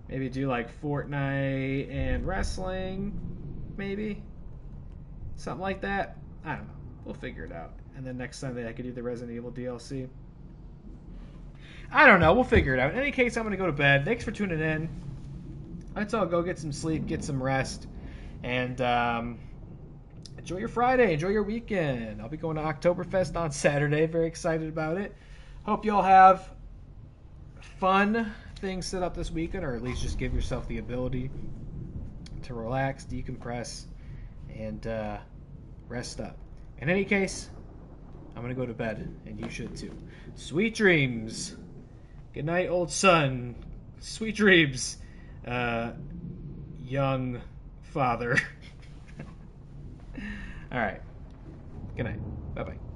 like Fortnite and wrestling, maybe? Something like that. I don't know. We'll figure it out. And then next Sunday, I could do the Resident Evil DLC. I don't know. We'll figure it out. In any case, I'm going to go to bed. Thanks for tuning in. Let's all go get some sleep, get some rest, and enjoy your Friday. Enjoy your weekend. I'll be going to Oktoberfest on Saturday. Very excited about it. Hope you all have fun things set up this weekend, or at least just give yourself the ability to relax, decompress, and rest up. In any case, I'm going to go to bed, and you should too. Sweet dreams. Good night, old son. Sweet dreams, young father. All right. Good night. Bye-bye.